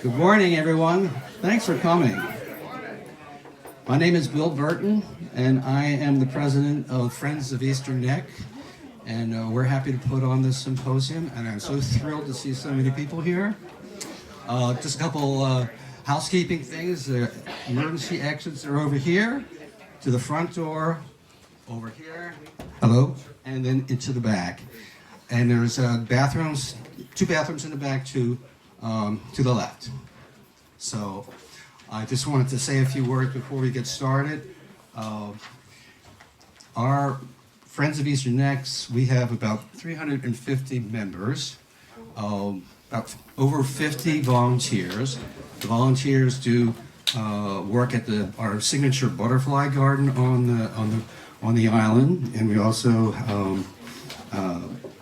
Good morning, everyone. Thanks for coming. My name is Bill Burton, and I am the president of Friends of Eastern Neck, and we're happy to put on this symposium, and I'm so thrilled to see so many people here. Just a couple housekeeping things. The emergency exits are over here, to the front door, over here, hello, and then into the back. And there's bathrooms, two bathrooms in the back to the left. So I just wanted to say a few words before we get started. Our Friends of Eastern Necks, we have about 350 members, about over 50 volunteers. The volunteers do work at our signature butterfly garden on the island, and we also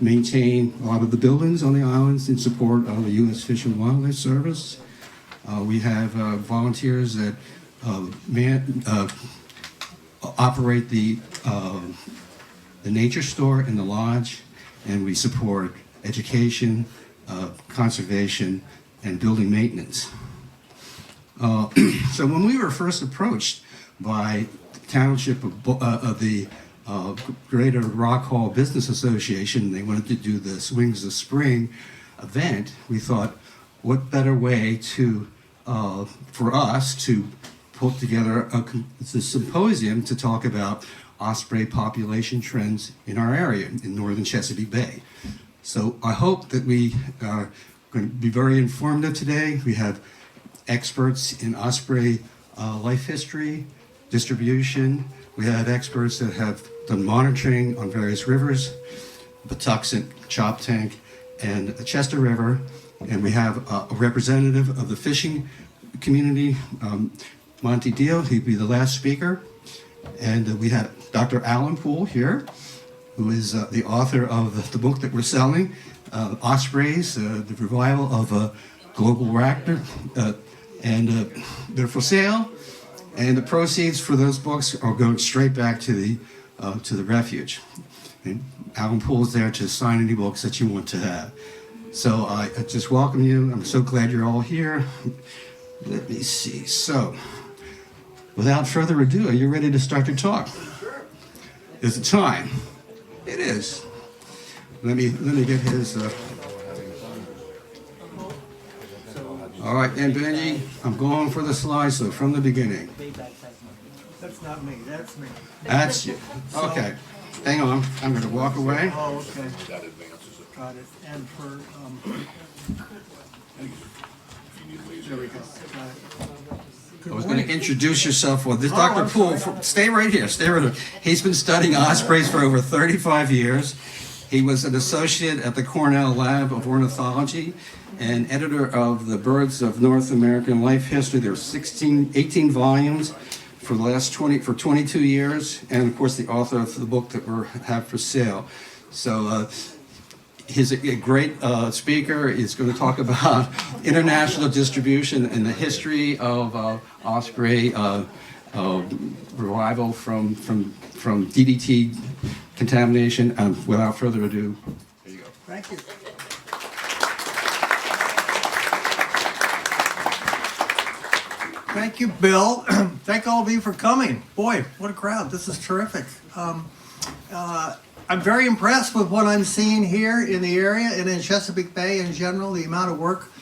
maintain a lot of the buildings on the islands in support of the U.S. Fish and Wildlife Service. We have volunteers that operate the nature store and the lodge, and we support education, conservation, and building maintenance. So when we were first approached by the township of the Greater Rock Hall Business Association, they wanted to do the Swings of Spring event, we thought, what better way for us to put together a symposium to talk about osprey population trends in our area, in northern Chesapeake Bay. So I hope that we are going to be very informative today. We have experts in osprey life history, distribution. We have experts that have done monitoring on various rivers, Patuxent, Choptank, and the Chester River. And we have a representative of the fishing community, Monty Deal. He'd be the last speaker. And we have Dr. Alan Poole here, who is the author of the book that we're selling, Ospreys, the revival of Global Raptor. And they're for sale. And the proceeds for those books are going straight back to the refuge. And Alan Poole is there to sign any books that you want to have. So I just welcome you. I'm so glad you're all here. Let me see. So, without further ado, are you ready to start your talk? Sure. Is it time? It is. Let me get his. All right, and Benji, I'm going for the slide, so from the beginning. That's not me, that's me. That's you. Okay, hang on. I'm going to walk away. Oh, okay. Got it. And for, there we go. Got it. I was going to introduce yourself. Well, this Dr. Poole, stay right here. Stay right here. He's been studying ospreys for over 35 years. He was an associate at the Cornell Lab of Ornithology and editor of the Birds of North American Life History. There's 18 volumes for the last 22 years, and of course the author of the book that we have for sale. So he's a great speaker. He's going to talk about international distribution and the history of osprey revival from DDT contamination. Without further ado, here you go. Thank you. Thank you, Bill. Thank all of you for coming. Boy, what a crowd. This is terrific. I'm very impressed with what I'm seeing here in the area and in Chesapeake Bay in general, the amount of work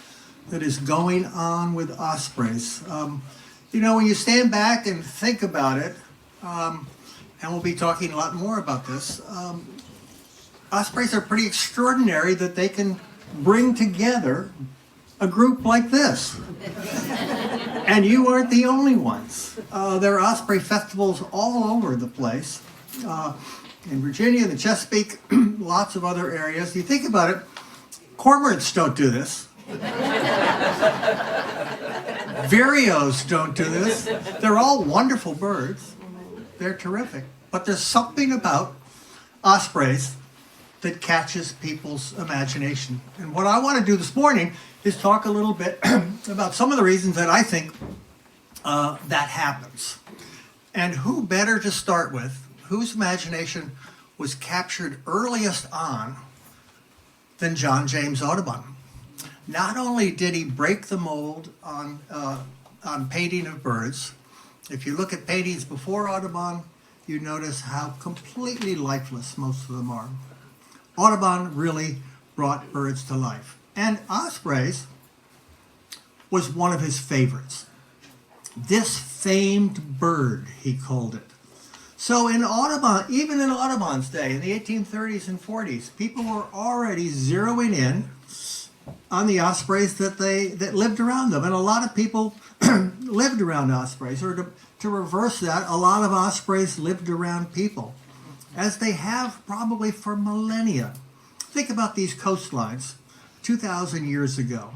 that is going on with ospreys. You know, when you stand back and think about it, and we'll be talking a lot more about this, ospreys are pretty extraordinary that they can bring together a group like this. And you aren't the only ones. There are osprey festivals all over the place. In Virginia, the Chesapeake, lots of other areas. You think about it, cormorants don't do this. Vireos don't do this. They're all wonderful birds. They're terrific. But there's something about ospreys that catches people's imagination. And what I want to do this morning is talk a little bit about some of the reasons that I think that happens. And who better to start with, whose imagination was captured earliest on than John James Audubon. Not only did he break the mold on painting of birds, if you look at paintings before Audubon, you notice how completely lifeless most of them are. Audubon really brought birds to life. And Ospreys was one of his favorites. This famed bird, he called it. So in Audubon, even in Audubon's day, in the 1830s and 40s, people were already zeroing in on the ospreys that lived around them. And a lot of people lived around ospreys, or to reverse that, a lot of ospreys lived around people, as they have probably for millennia. Think about these coastlines 2,000 years ago,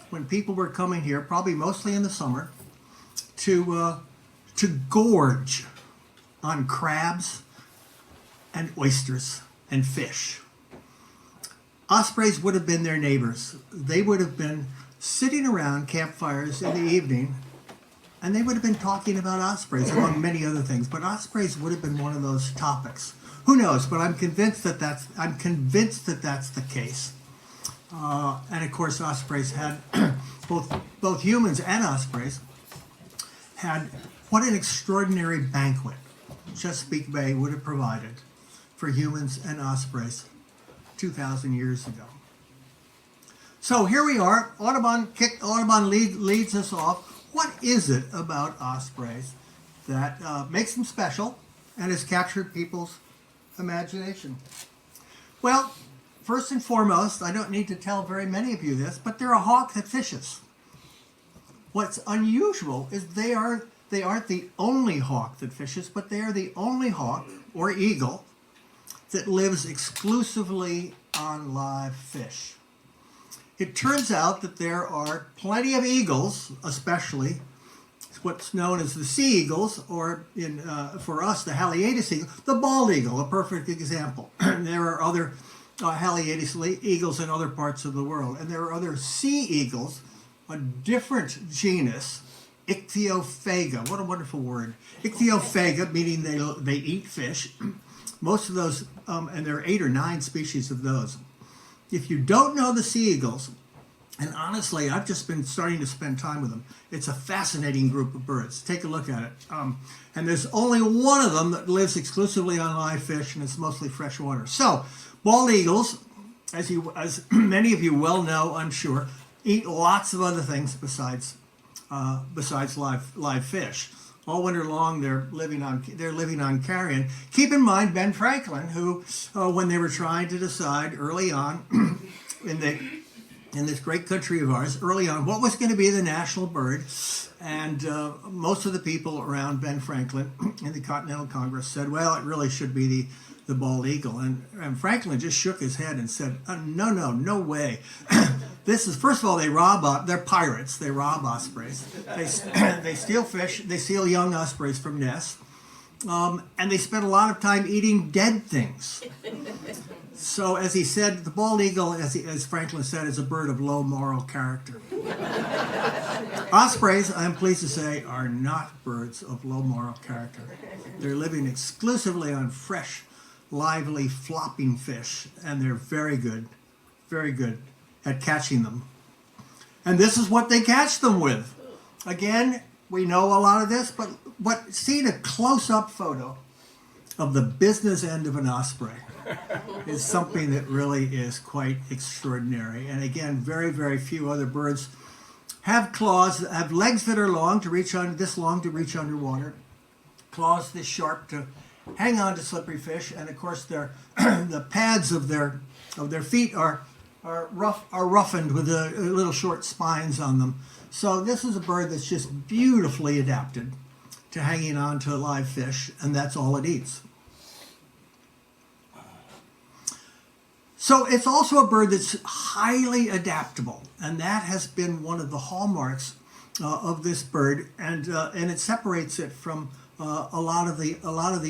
when people were coming here, probably mostly in the summer, to gorge on crabs and oysters and fish. Ospreys would have been their neighbors. They would have been sitting around campfires in the evening, and they would have been talking about ospreys, among many other things. But ospreys would have been one of those topics. Who knows? But I'm convinced that that's the case. And of course, ospreys had both humans and ospreys had what an extraordinary banquet Chesapeake Bay would have provided for humans and ospreys 2,000 years ago. So here we are. Audubon leads us off. What is it about ospreys that makes them special and has captured people's imagination? Well, first and foremost, I don't need to tell very many of you this, but they're a hawk that fishes. What's unusual is they aren't the only hawk that fishes, but they are the only hawk or eagle that lives exclusively on live fish. It turns out that there are plenty of eagles, especially what's known as the sea eagles, or for us, the Haliaeetus eagle, the bald eagle, a perfect example. There are other Haliaeetus eagles in other parts of the world, and there are other sea eagles, a different genus, Ichthyophaga. What a wonderful word. Ichthyophaga, meaning they eat fish. Most of those, and there are 8 or 9 species of those. If you don't know the sea eagles, and honestly, I've just been starting to spend time with them, it's a fascinating group of birds. Take a look at it. And there's only one of them that lives exclusively on live fish, and it's mostly freshwater. So, bald eagles, as many of you well know, I'm sure, eat lots of other things besides live fish. All winter long, they're living on carrion. Keep in mind Ben Franklin, who, when they were trying to decide early on in this great country of ours, early on, what was going to be the national bird, and most of the people around Ben Franklin in the Continental Congress said, well, it really should be the bald eagle. And Franklin just shook his head and said, no way. This is, first of all, they're pirates. They rob ospreys. They steal fish. They steal young ospreys from nests. And they spend a lot of time eating dead things. So, as he said, the bald eagle, as Franklin said, is a bird of low moral character. Ospreys, I'm pleased to say, are not birds of low moral character. They're living exclusively on fresh, lively, flopping fish, and they're very good at catching them. And this is what they catch them with. Again, we know a lot of this, but seeing a close-up photo of the business end of an osprey is something that really is quite extraordinary. And again, very, very few other birds have claws, have legs that are long to reach underwater, claws this sharp to hang on to slippery fish, and of course the pads of their feet are roughened with little short spines on them. So this is a bird that's just beautifully adapted to hanging on to live fish, and that's all it eats. So it's also a bird that's highly adaptable, and that has been one of the hallmarks of this bird, and it separates it from a lot of the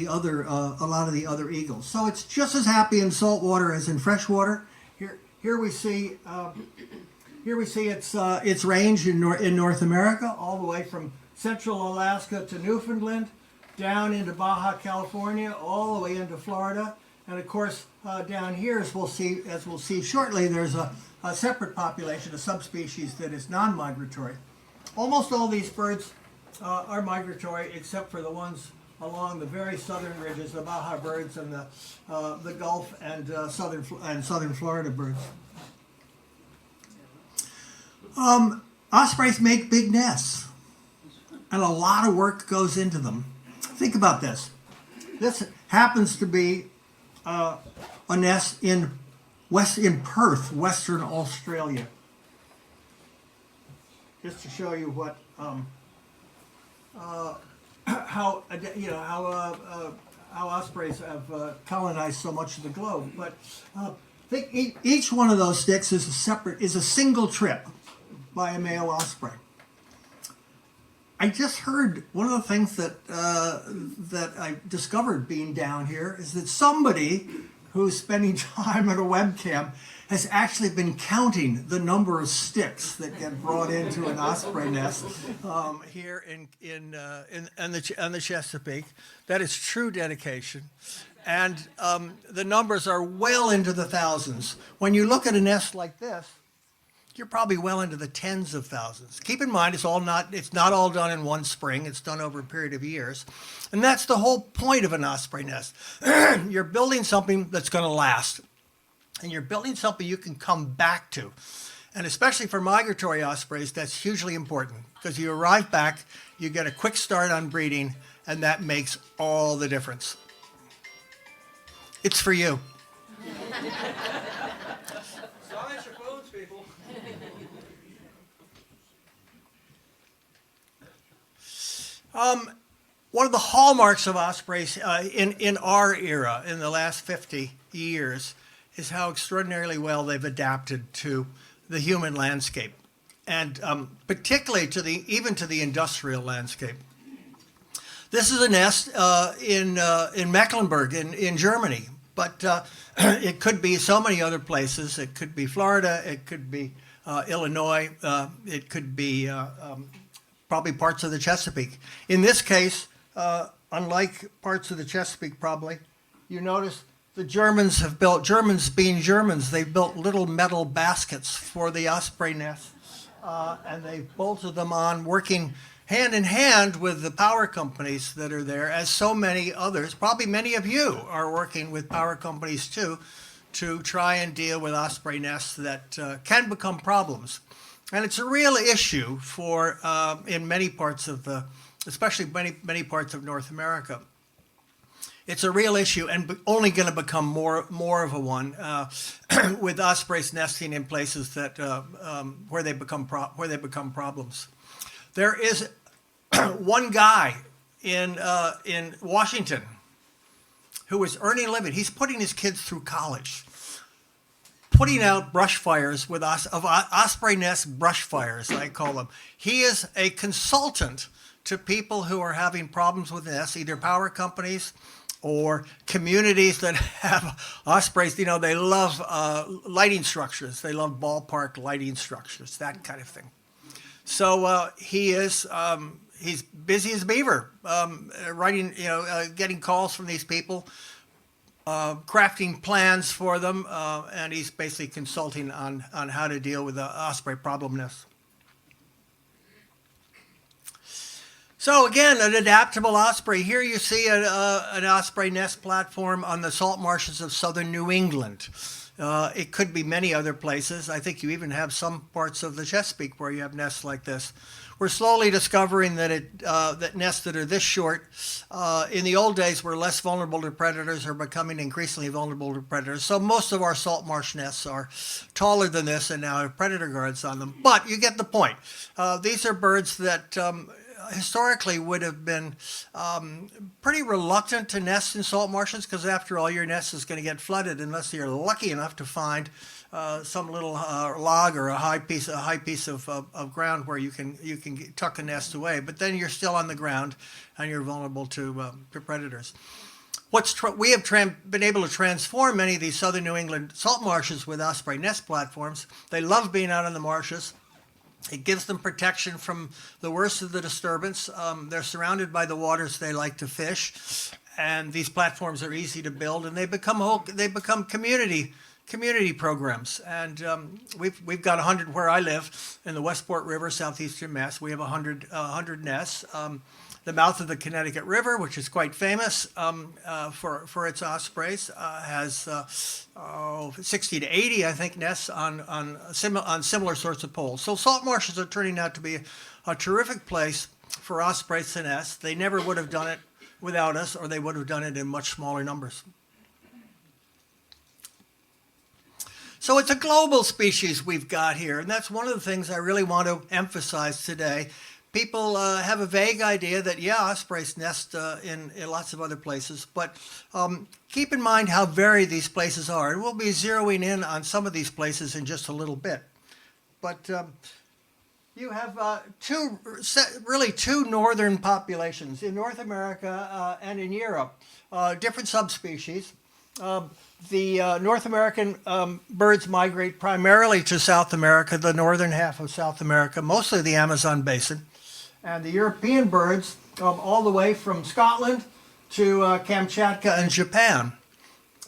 other eagles. So it's just as happy in saltwater as in freshwater. Here we see its range in North America, all the way from central Alaska to Newfoundland, down into Baja California, all the way into Florida, And of course, down here, as we'll see shortly, there's a separate population, a subspecies that is non-migratory. Almost all these birds are migratory, except for the ones along the very southern ridges, the Baja birds and the Gulf and southern Florida birds. Ospreys make big nests, and a lot of work goes into them. Think about this. This happens to be a nest in Perth, Western Australia. Just to show you what how ospreys have colonized so much of the globe. But think each one of those sticks is a single trip by a male osprey. I just heard one of the things that I discovered being down here is that somebody who's spending time at a webcam has actually been counting the number of sticks that get brought into an osprey nest here in the Chesapeake. That is true dedication, and the numbers are well into the thousands. When you look at a nest like this, you're probably well into the tens of thousands. Keep in mind, it's not all done in one spring. It's done over a period of years. And that's the whole point of an osprey nest. You're building something that's going to last. And you're building something you can come back to. And especially for migratory ospreys, that's hugely important. Because you arrive back, you get a quick start on breeding, and that makes all the difference. It's for you. Silence your phones, people. One of the hallmarks of ospreys in our era, in the last 50 years, is how extraordinarily well they've adapted to the human landscape, and particularly even to the industrial landscape. This is a nest in Mecklenburg in Germany, but it could be so many other places. It could be Florida, it could be Illinois, it could be probably parts of the Chesapeake. In this case, unlike parts of the Chesapeake probably, you notice the Germans being Germans, they've built little metal baskets for the osprey nest, and they've bolted them on, working hand in hand with the power companies that are there, as so many others, probably many of you are working with power companies too, to try and deal with osprey nests that can become problems. And it's a real issue for in many parts of especially many parts of North America. It's a real issue, and only going to become more of a one with ospreys nesting in places that where they become problems. There is one guy in Washington who is earning a living. He's putting his kids through college, putting out brush fires with osprey nest brush fires, I call them. He is a consultant to people who are having problems with nests, either power companies or communities that have ospreys. You know, they love lighting structures. They love ballpark lighting structures, that kind of thing. So he's busy as a beaver, writing, getting calls from these people, crafting plans for them, and he's basically consulting on how to deal with the osprey problem nest. So again, an adaptable osprey. Here you see an osprey nest platform on the salt marshes of southern New England. It could be many other places. I think you even have some parts of the Chesapeake where you have nests like this. We're slowly discovering that that nests that are this short, in the old days, were less vulnerable to predators, are becoming increasingly vulnerable to predators. So most of our salt marsh nests are taller than this and now have predator guards on them. But you get the point. These are birds that historically would have been pretty reluctant to nest in salt marshes, because after all, your nest is going to get flooded unless you're lucky enough to find some little log or a high piece of ground where you can tuck a nest away. But then you're still on the ground and you're vulnerable to predators. We have been able to transform many of these southern New England salt marshes with osprey nest platforms. They love being out in the marshes. It gives them protection from the worst of the disturbance. They're surrounded by the waters they like to fish, and these platforms are easy to build, and they become community programs. And we've got 100 where I live in the Westport River, southeastern Mass. We have 100 nests. The mouth of the Connecticut River, which is quite famous for its ospreys, has 60 to 80, I think, nests on similar sorts of poles. So salt marshes are turning out to be a terrific place for ospreys to nest. They never would have done it without us, or they would have done it in much smaller numbers. So it's a global species we've got here, and that's one of the things I really want to emphasize today. People have a vague idea that, yeah, ospreys nest in lots of other places, but keep in mind how varied these places are. And we'll be zeroing in on some of these places in just a little bit. But you have two northern populations in North America and in Europe, different subspecies. The North American birds migrate primarily to South America, the northern half of South America, mostly the Amazon basin. And the European birds, all the way from Scotland to Kamchatka and Japan,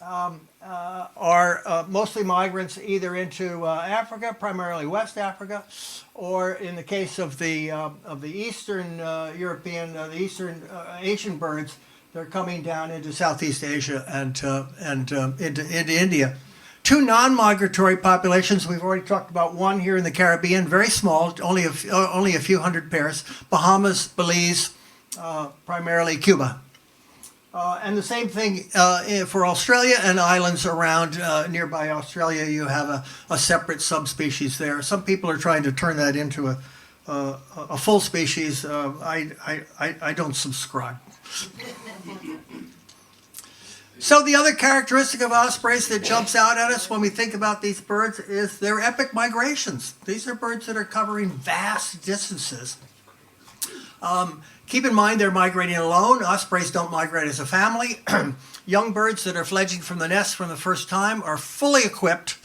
are mostly migrants either into Africa, primarily West Africa, or in the case of the Eastern European, the Eastern Asian birds, they're coming down into Southeast Asia and into India. Two non-migratory populations. We've already talked about one here in the Caribbean, very small, only a few hundred pairs. Bahamas, Belize, primarily Cuba. And the same thing for Australia and islands around nearby Australia. You have a separate subspecies there. Some people are trying to turn that into a full species. I don't subscribe. So the other characteristic of ospreys that jumps out at us when we think about these birds is their epic migrations. These are birds that are covering vast distances. Keep in mind they're migrating alone. Ospreys don't migrate as a family. Young birds that are fledging from the nest from the first time are fully equipped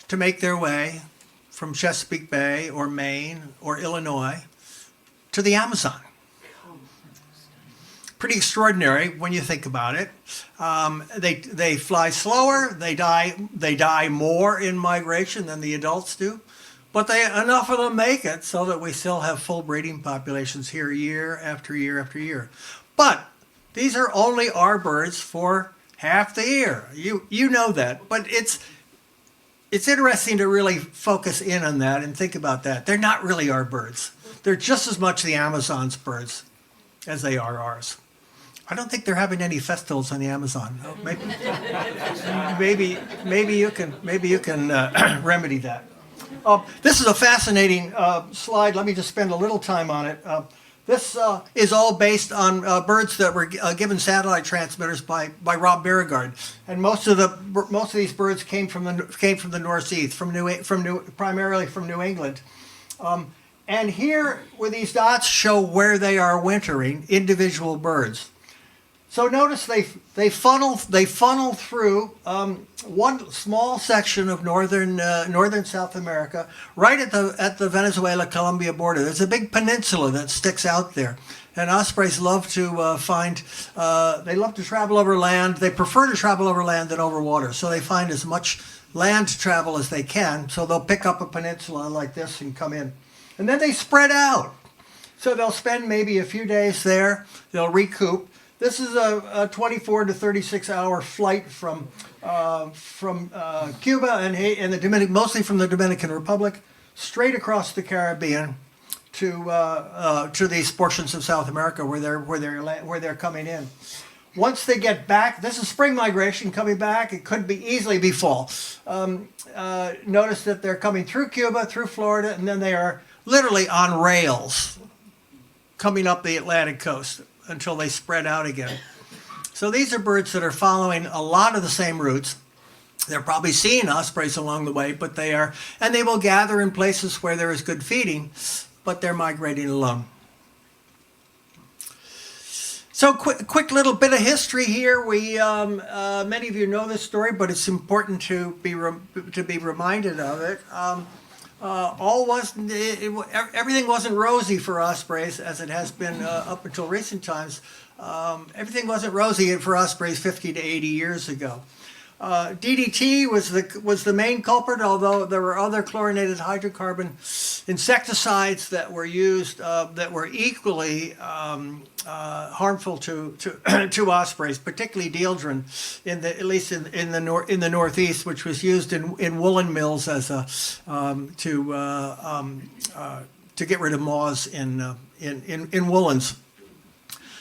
to make their way from Chesapeake Bay or Maine or Illinois to the Amazon. Pretty extraordinary when you think about it. They fly slower. They die more in migration than the adults do, but enough of them make it so that we still have full breeding populations here year after year after year. But these are only our birds for half the year. You know that, but it's interesting to really focus in on that and think about that. They're not really our birds. They're just as much the Amazon's birds as they are ours. I don't think they're having any festivals on the Amazon. Oh, maybe you can remedy that. This is a fascinating slide. Let me just spend a little time on it. This is all based on birds that were given satellite transmitters by Rob Beauregard, and most of these birds came from the Northeast, primarily from New England. And here, where these dots show where they are wintering, individual birds. So notice they funnel through one small section of northern South America, right at the Venezuela-Colombia border. There's a big peninsula that sticks out there, and ospreys love to they love to travel over land. They prefer to travel over land than over water, so they find as much land travel as they can. So they'll pick up a peninsula like this and come in, and then they spread out. So they'll spend maybe a few days there. They'll recoup. This is a 24 to 36 hour flight from Cuba and the Dominican, mostly from the Dominican Republic, straight across the Caribbean to these portions of South America where they're coming in. Once they get back, this is spring migration coming back. It could easily be fall. Notice that they're coming through Cuba, through Florida, and then they are literally on rails coming up the Atlantic coast until they spread out again. So these are birds that are following a lot of the same routes. They're probably seeing ospreys along the way, but they will gather in places where there is good feeding, but they're migrating alone. So quick little bit of history here. We many of you know this story, but it's important to be reminded of it. Everything wasn't rosy for ospreys as it has been up until recent times. everything wasn't rosy for ospreys 50 to 80 years ago. DDT was the main culprit, although there were other chlorinated hydrocarbon insecticides that were used that were equally harmful to to ospreys, particularly dieldrin, at least in the Northeast, which was used in woolen mills as a to get rid of moths in woolens.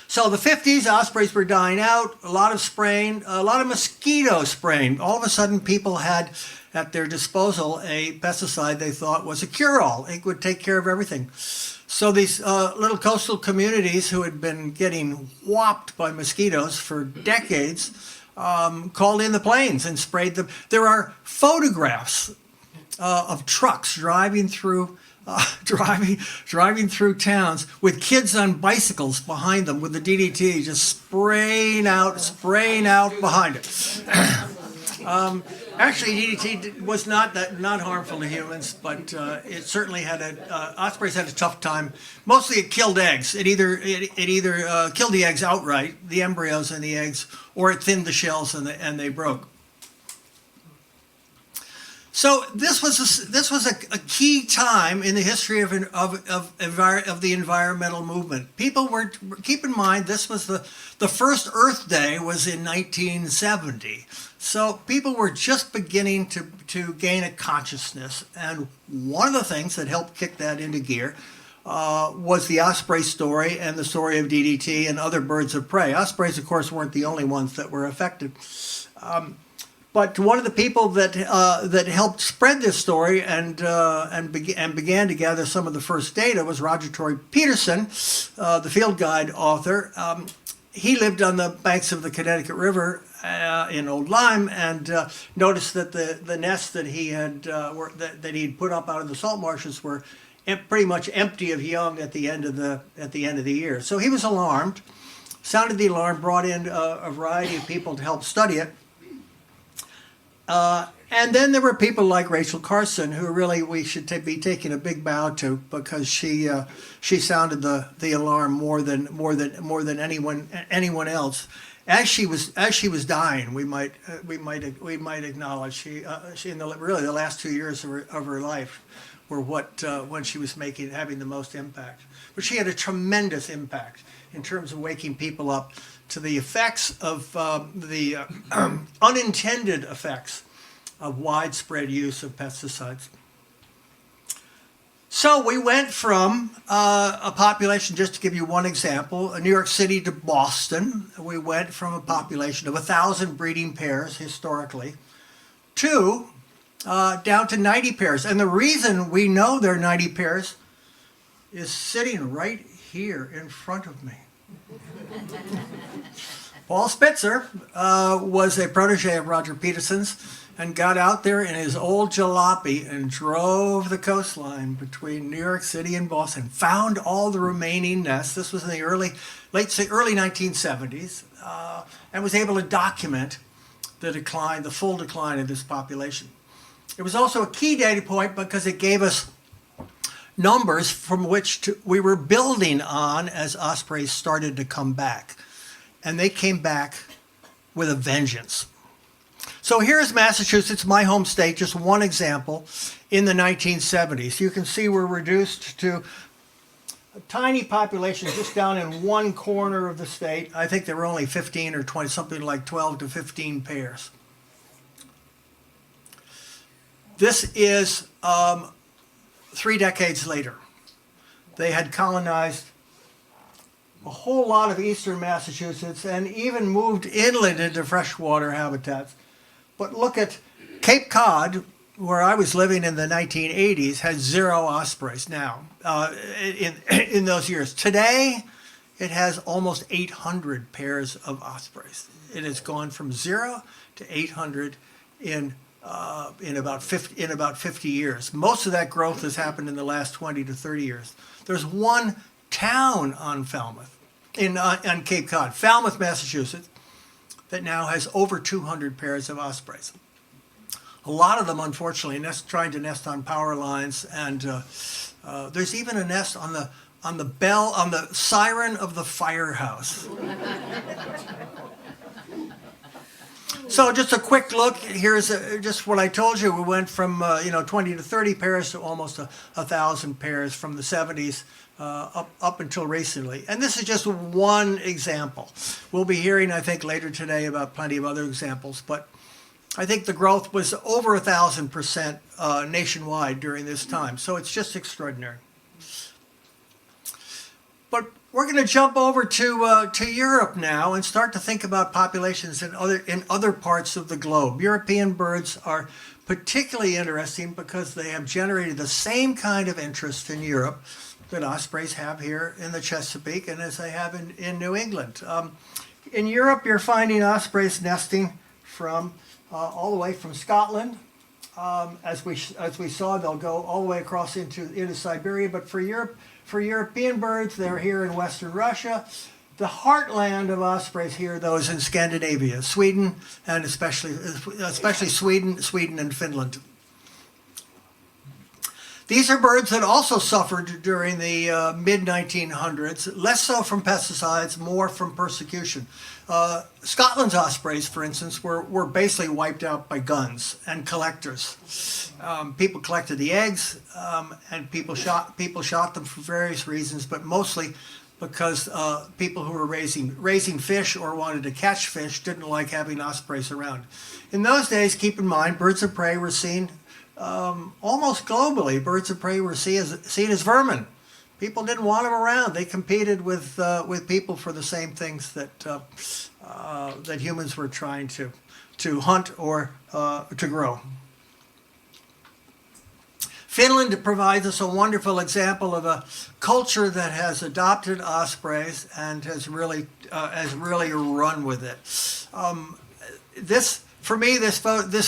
So the 50s, ospreys were dying out, a lot of spraying, a lot of mosquito spraying. All of a sudden, people had at their disposal a pesticide they thought was a cure-all. It would take care of everything. So these little coastal communities who had been getting whopped by mosquitoes for decades called in the planes and sprayed them. There are photographs of trucks driving through through towns with kids on bicycles behind them with the DDT just spraying out behind it. Actually, DDT was not harmful to humans, but it certainly had ospreys had a tough time. Mostly, it killed eggs. It either killed the eggs outright, the embryos and the eggs, or it thinned the shells and they broke. So this was a key time in the history of the environmental movement. People were, keep in mind, this was the first Earth Day was in 1970. So people were just beginning to gain a consciousness, and one of the things that helped kick that into gear was the osprey story and the story of DDT and other birds of prey. Ospreys, of course, weren't the only ones that were affected. But one of the people that helped spread this story and began to gather some of the first data was Roger Tory Peterson, the field guide author. He lived on the banks of the Connecticut River in Old Lyme and noticed that the nests that that he'd put up out of the salt marshes were pretty much empty of young at the end of the year. So he was alarmed, sounded the alarm, brought in a variety of people to help study it. And then there were people like Rachel Carson, who really we should be taking a big bow to, because she sounded the alarm more than anyone else. As she was dying, we might acknowledge she in the last 2 years of her life were when she was having the most impact. But she had a tremendous impact in terms of waking people up to the effects of the unintended effects of widespread use of pesticides. So we went from a population, just to give you one example, New York City to Boston. We went from a population of 1,000 breeding pairs historically to down to 90 pairs. And the reason we know there are 90 pairs is sitting right here in front of me. Paul Spitzer was a protege of Roger Peterson's and got out there in his old jalopy and drove the coastline between New York City and Boston, found all the remaining nests. This was in the early 1970s, and was able to document the full decline of this population. It was also a key data point because it gave us numbers from which we were building on as ospreys started to come back. And they came back with a vengeance. So here's Massachusetts, my home state, just one example, in the 1970s. You can see we're reduced to a tiny population just down in one corner of the state. I think there were only 15 or 20, something like 12 to 15 pairs. This is 3 decades later. They had colonized a whole lot of eastern Massachusetts and even moved inland into freshwater habitats. But look at Cape Cod, where I was living in the 1980s, had 0 ospreys now in those years. Today, it has almost 800 pairs of ospreys. It has gone from 0 to 800 in about 50 years. Most of that growth has happened in the last 20 to 30 years. There's one town on on Cape Cod, Falmouth, Massachusetts, that now has over 200 pairs of ospreys. A lot of them, unfortunately, trying to nest on power lines, and there's even a nest on on the bell, on the siren of the firehouse. So just a quick look. Here's just what I told you. We went from 20 to 30 pairs to almost 1,000 pairs from the 70s up until recently. And this is just one example. We'll be hearing, I think, later today about plenty of other examples. But I think the growth was over 1,000% nationwide during this time. So it's just extraordinary. But we're going to jump over to Europe now and start to think about populations in other parts of the globe. European birds are particularly interesting because they have generated the same kind of interest in Europe that ospreys have here in the Chesapeake and as they have in New England. In Europe, you're finding ospreys nesting from all the way from Scotland. As we saw, they'll go all the way across into Siberia. But for European birds, they're here in Western Russia. The heartland of ospreys here, though, is in Scandinavia, Sweden, and especially Sweden and Finland. These are birds that also suffered during the mid-1900s, less so from pesticides, more from persecution. Scotland's ospreys, for instance, were basically wiped out by guns and collectors. People collected the eggs, and people shot them for various reasons, but mostly because people who were raising fish or wanted to catch fish didn't like having ospreys around. In those days, keep in mind, birds of prey were seen almost globally. Birds of prey were seen as vermin. People didn't want them around. They competed with people for the same things that humans were trying to hunt or to grow. Finland provides us a wonderful example of a culture that has adopted ospreys and has really run with it. For me, this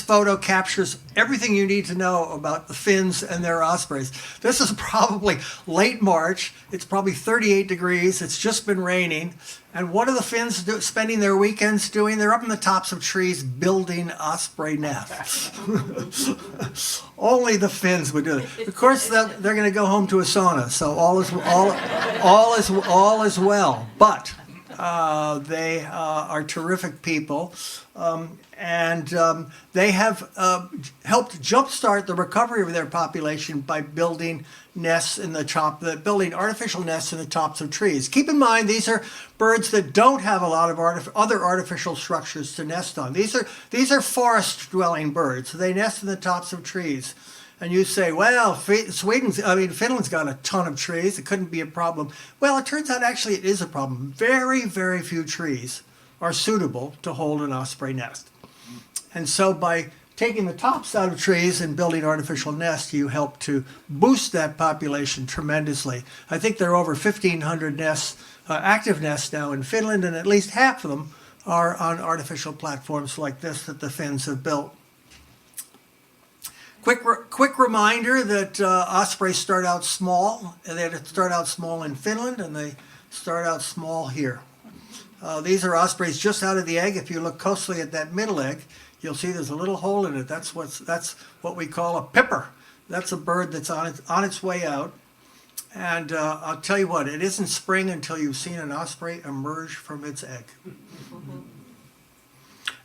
photo captures everything you need to know about the Finns and their ospreys. This is probably late March. It's probably 38 degrees. It's just been raining. And what are the Finns spending their weekends doing? They're up in the tops of trees building osprey nests. Only the Finns would do it. Of course, they're going to go home to a sauna, so all is well. But they are terrific people. And they have helped jumpstart the recovery of their population by building nests building artificial nests in the tops of trees. Keep in mind, these are birds that don't have a lot of other artificial structures to nest on. These are forest-dwelling birds. They nest in the tops of trees. And you say, well, Finland's got a ton of trees. It couldn't be a problem. Well, it turns out actually it is a problem. Very, very few trees are suitable to hold an osprey nest. And so by taking the tops out of trees and building artificial nests, you help to boost that population tremendously. I think there are over 1,500 nests, active nests now in Finland, and at least half of them are on artificial platforms like this that the Finns have built. Quick reminder that ospreys start out small. They start out small in Finland, and they start out small here. These are ospreys just out of the egg. If you look closely at that middle egg, you'll see there's a little hole in it. That's what we call a pipper. That's a bird that's on its way out. And I'll tell you what, it isn't spring until you've seen an osprey emerge from its egg.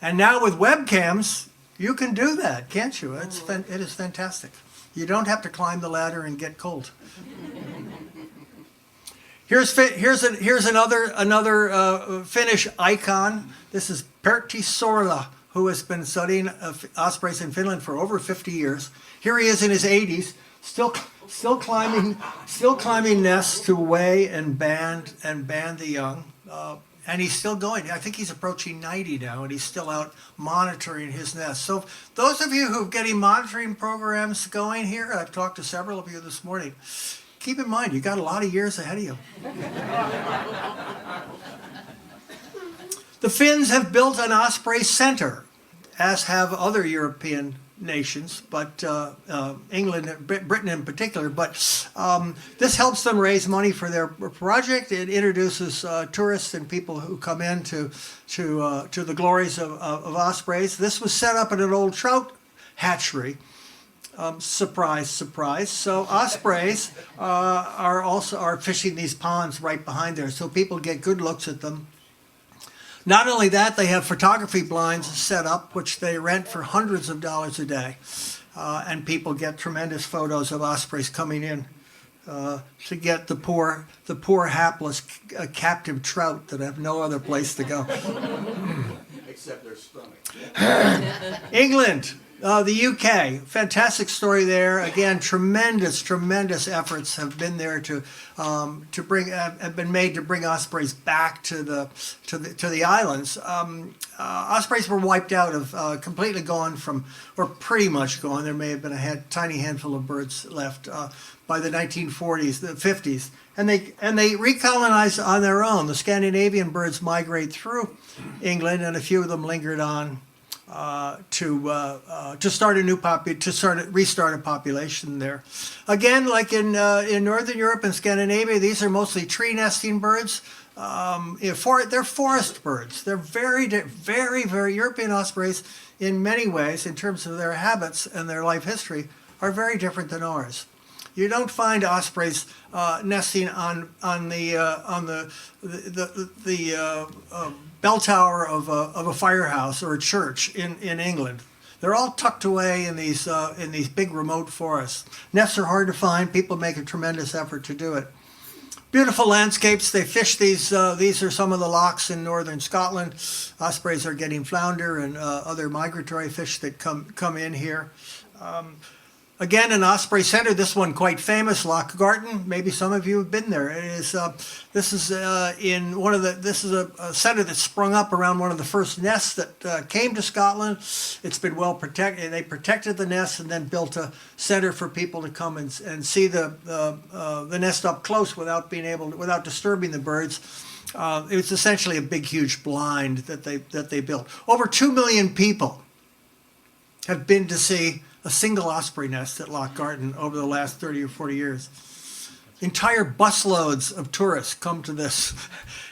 And now with webcams, you can do that, can't you? It is fantastic. You don't have to climb the ladder and get cold. Here's another Finnish icon. This is Pertti Sorla, who has been studying ospreys in Finland for over 50 years. Here he is in his 80s, still climbing nests to weigh and band the young. And he's still going. I think he's approaching 90 now, and he's still out monitoring his nest. So those of you who are getting monitoring programs going here, I've talked to several of you this morning, keep in mind, you've got a lot of years ahead of you. The Finns have built an osprey center, as have other European nations, but England, Britain in particular. But this helps them raise money for their project. It introduces tourists and people who come in to the glories of ospreys. This was set up at an old trout hatchery. Surprise, surprise. So ospreys are fishing these ponds right behind there, so people get good looks at them. Not only that, they have photography blinds set up, which they rent for hundreds of dollars a day, and people get tremendous photos of ospreys coming in to get the poor hapless captive trout that have no other place to go. Except their stomach. England, the UK, fantastic story there. Again, tremendous efforts have been there to been made to bring ospreys back to the islands. Ospreys were wiped out of completely gone from, or pretty much gone. There may have been a tiny handful of birds left by the 1940s, the 50s, and they recolonized on their own. The Scandinavian birds migrate through England, and a few of them lingered on to restart a population there. Again, like in Northern Europe and Scandinavia, these are mostly tree nesting birds. They're forest birds. They're very European ospreys in many ways, in terms of their habits and their life history, are very different than ours. You don't find ospreys nesting on the bell tower of a firehouse or a church in England. They're all tucked away in these big remote forests. Nests are hard to find. People make a tremendous effort to do it. Beautiful landscapes. They fish these. These are some of the lochs in northern Scotland. Ospreys are getting flounder and other migratory fish that come in here. Again, an osprey center. This one quite famous, Loch Garten. Maybe some of you have been there. It is. This is in one of the. This is a center that sprung up around one of the first nests that came to Scotland. It's been well protected. They protected the nest and then built a center for people to come and see the nest up close without disturbing the birds. It was essentially a big, huge blind that they built. Over 2 million people have been to see a single osprey nest at Loch Garten over the last 30 or 40 years. Entire busloads of tourists come to this,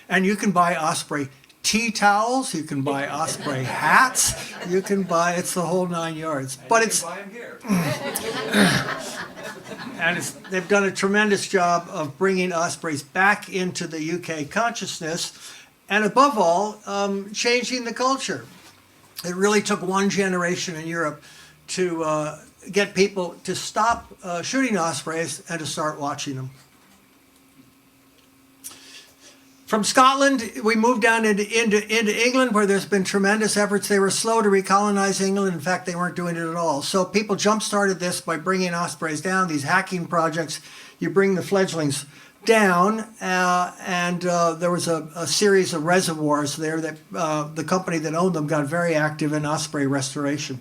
and you can buy osprey tea towels, you can buy osprey hats, it's the whole 9 yards. But it's, Buy 'em here. and they've done a tremendous job of bringing ospreys back into the UK consciousness, and above all, changing the culture. It really took one generation in Europe to get people to stop shooting ospreys and to start watching them. From Scotland, we moved down into England, where there's been tremendous efforts. They were slow to recolonize England. In fact, they weren't doing it at all. So people jump-started this by bringing ospreys down, these hacking projects. You bring the fledglings down, and there was a series of reservoirs there that the company that owned them got very active in osprey restoration.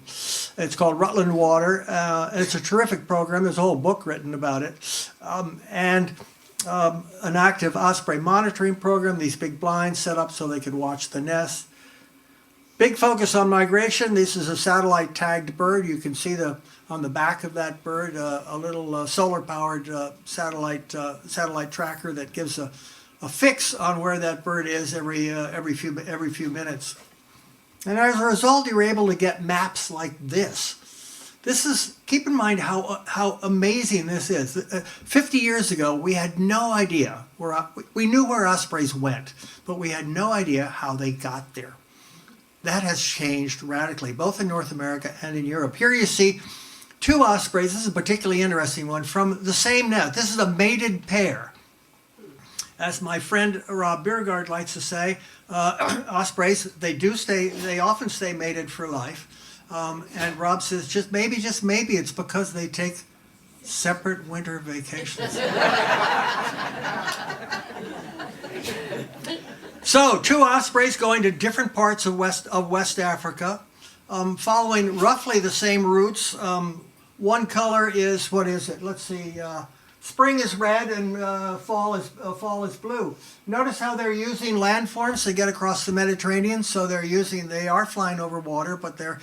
It's called Rutland Water. It's a terrific program. There's a whole book written about it. And an active osprey monitoring program, these big blinds set up so they could watch the nest. Big focus on migration. This is a satellite tagged bird. You can see on the back of that bird a little solar-powered satellite tracker that gives a fix on where that bird is every few minutes. And as a result, you're able to get maps like this. Keep in mind how amazing this is. 50 years ago, we had no idea we knew where ospreys went, but we had no idea how they got there. That has changed radically, both in North America and in Europe. Here you see two ospreys. This is a particularly interesting one from the same nest. This is a mated pair. As my friend Rob Biergaard likes to say, ospreys, they often stay mated for life. And Rob says, just maybe it's because they take separate winter vacations. So, two ospreys going to different parts of West Africa, following roughly the same routes. One color is, what is it? Let's see. Spring is red and fall is blue. Notice how they're using landforms to get across the Mediterranean. So they are flying over water, but they're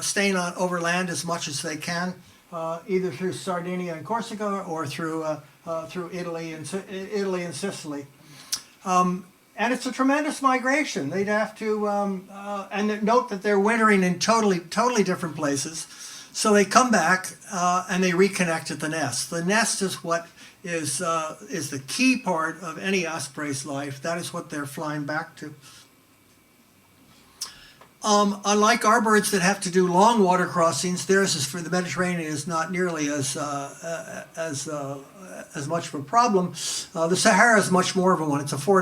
staying over land as much as they can, either through Sardinia and Corsica or through Italy and Sicily. And it's a tremendous migration. They'd have to, and note that they're wintering in totally different places. So they come back and they reconnect at the nest. The nest is what is the key part of any osprey's life. That is what they're flying back to. Unlike our birds that have to do long water crossings, theirs is for the Mediterranean is not nearly as much of a problem. The Sahara is much more of a one. It's a 4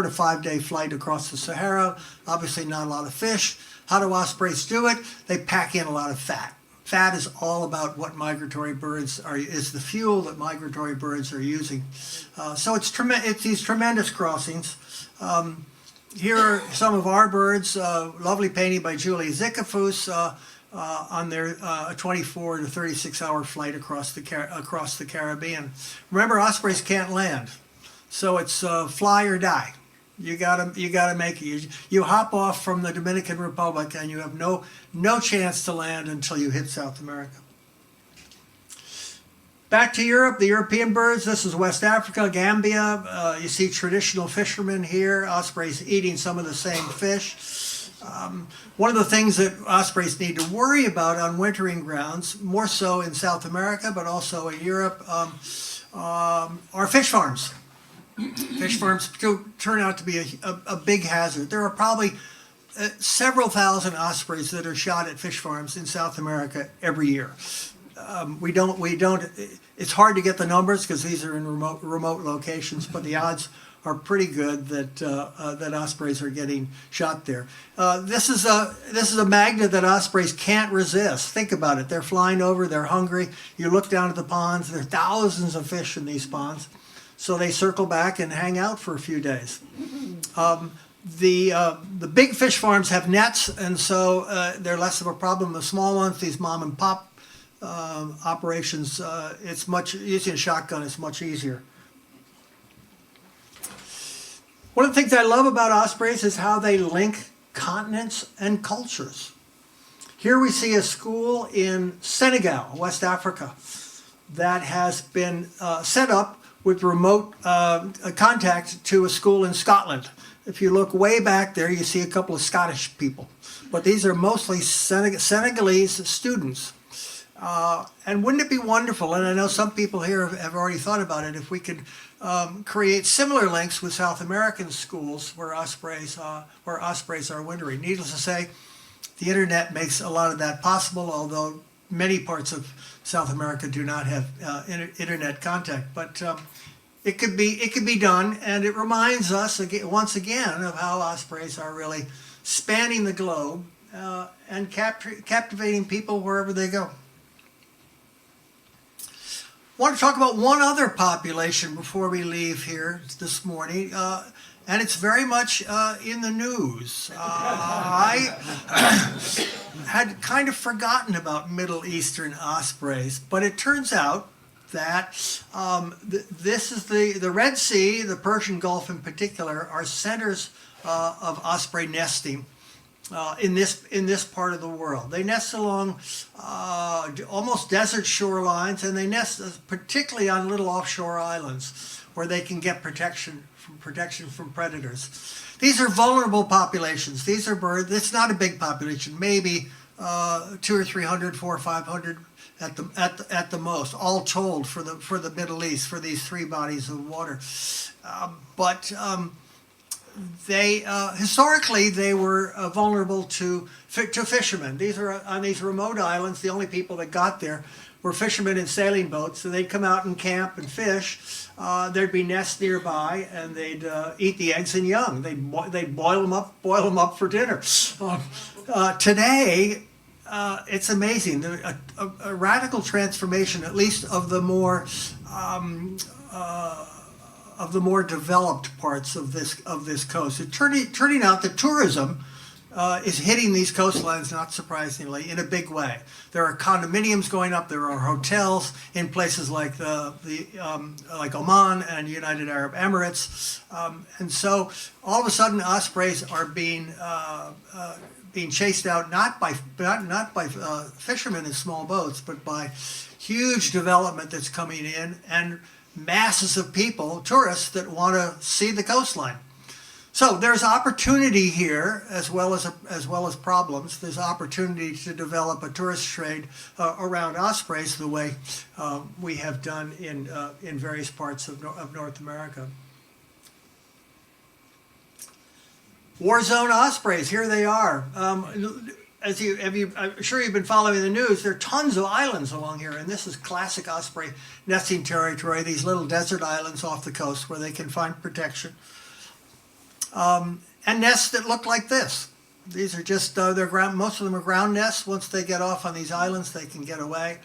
to 5 day flight across the Sahara. Obviously, not a lot of fish. How do ospreys do it? They pack in a lot of fat. Fat is all about what migratory birds is the fuel that migratory birds are using. So it's these tremendous crossings. Here are some of our birds, lovely painting by Julie Zickafoos on their 24 to 36 hour flight across the Caribbean. Remember, ospreys can't land, so it's fly or die. You gotta make it. You hop off from the Dominican Republic and you have no chance to land until you hit South America. Back to Europe, the European birds. This is West Africa, Gambia. You see traditional fishermen here. Ospreys eating some of the same fish. One of the things that ospreys need to worry about on wintering grounds, more so in South America, but also in Europe, are fish farms. Fish farms turn out to be a big hazard. There are probably several thousand ospreys that are shot at fish farms in South America every year. We don't. It's hard to get the numbers because these are in remote locations, but the odds are pretty good that ospreys are getting shot there. This is a magnet that ospreys can't resist. Think about it. They're flying over. They're hungry. You look down at the ponds. There are thousands of fish in these ponds, so they circle back and hang out for a few days. The big fish farms have nets, and so they're less of a problem. The small ones, these mom and pop operations, it's much using a shotgun is much easier. One of the things I love about ospreys is how they link continents and cultures. Here we see a school in Senegal, West Africa, that has been set up with remote contact to a school in Scotland. If you look way back there, you see a couple of Scottish people, but these are mostly Senegalese students. And wouldn't it be wonderful, and I know some people here have already thought about it, if we could create similar links with South American schools where ospreys are wintering. Needless to say, the internet makes a lot of that possible, although many parts of South America do not have internet contact. But it could be done, and it reminds us once again of how ospreys are really spanning the globe and captivating people wherever they go. I want to talk about one other population before we leave here this morning, and it's very much in the news. I had kind of forgotten about Middle Eastern ospreys, but it turns out that this is the Red Sea, the Persian Gulf in particular, are centers of osprey nesting. In this part of the world. They nest along almost desert shorelines, and they nest particularly on little offshore islands where they can get protection from predators. These are vulnerable populations. These are birds. It's not a big population, maybe 200 or 300, 400 or 500 at the most, all told for the Middle East, for these three bodies of water. They historically they were vulnerable to fishermen. These are on these remote islands. The only people that got there were fishermen in sailing boats. So they'd come out and camp and fish. There'd be nests nearby, and they'd eat the eggs and young. They'd boil them up for dinner. Today, it's amazing. A radical transformation, at least of the more developed parts of this coast. It's turning out that tourism is hitting these coastlines, not surprisingly, in a big way. There are condominiums going up. There are hotels in places like like Oman and United Arab Emirates, and so all of a sudden ospreys are being chased out not by fishermen in small boats, but by huge development that's coming in and masses of people, tourists, that want to see the coastline. So there's opportunity here as well as problems. There's opportunity to develop a tourist trade around ospreys the way we have done in various parts of North America. War zone ospreys, here they are. I'm sure you've been following the news. There are tons of islands along here, and this is classic osprey nesting territory. These little desert islands off the coast where they can find protection. And nests that look like this. These are just most of them are ground nests. Once they get off on these islands, they can get away,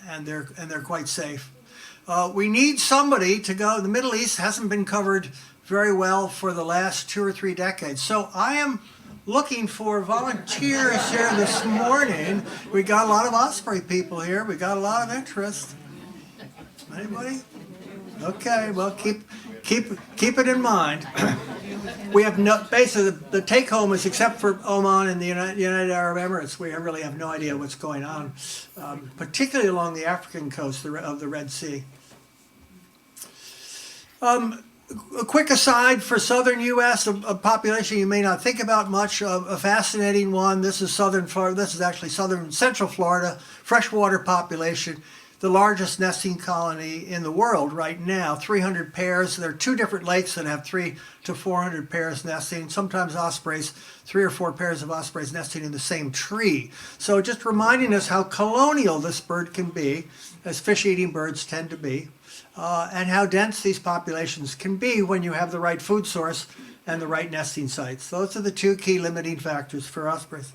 and they're quite safe. We need somebody to go. The Middle East hasn't been covered very well for the last 2 or 3 decades. So I am looking for volunteers here this morning. We got a lot of osprey people here. We got a lot of interest. Anybody? Okay, well keep it in mind. We have basically the take home is, except for Oman and the United Arab Emirates, we really have no idea what's going on, particularly along the African coast of the Red Sea. A quick aside for southern U.S., a population you may not think about much, a fascinating one. This is southern Florida. This is actually central Florida, freshwater population. The largest nesting colony in the world right now, 300 pairs. There are 2 different lakes that have 300 to 400 pairs nesting. Sometimes ospreys, 3 or 4 pairs of ospreys nesting in the same tree. So just reminding us how colonial this bird can be, as fish-eating birds tend to be, and how dense these populations can be when you have the right food source and the right nesting sites. Those are the 2 key limiting factors for ospreys.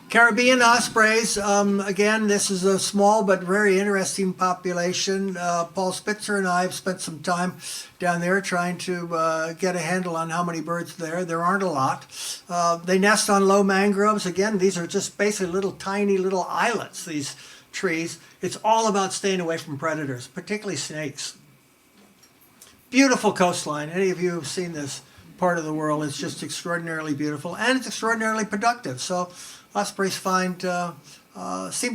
Caribbean ospreys, again, this is a small but very interesting population. Paul Spitzer and I have spent some time down there trying to get a handle on how many birds there. There aren't a lot. They nest on low mangroves. Again, these are just basically tiny little islets, these trees. It's all about staying away from predators, particularly snakes. Beautiful coastline. Any of you who have seen this part of the world, it's just extraordinarily beautiful, and it's extraordinarily productive. So ospreys seem to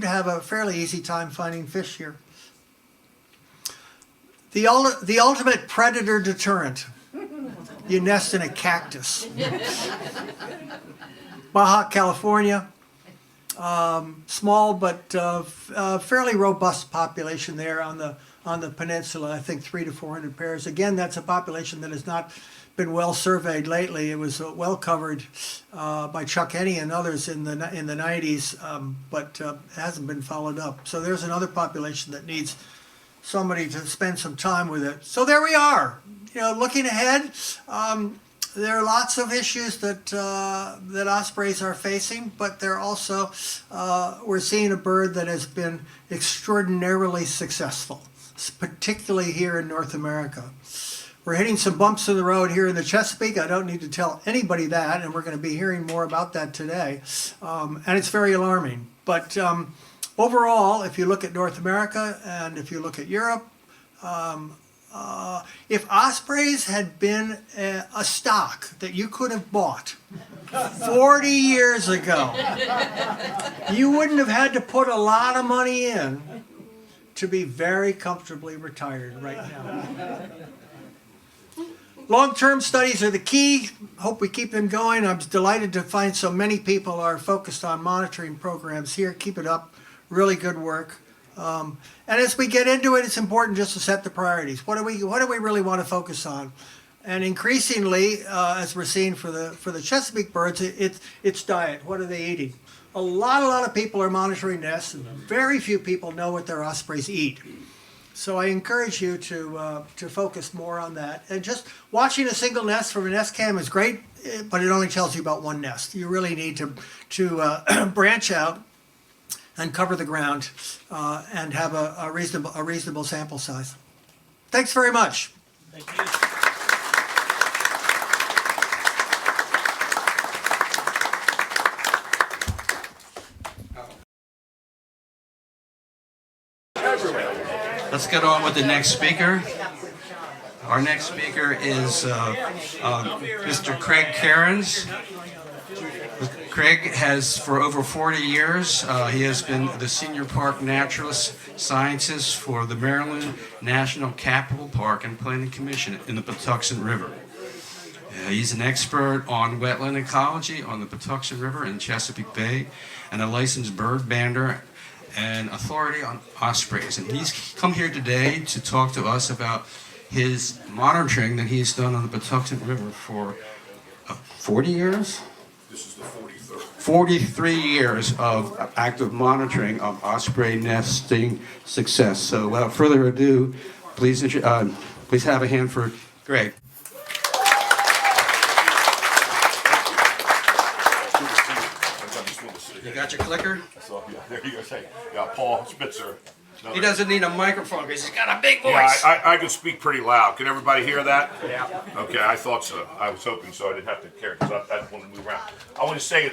have a fairly easy time finding fish here. The ultimate predator deterrent. You nest in a cactus. Baja California. Small but fairly robust population there on the peninsula. I think 300 to 400 pairs. Again, that's a population that has not been well surveyed lately. It was well covered by Chuck Henney and others in the 90s, but hasn't been followed up. So there's another population that needs somebody to spend some time with it. So there we are. Looking ahead, there are lots of issues that ospreys are facing, but they're also we're seeing a bird that has been extraordinarily successful, particularly here in North America. We're hitting some bumps in the road here in the Chesapeake. I don't need to tell anybody that, and we're going to be hearing more about that today. And it's very alarming. But overall, if you look at North America and if you look at Europe, if ospreys had been a stock that you could have bought 40 years ago, you wouldn't have had to put a lot of money in to be very comfortably retired right now. Long-term studies are the key. Hope we keep them going. I'm delighted to find so many people are focused on monitoring programs here. Keep it up. Really good work. And as we get into it, it's important just to set the priorities. What do we really want to focus on? And increasingly, as we're seeing for the Chesapeake birds, it's diet. What are they eating? A lot of people are monitoring nests, and very few people know what their ospreys eat. So I encourage you to focus more on that. And just watching a single nest from a nest cam is great, but it only tells you about one nest. You really need to branch out and cover the ground and have a reasonable sample size. Thanks very much. Thank you. Let's get on with the next speaker. Our next speaker is Mr. Craig Kearns. Craig has, for over 40 years, he has been the Senior Park Naturalist Scientist for the Maryland National Capital Park and Planning Commission in the Patuxent River. He's an expert on wetland ecology on the Patuxent River in Chesapeake Bay and a licensed bird bander and authority on ospreys. And he's come here today to talk to us about his monitoring that he's done on the Patuxent River for 40 years? This is the 43rd. 43 years of active monitoring of osprey nesting success. So without further ado, please have a hand for Greg. You got your clicker? So, yeah, there you go. Say, yeah, Paul Spitzer. He doesn't need a microphone because he's got a big voice. Yeah, I can speak pretty loud. Can everybody hear that? Yeah. Okay, I thought so. I was hoping so. I didn't have to care because I didn't want to move around. I want to say,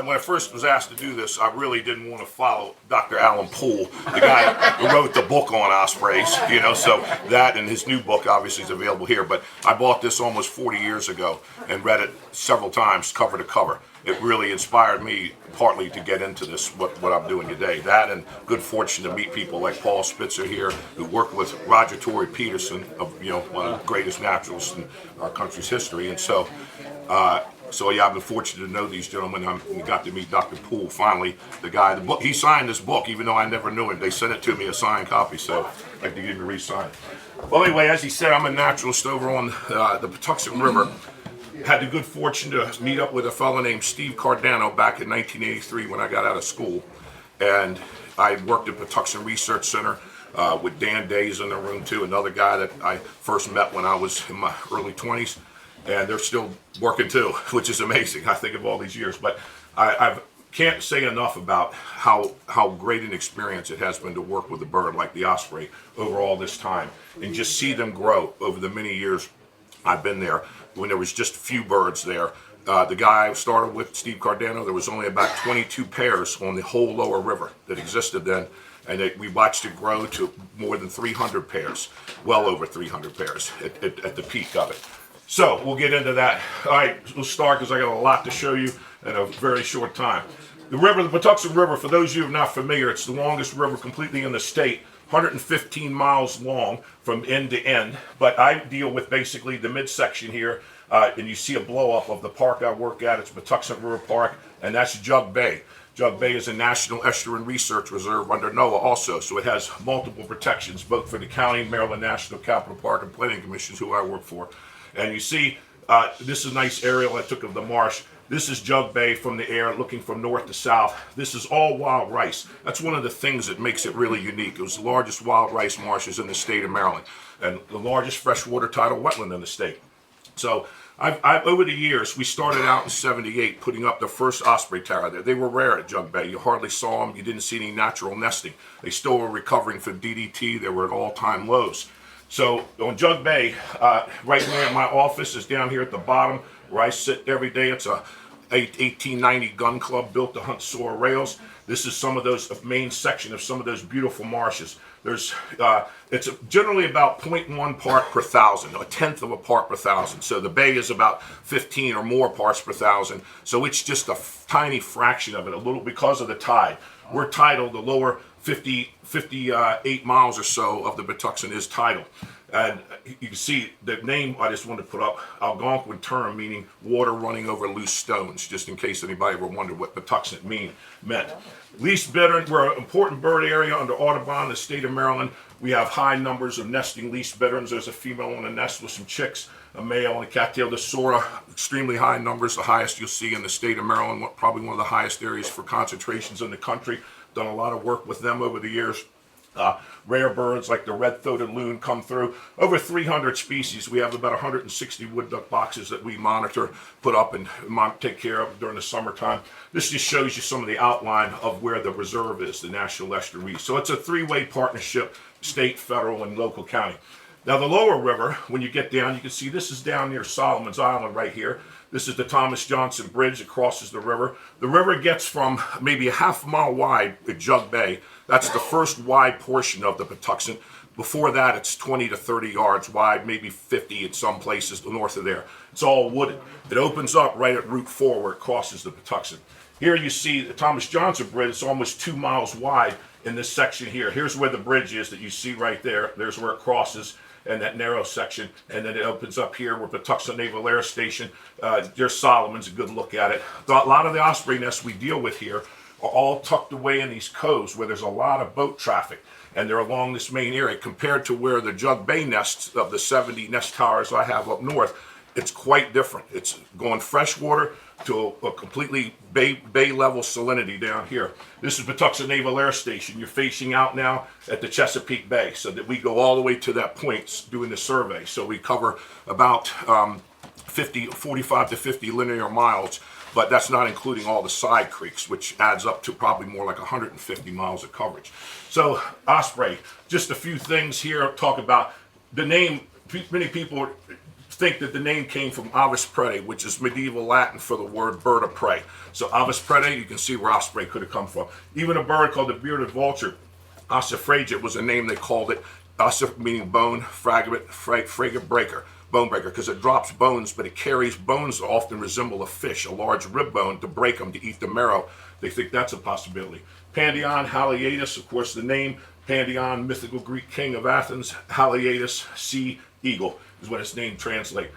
when I first was asked to do this, I really didn't want to follow Dr. Alan Poole, the guy who wrote the book on ospreys. So that and his new book obviously is available here. But I bought this almost 40 years ago and read it several times, cover to cover. It really inspired me partly to get into this, what I'm doing today. That and good fortune to meet people like Paul Spitzer here, who worked with Roger Torrey Peterson, one of the greatest naturalists in our country's history. And so yeah, I've been fortunate to know these gentlemen. I got to meet Dr. Poole finally, the guy. The book, he signed this book, even though I never knew him. They sent it to me, a signed copy, so I'd like to give him a re-sign. Well, anyway, as he said, I'm a naturalist over on the Patuxent River. Had the good fortune to meet up with a fellow named Steve Cardano back in 1983 when I got out of school. And I worked at Patuxent Research Center with Dan Days in the room too, another guy that I first met when I was in my early 20s. And they're still working too, which is amazing. I think of all these years. But I can't say enough about how great an experience it has been to work with a bird like the osprey over all this time and just see them grow over the many years I've been there. When there was just a few birds there. The guy I started with, Steve Cardano, there was only about 22 pairs on the whole lower river that existed then, and we watched it grow to more than 300 pairs, well over 300 pairs at the peak of it. So we'll get into that. All right, we'll start because I got a lot to show you in a very short time. The river, the Patuxent River, for those of you who are not familiar, it's the longest river completely in the state. 115 miles long from end to end, but I deal with basically the midsection here, and you see a blow up of the park I work at. It's Patuxent River Park, and that's Jug Bay. Jug Bay is a National Estuarine Research Reserve under NOAA also, so it has multiple protections, both for the county, Maryland National Capital Park, and Planning Commissions, who I work for. And you see, this is a nice aerial I took of the marsh. This is Jug Bay from the air, looking from north to south. This is all wild rice. That's one of the things that makes it really unique. It was the largest wild rice marshes in the state of Maryland and the largest freshwater tidal wetland in the state. So I've over the years, we started out in '78 putting up the first osprey tower there. They were rare at Jug Bay. You hardly saw them. You didn't see any natural nesting. They still were recovering from DDT. They were at all-time lows. So on Jug Bay, right there, my office is down here at the bottom where I sit every day. It's a 1890 gun club built to hunt soar rails. This is some of those, a main section of some of those beautiful marshes. There's, it's generally about 0.1 part per thousand, a tenth of a part per thousand. So the bay is about 15 or more parts per thousand. So it's just a tiny fraction of it, a little because of the tide. We're tidal, the lower 58 miles or so of the Patuxent is tidal. And you can see the name I just wanted to put up, Algonquin term, meaning water running over loose stones, just in case anybody ever wondered what Patuxent meant. Least bittern, we're an important bird area under Audubon, the state of Maryland. We have high numbers of nesting least bitterns. There's a female on a nest with some chicks, a male and a cattailed sora, extremely high numbers, the highest you'll see in the state of Maryland, probably one of the highest areas for concentrations in the country. Done a lot of work with them over the years. Rare birds like the red-throated loon come through. Over 300 species. We have about 160 wood duck boxes that we monitor, put up, and take care of during the summertime. This just shows you some of the outline of where the reserve is, the National Estuarine Reserve. So it's a three-way partnership, state, federal, and local county. Now the lower river, when you get down, you can see this is down near Solomon's Island right here. This is the Thomas Johnson Bridge that crosses the river. The river gets from maybe a half mile wide at Jug Bay. That's the first wide portion of the Patuxent. Before that, it's 20 to 30 yards wide, maybe 50 at some places north of there. It's all wooded. It opens up right at Route 4 where it crosses the Patuxent. Here you see the Thomas Johnson Bridge. It's almost 2 miles wide in this section here. Here's where the bridge is that you see right there. There's where it crosses in that narrow section. And then it opens up here where Patuxent Naval Air Station. There's Solomon's, a good look at it. A lot of the osprey nests we deal with here are all tucked away in these coves where there's a lot of boat traffic. And they're along this main area compared to where the Jug Bay nests of the 70 nest towers I have up north. It's quite different. It's going freshwater to a completely bay level salinity down here. This is Patuxent Naval Air Station. You're facing out now at the Chesapeake Bay, so that we go all the way to that point doing the survey. So we cover about 45 to 50 linear miles, but that's not including all the side creeks, which adds up to probably more like 150 miles of coverage. So Osprey, just a few things here. Talk about the name. Many people think that the name came from Avis prede, which is medieval Latin for the word bird of prey. So Avis prede, you can see where osprey could have come from. Even a bird called the bearded vulture, ossifragia, was a name they called it. Ossif meaning bone, fragment breaker, bone breaker, because it drops bones, but it carries bones that often resemble a fish, a large rib bone, to break them, to eat the marrow. They think that's a possibility. Pandion haliaetus, of course, the name Pandion, mythical Greek king of Athens, haliaetus, sea eagle, is what its name translates.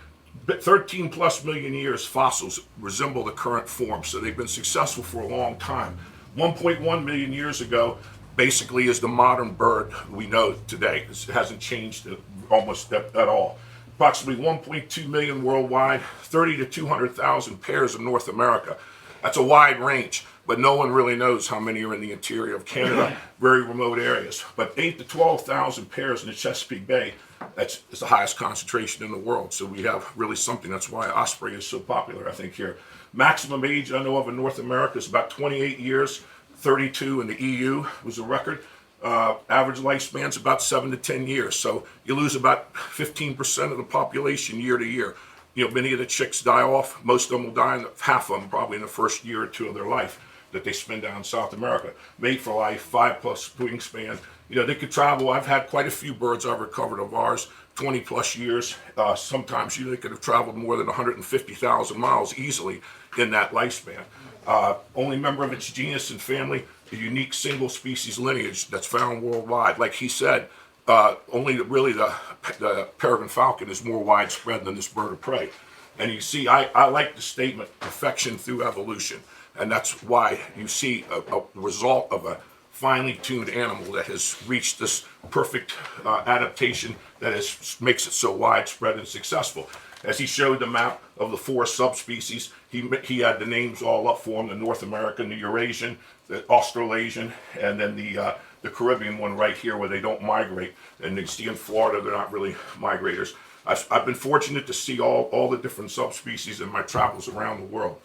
13 plus million years fossils resemble the current form, so they've been successful for a long time. 1.1 million years ago basically is the modern bird we know today. It hasn't changed almost at all. Approximately 1.2 million worldwide, 30 to 200,000 pairs in North America. That's a wide range, but no one really knows how many are in the interior of Canada, very remote areas. But 8 to 12,000 pairs in the Chesapeake Bay, that's the highest concentration in the world. So we have really something. That's why osprey is so popular, I think, here. Maximum age I know of in North America is about 28 years, 32 in the EU was a record. Average lifespan is about 7 to 10 years. So you lose about 15% of the population year to year. You know, many of the chicks die off. Most of them will die, half of them probably in the first year or two of their life that they spend down in South America. Mate for life, 5+ wingspan. You know, they could travel. I've had quite a few birds I've recovered of ours, 20 plus years. Sometimes they could have traveled more than 150,000 miles easily in that lifespan. Only member of its genus and family, a unique single species lineage that's found worldwide. Like he said, only really the peregrine falcon is more widespread than this bird of prey. And you see, I like the statement, perfection through evolution. And that's why you see a result of a finely tuned animal that has reached this perfect adaptation that makes it so widespread and successful. As he showed the map of the 4 subspecies, he had the names all up for him: the North American, the Eurasian, the Australasian, and then the Caribbean one right here where they don't migrate. And you see in Florida, they're not really migrators. I've been fortunate to see all the different subspecies in my travels around the world.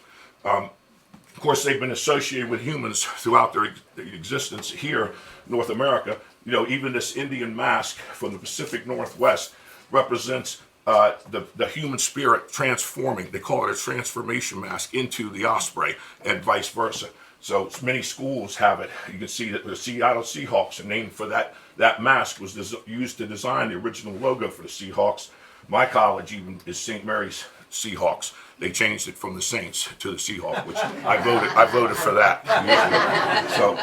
Of course, they've been associated with humans throughout their existence here in North America. You know, even this Indian mask from the Pacific Northwest represents the human spirit transforming. They call it a transformation mask into the osprey, and vice versa. So many schools have it. You can see that the Seattle Seahawks are named for that mask was used to design the original logo for the Seahawks. My college even is St. Mary's Seahawks. They changed it from the Saints to the Seahawk, which I voted for that. So,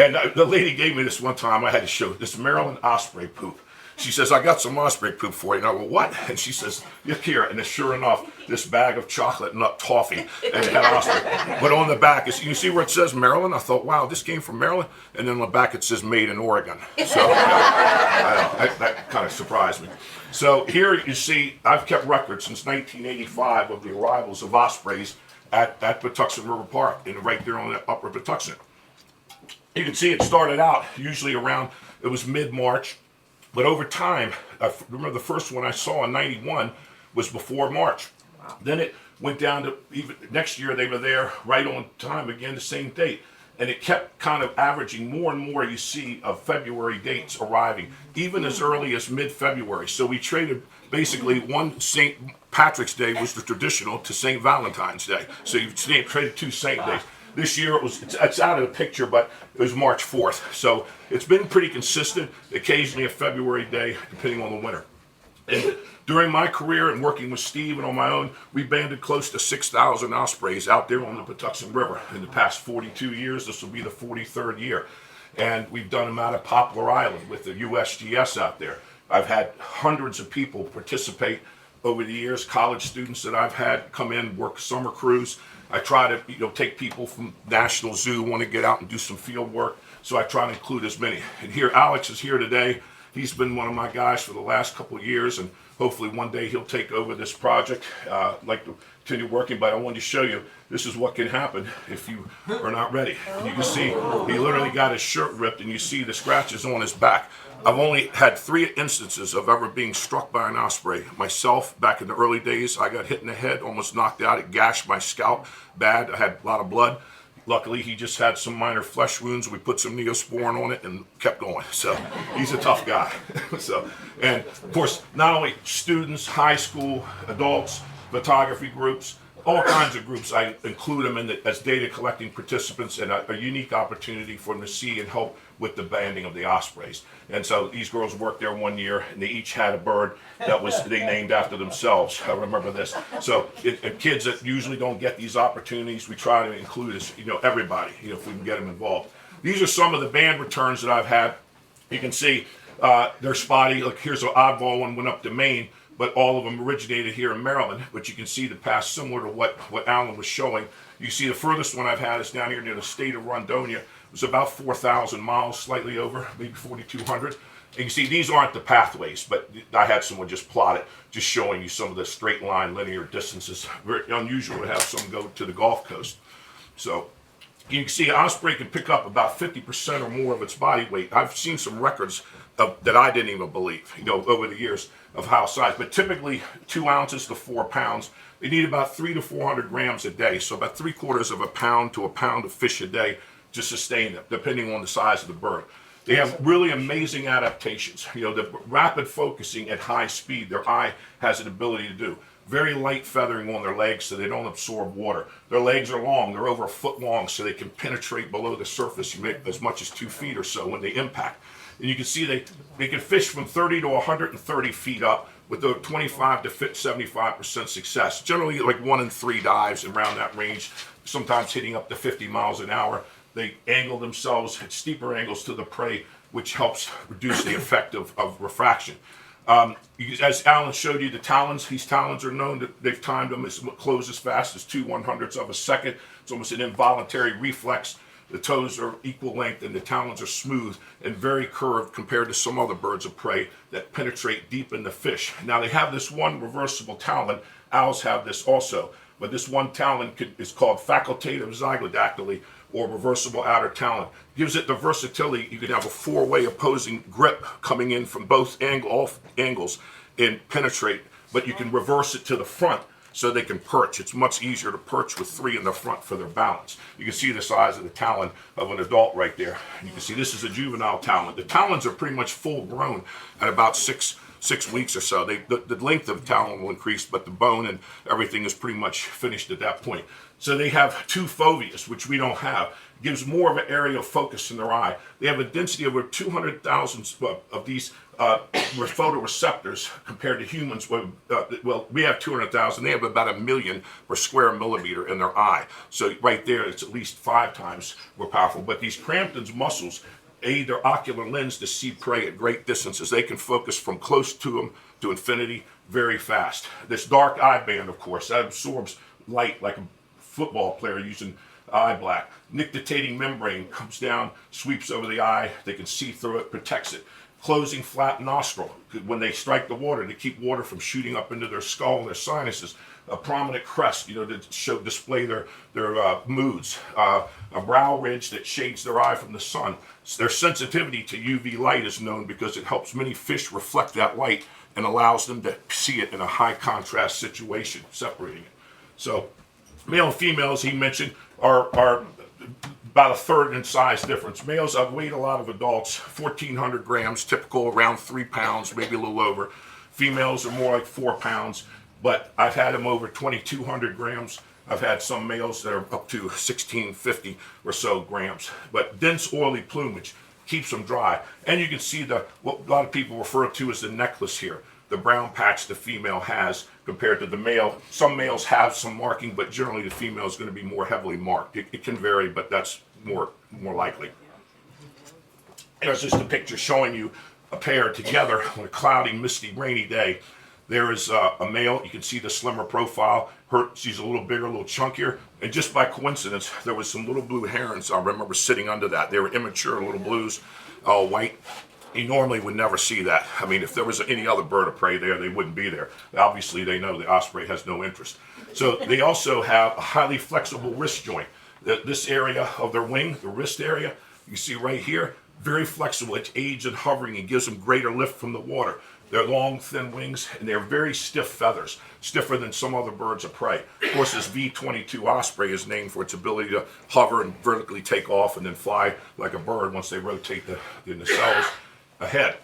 and the lady gave me this one time. I had to show this Maryland osprey poop. She says, "I got some osprey poop for you." And I go, "What?" And she says, "Look here." And sure enough, this bag of chocolate nut toffee, and it had osprey. But on the back, you see where it says Maryland? I thought, wow, this came from Maryland. And then on the back, it says made in Oregon. So that kind of surprised me. So here you see, I've kept records since 1985 of the arrivals of ospreys at Patuxent River Park, and right there on the upper Patuxent. You can see it started out usually around, it was mid-March. But over time, I remember the first one I saw in '91 was before March. Wow. Then it went down to, even next year they were there right on time again, the same date. And it kept kind of averaging more and more, you see, of February dates arriving, even as early as mid-February. So we traded basically one St. Patrick's Day was the traditional to St. Valentine's Day. So you traded 2 saint days. This year it's out of the picture, but it was March 4th. So it's been pretty consistent, occasionally a February day, depending on the winter. And during my career and working with Steve and on my own, we banded close to 6,000 Ospreys out there on the Patuxent River. In the past 42 years, this will be the 43rd year. And we've done them out of Poplar Island with the USGS out there. I've had hundreds of people participate over the years, college students that I've had come in, work summer crews. I try to take people from National Zoo, want to get out and do some field work, so I try to include as many. And here, Alex is here today. He's been one of my guys for the last couple of years, and hopefully one day he'll take over this project. I'd like to continue working, but I wanted to show you this is what can happen if you are not ready. And you can see he literally got his shirt ripped, and you see the scratches on his back. I've only had 3 instances of ever being struck by an osprey. Myself, back in the early days, I got hit in the head, almost knocked out. It gashed my scalp bad. I had a lot of blood. Luckily, he just had some minor flesh wounds. We put some Neosporin on it and kept going. So he's a tough guy. And of course, not only students, high school, adults, photography groups, all kinds of groups. I include them as data collecting participants, and a unique opportunity for them to see and help with the banding of the ospreys. And so these girls worked there one year, and they each had a bird that they named after themselves. I remember this. So kids that usually don't get these opportunities, we try to include as everybody, if we can get them involved. These are some of the band returns that I've had. You can see they're spotty. Like here's an oddball one, went up to Maine, but all of them originated here in Maryland. But you can see the path similar to what Alan was showing. You see the furthest one I've had is down here near the state of Rondonia. It was about 4,000 miles, slightly over, maybe 4,200. And you see these aren't the pathways, but I had someone just plot it, just showing you some of the straight line linear distances. Very unusual to have some go to the Gulf Coast. So you can see an osprey can pick up about 50% or more of its body weight. I've seen some records that I didn't even believe, over the years of how size. But typically 2 ounces to 4 pounds. They need about 300 to 400 grams a day, so about 3/4 of a pound to a pound of fish a day to sustain them, depending on the size of the bird. They have really amazing adaptations. The rapid focusing at high speed, their eye has an ability to do. Very light feathering on their legs so they don't absorb water. Their legs are long, they're over 1 foot long, so they can penetrate below the surface as much as 2 feet or so when they impact. And you can see they can fish from 30 to 130 feet up with a 25 to 75% success. Generally like 1 in 3 dives around that range, sometimes hitting up to 50 miles an hour. They angle themselves at steeper angles to the prey, which helps reduce the effect of refraction. As Alan showed you, the talons, these talons are known that they've timed them as close as fast as 2/100ths of a second. It's almost an involuntary reflex. The toes are equal length and the talons are smooth and very curved compared to some other birds of prey that penetrate deep in the fish. Now they have this one reversible talon. Owls have this also, but this one talon is called facultative zygodactyly, or reversible outer talon. Gives it the versatility. You can have a 4-way opposing grip coming in from both all angles and penetrate, but you can reverse it to the front so they can perch. It's much easier to perch with 3 in the front for their balance. You can see the size of the talon of an adult right there. You can see this is a juvenile talon. The talons are pretty much full grown at about 6 weeks or so. The length of the talon will increase, but the bone and everything is pretty much finished at that point. So they have 2 foveas, which we don't have. It gives more of an area of focus in their eye. They have a density of over 200,000 of these photoreceptors compared to humans. Well, we have 200,000. They have about 1 million per square millimeter in their eye. So right there, it's at least 5 times more powerful. But these Crampton's muscles aid their ocular lens to see prey at great distances. They can focus from close to them to infinity very fast. This dark eye band, of course, that absorbs light like a football player using eye black. Nictitating membrane comes down, sweeps over the eye. They can see through it, protects it. Closing flat nostril. When they strike the water, to keep water from shooting up into their skull and their sinuses. A prominent crest, to display their moods. A brow ridge that shades their eye from the sun. Their sensitivity to UV light is known because it helps many fish reflect that light and allows them to see it in a high contrast situation, separating it. So, male and female, as he mentioned, are about a third in size difference. Males, I've weighed a lot of adults, 1,400 grams, typical around 3 pounds, maybe a little over. Females are more like 4 pounds, but I've had them over 2,200 grams. I've had some males that are up to 1,650 or so grams. But dense, oily plumage keeps them dry. And you can see what a lot of people refer to as the necklace here, the brown patch the female has compared to the male. Some males have some marking, but generally the female is going to be more heavily marked. It can vary, but that's more likely. There's just a picture showing you a pair together on a cloudy, misty, rainy day. There is a male. You can see the slimmer profile. She's a little bigger, a little chunkier. And just by coincidence, there was some little blue herons. I remember sitting under that. They were immature little blues, all white. You normally would never see that. I mean, if there was any other bird of prey there, they wouldn't be there. Obviously, they know the osprey has no interest. So they also have a highly flexible wrist joint. This area of their wing, the wrist area, you see right here, very flexible. It aids in hovering and gives them greater lift from the water. They're long, thin wings, and they're very stiff feathers, stiffer than some other birds of prey. Of course, this V-22 osprey is named for its ability to hover and vertically take off and then fly like a bird once they rotate the nacelles ahead.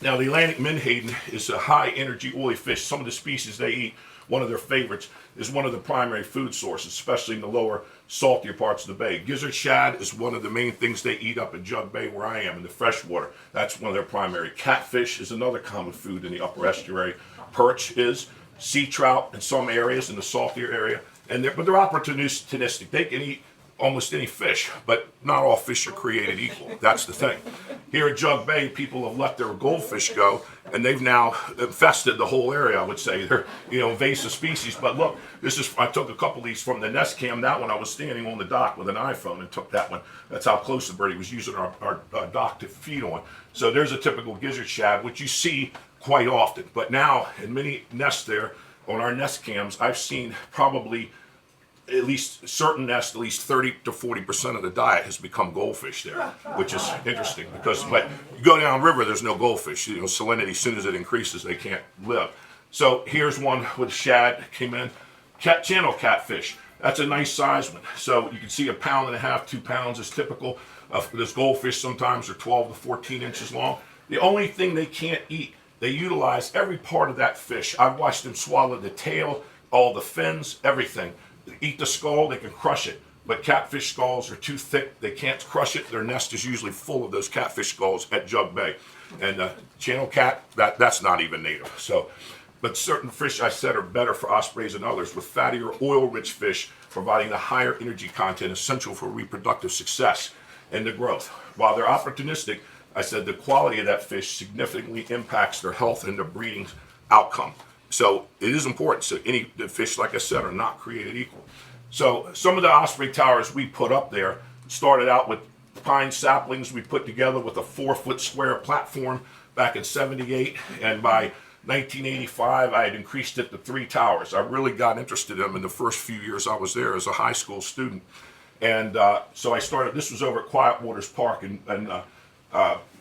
Now, the Atlantic menhaden is a high-energy, oily fish. Some of the species they eat, one of their favorites, is one of the primary food sources, especially in the lower, saltier parts of the bay. Gizzard shad is one of the main things they eat up in Jug Bay, where I am, in the freshwater. That's one of their primary. Catfish is another common food in the upper estuary. Perch is. Sea trout in some areas, in the saltier area. But they're opportunistic. They can eat almost any fish, but not all fish are created equal. That's the thing. Here at Jug Bay, people have let their goldfish go, and they've now infested the whole area, I would say. They're, invasive species. But look, I took a couple of these from the nest cam. That one, I was standing on the dock with an iPhone and took that one. That's how close the birdie was using our dock to feed on. So there's a typical gizzard shad, which you see quite often. But now, in many nests there, on our nest cams, I've seen probably at least certain nests, at least 30 to 40% of the diet has become goldfish there, which is interesting but you go downriver, there's no goldfish. Salinity, as soon as it increases, they can't live. So here's one with shad came in. Channel catfish. That's a nice size one. So you can see 1.5 pounds, 2 pounds is typical. This goldfish sometimes are 12 to 14 inches long. The only thing they can't eat, they utilize every part of that fish. I've watched them swallow the tail, all the fins, everything. Eat the skull, they can crush it. But catfish skulls are too thick, they can't crush it. Their nest is usually full of those catfish skulls at Jug Bay. And channel cat, that's not even native. But certain fish, I said, are better for ospreys than others, with fattier, oil-rich fish providing the higher energy content essential for reproductive success and the growth. While they're opportunistic, I said the quality of that fish significantly impacts their health and their breeding outcome. So it is important. So the fish, like I said, are not created equal. So some of the osprey towers we put up there started out with pine saplings we put together with a 4-foot square platform back in '78. And by 1985, I had increased it to 3 towers. I really got interested in them in the first few years I was there as a high school student. And so I started, this was over at Quiet Waters Park in Anne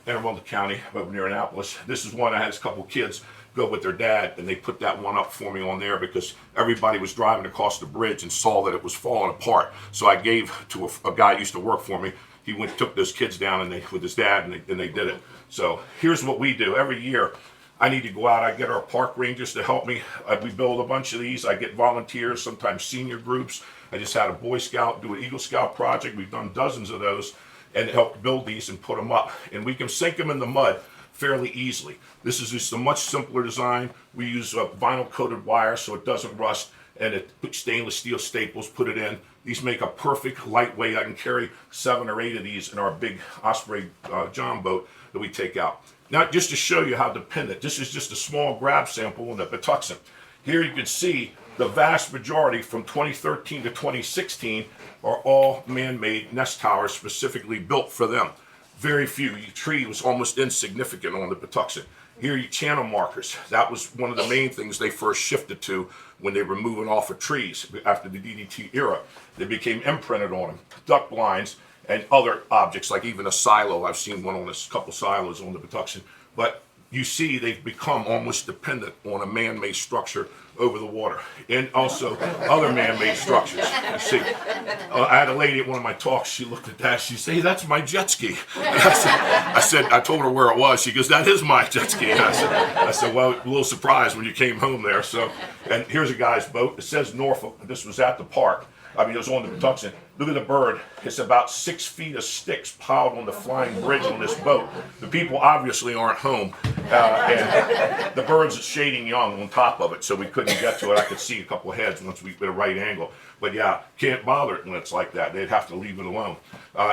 Arundel County, over near Annapolis. This is one I had a couple kids go with their dad, and they put that one up for me on there because everybody was driving across the bridge and saw that it was falling apart. So I gave to a guy who used to work for me. He took those kids down with his dad, and they did it. So here's what we do every year. I need to go out. I get our park rangers to help me. We build a bunch of these. I get volunteers, sometimes senior groups. I just had a Boy Scout do an Eagle Scout project. We've done dozens of those and helped build these and put them up. And we can sink them in the mud fairly easily. This is just a much simpler design. We use vinyl coated wire so it doesn't rust, and it put stainless steel staples, put it in. These make a perfect lightweight. I can carry 7 or 8 of these in our big Osprey John boat that we take out. Now, just to show you how dependent, this is just a small grab sample on the Patuxent. Here you can see the vast majority from 2013 to 2016 are all man-made nest towers specifically built for them. Very few. Your tree was almost insignificant on the Patuxent. Here, your channel markers. That was one of the main things they first shifted to when they were moving off of trees after the DDT era. They became imprinted on them. Duck blinds and other objects, like even a silo. I've seen one on a couple silos on the Patuxent. But you see they've become almost dependent on a man-made structure over the water, and also other man-made structures. You see, I had a lady at one of my talks. She looked at that. She said, "Hey, that's my jet ski." I told her where it was. She goes, "That is my jet ski." And I said, "Well, a little surprised when you came home there." So, and here's a guy's boat. It says Norfolk. This was at the park. I mean, it was on the Patuxent. Look at the bird. It's about 6 feet of sticks piled on the flying bridge on this boat. The people obviously aren't home. And the bird's shading young on top of it, so we couldn't get to it. I could see a couple of heads once we did a right angle. But yeah, can't bother it when it's like that. They'd have to leave it alone.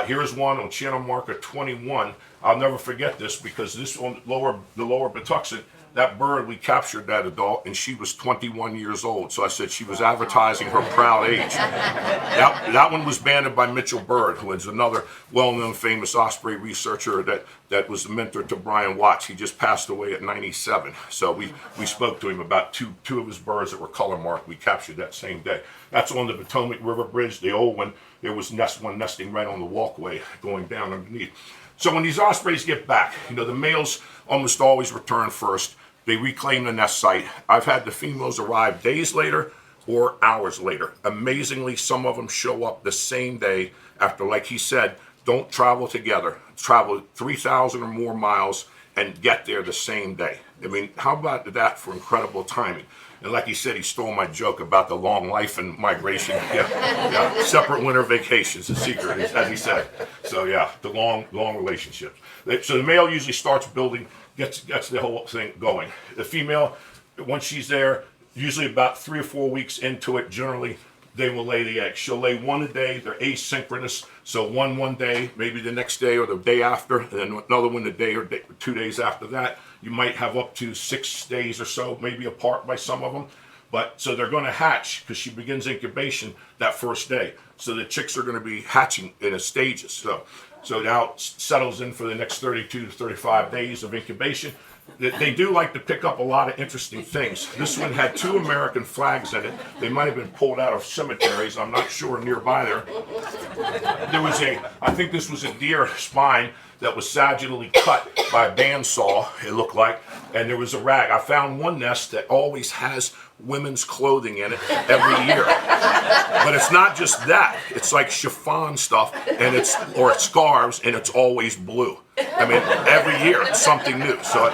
Here's one on channel marker 21. I'll never forget this because this on the lower Patuxent, that bird, we captured that adult, and she was 21 years old. So I said she was advertising her proud age. That one was banded by Mitchell Bird, who is another well-known famous Osprey researcher that was the mentor to Brian Watts. He just passed away at 97. So we spoke to him about two of his birds that were color marked. We captured that same day. That's on the Potomac River Bridge, the old one. There was one nesting right on the walkway going down underneath. So when these ospreys get back, the males almost always return first. They reclaim the nest site. I've had the females arrive days later or hours later. Amazingly, some of them show up the same day after, like he said, don't travel together. Travel 3,000 or more miles and get there the same day. I mean, how about that for incredible timing? And like he said, he stole my joke about the long life and migration. Yeah. Separate winter vacations, the secret, as he said. So yeah, the long relationships. So the male usually starts building, gets the whole thing going. The female, once she's there, usually about 3 or 4 weeks into it, generally, they will lay the eggs. She'll lay one a day. They're asynchronous. So one day, maybe the next day or the day after, and then another one the day or 2 days after that. You might have up to 6 days or so, maybe apart by some of them. But so they're going to hatch because she begins incubation that first day. So the chicks are going to be hatching in stages. So now it settles in for the next 32 to 35 days of incubation. They do like to pick up a lot of interesting things. This one had 2 American flags in it. They might have been pulled out of cemeteries. I'm not sure nearby there. There was I think this was a deer spine that was sagittally cut by a bandsaw, it looked like, and there was a rag. I found one nest that always has women's clothing in it every year. But it's not just that. It's like chiffon stuff, and it's scarves, and it's always blue. I mean, every year it's something new. So it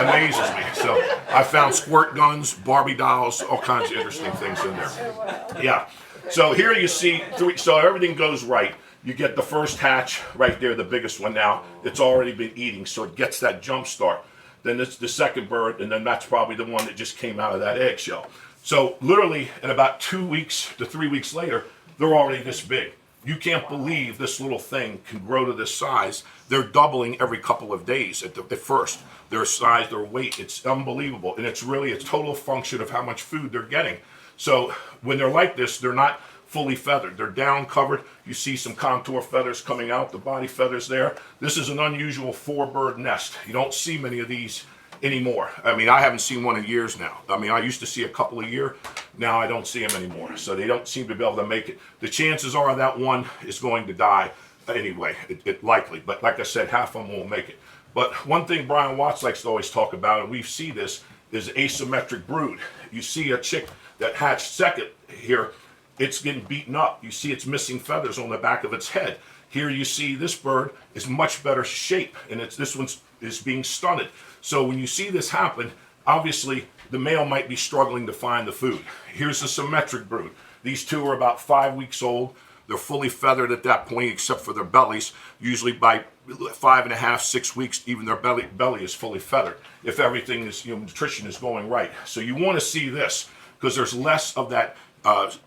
amazes me. So I found squirt guns, Barbie dolls, all kinds of interesting things in there. Yeah. So here you see so everything goes right. You get the first hatch right there, the biggest one now. It's already been eating, so it gets that jump start. Then it's the second bird, and then that's probably the one that just came out of that eggshell. So literally, in about 2 weeks to 3 weeks later, they're already this big. You can't believe this little thing can grow to this size. They're doubling every couple of days at first. Their size, their weight, it's unbelievable. And it's really a total function of how much food they're getting. So when they're like this, they're not fully feathered. They're down covered. You see some contour feathers coming out, the body feathers there. This is an unusual 4-bird nest. You don't see many of these anymore. I mean, I haven't seen one in years now. I mean, I used to see a couple a year. Now I don't see them anymore. So they don't seem to be able to make it. The chances are that one is going to die anyway, it likely. But like I said, half of them won't make it. But one thing Brian Watts likes to always talk about, and we see this, is asymmetric brood. You see a chick that hatched second here, it's getting beaten up. You see it's missing feathers on the back of its head. Here you see this bird is much better shape, and this one is being stunted. So when you see this happen, obviously the male might be struggling to find the food. Here's the symmetric brood. These 2 are about 5 weeks old. They're fully feathered at that point, except for their bellies. Usually by 5.5, 6 weeks, even their belly is fully feathered. If everything is, nutrition is going right. So you want to see this because there's less of that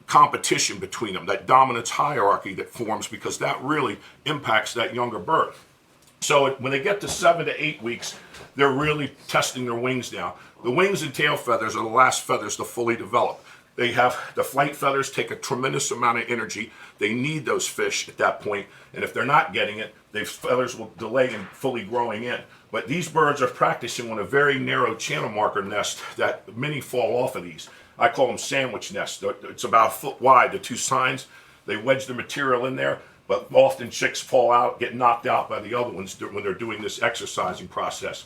competition between them, that dominance hierarchy that forms, because that really impacts that younger bird. So when they get to 7 to 8 weeks, they're really testing their wings now. The wings and tail feathers are the last feathers to fully develop. They have the flight feathers take a tremendous amount of energy. They need those fish at that point, and if they're not getting it, their feathers will delay in fully growing in. But these birds are practicing on a very narrow channel marker nest that many fall off of these. I call them sandwich nests. It's about a foot wide, the 2 signs. They wedge the material in there, but often chicks fall out, get knocked out by the other ones when they're doing this exercising process.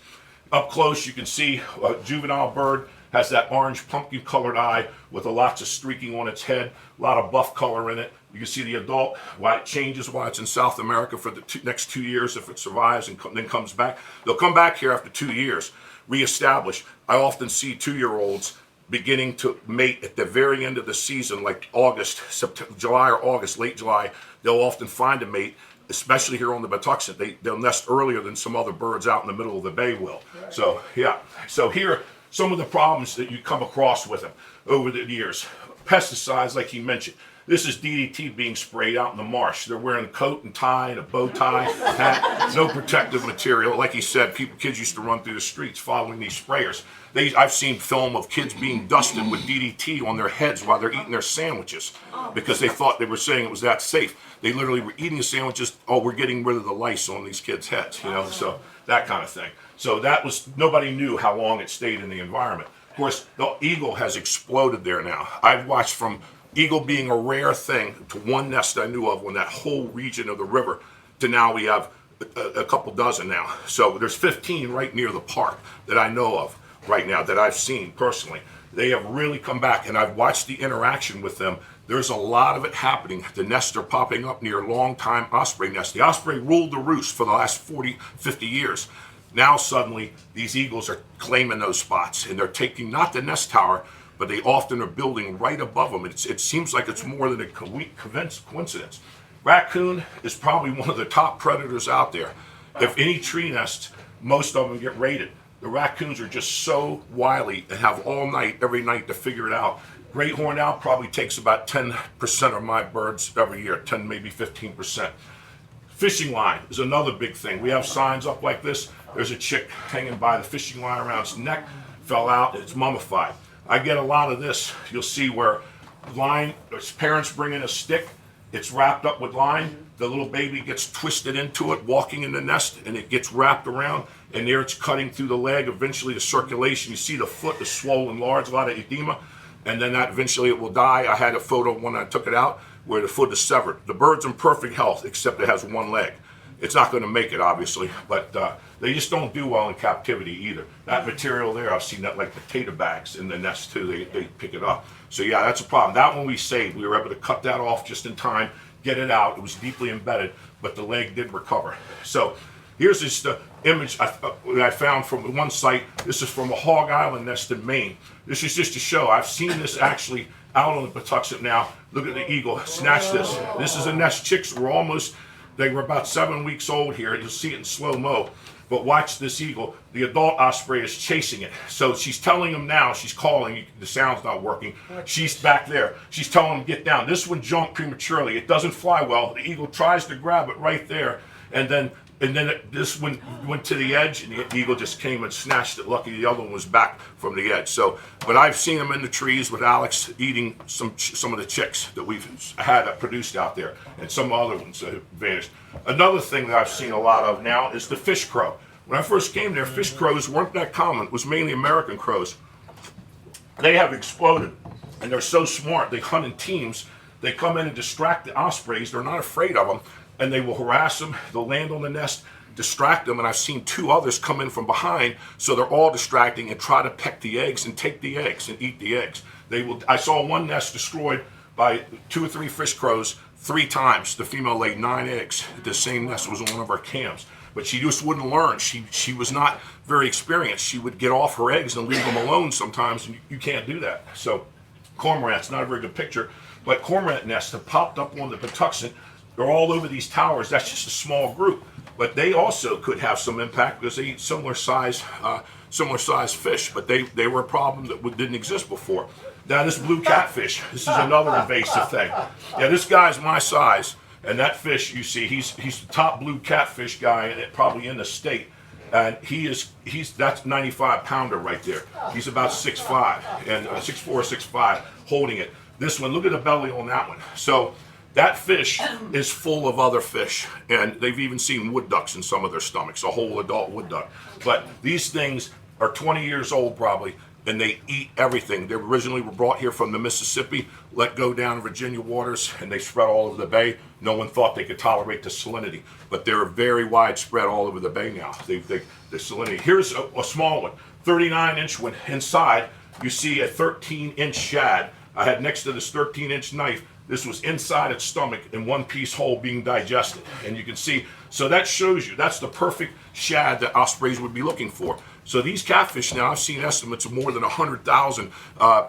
Up close, you can see a juvenile bird has that orange pumpkin colored eye with lots of streaking on its head, a lot of buff color in it. You can see the adult, why it changes, why it's in South America for the next 2 years if it survives and then comes back. They'll come back here after 2 years, reestablish. I often see 2-year-olds beginning to mate at the very end of the season, like August, September, July or August, late July. They'll often find a mate, especially here on the Patuxent. They'll nest earlier than some other birds out in the middle of the bay will. So, yeah. So here, some of the problems that you come across with them over the years. Pesticides, like he mentioned. This is DDT being sprayed out in the marsh. They're wearing a coat and tie and a bow tie, hat, no protective material. Like he said, kids used to run through the streets following these sprayers. I've seen film of kids being dusted with DDT on their heads while they're eating their sandwiches because they thought they were saying it was that safe. They literally were eating the sandwiches. Oh, we're getting rid of the lice on these kids' heads, so that kind of thing. So nobody knew how long it stayed in the environment. Of course, the eagle has exploded there now. I've watched from eagle being a rare thing to one nest I knew of on that whole region of the river to now we have a couple dozen now. So there's 15 right near the park that I know of right now that I've seen personally. They have really come back, and I've watched the interaction with them. There's a lot of it happening. The nests are popping up near long-time osprey nests. The osprey ruled the roost for the last 40, 50 years. Now suddenly these eagles are claiming those spots, and they're taking not the nest tower, but they often are building right above them. It seems like it's more than a coincidence. Raccoon is probably one of the top predators out there. If any tree nests, most of them get raided. The raccoons are just so wily and have all night, every night to figure it out. Great horned owl probably takes about 10% of my birds every year, 10, maybe 15%. Fishing line is another big thing. We have signs up like this. There's a chick hanging by the fishing line around its neck, fell out, it's mummified. I get a lot of this. You'll see where its parents bring in a stick, it's wrapped up with line, the little baby gets twisted into it, walking in the nest, and it gets wrapped around, and there it's cutting through the leg, eventually the circulation. You see the foot is swollen large, a lot of edema, and then that eventually it will die. I had a photo when I took it out where the foot is severed. The bird's in perfect health, except it has one leg. It's not going to make it, obviously, but they just don't do well in captivity either. That material there, I've seen that like potato bags in the nest too. They pick it up. So yeah, that's a problem. That one we saved. We were able to cut that off just in time, get it out. It was deeply embedded, but the leg did recover. So here's just the image I found from one site. This is from a hog island nest in Maine. This is just to show. I've seen this actually out on the Patuxent now. Look at the eagle. Snatch this. This is a nest. Chicks were they were about 7 weeks old here. You'll see it in slow-mo. But watch this eagle. The adult osprey is chasing it. So she's telling him now, she's calling, the sound's not working. She's back there. She's telling him, get down. This one jumped prematurely. It doesn't fly well. The eagle tries to grab it right there. And then this one went to the edge, and the eagle just came and snatched it. Lucky the other one was back from the edge. So, but I've seen them in the trees with Alex eating some of the chicks that we've had produced out there, and some other ones that have vanished. Another thing that I've seen a lot of now is the fish crow. When I first came there, fish crows weren't that common. It was mainly American crows. They have exploded, and they're so smart. They hunt in teams. They come in and distract the ospreys. They're not afraid of them. And they will harass them, they'll land on the nest, distract them, and I've seen 2 others come in from behind, so they're all distracting and try to peck the eggs and take the eggs and eat the eggs. I saw one nest destroyed by 2 or 3 fish crows 3 times. The female laid 9 eggs. The same nest was on one of our cams. But she just wouldn't learn. She was not very experienced. She would get off her eggs and leave them alone sometimes, and you can't do that. So cormorants, not a very good picture, but cormorant nests have popped up on the Patuxent. They're all over these towers. That's just a small group, but they also could have some impact because they eat similar size fish. But they were a problem that didn't exist before. Now this blue catfish, this is another invasive thing. Yeah, this guy's my size, and that fish you see, he's the top blue catfish guy, probably in the state, and that's 95 pounder right there. He's about 6'5" and 6'4", 6'5", holding it. This one, look at the belly on that one. So that fish is full of other fish, and they've even seen wood ducks in some of their stomachs, a whole adult wood duck. But these things are 20 years old probably, and they eat everything. They originally were brought here from the Mississippi, let go down Virginia waters, and they spread all over the bay. No one thought they could tolerate the salinity, but they're very widespread all over the bay now. The salinity. Here's a small one, 39-inch one. Inside, you see a 13-inch shad. I had next to this 13-inch knife. This was inside its stomach in one piece whole being digested. And you can see, so that shows you, that's the perfect shad that ospreys would be looking for. So these catfish now, I've seen estimates of more than 100,000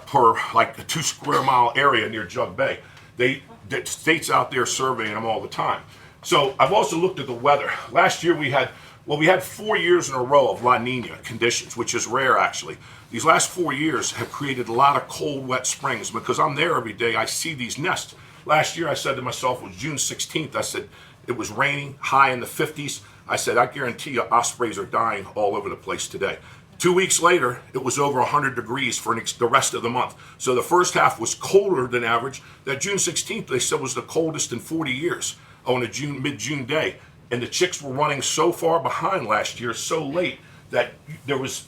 per like a 2 square mile area near Jug Bay. The state's out there surveying them all the time. So I've also looked at the weather. Last year we had 4 years in a row of La Nina conditions, which is rare actually. These last 4 years have created a lot of cold, wet springs because I'm there every day. I see these nests. Last year I said to myself, it was June 16th, I said, it was raining, high in the 50s. I said, I guarantee you ospreys are dying all over the place today. 2 weeks later, it was over 100 degrees for the rest of the month. So the first half was colder than average. That June 16th, they said, was the coldest in 40 years on a mid-June day. And the chicks were running so far behind last year, so late, that there was,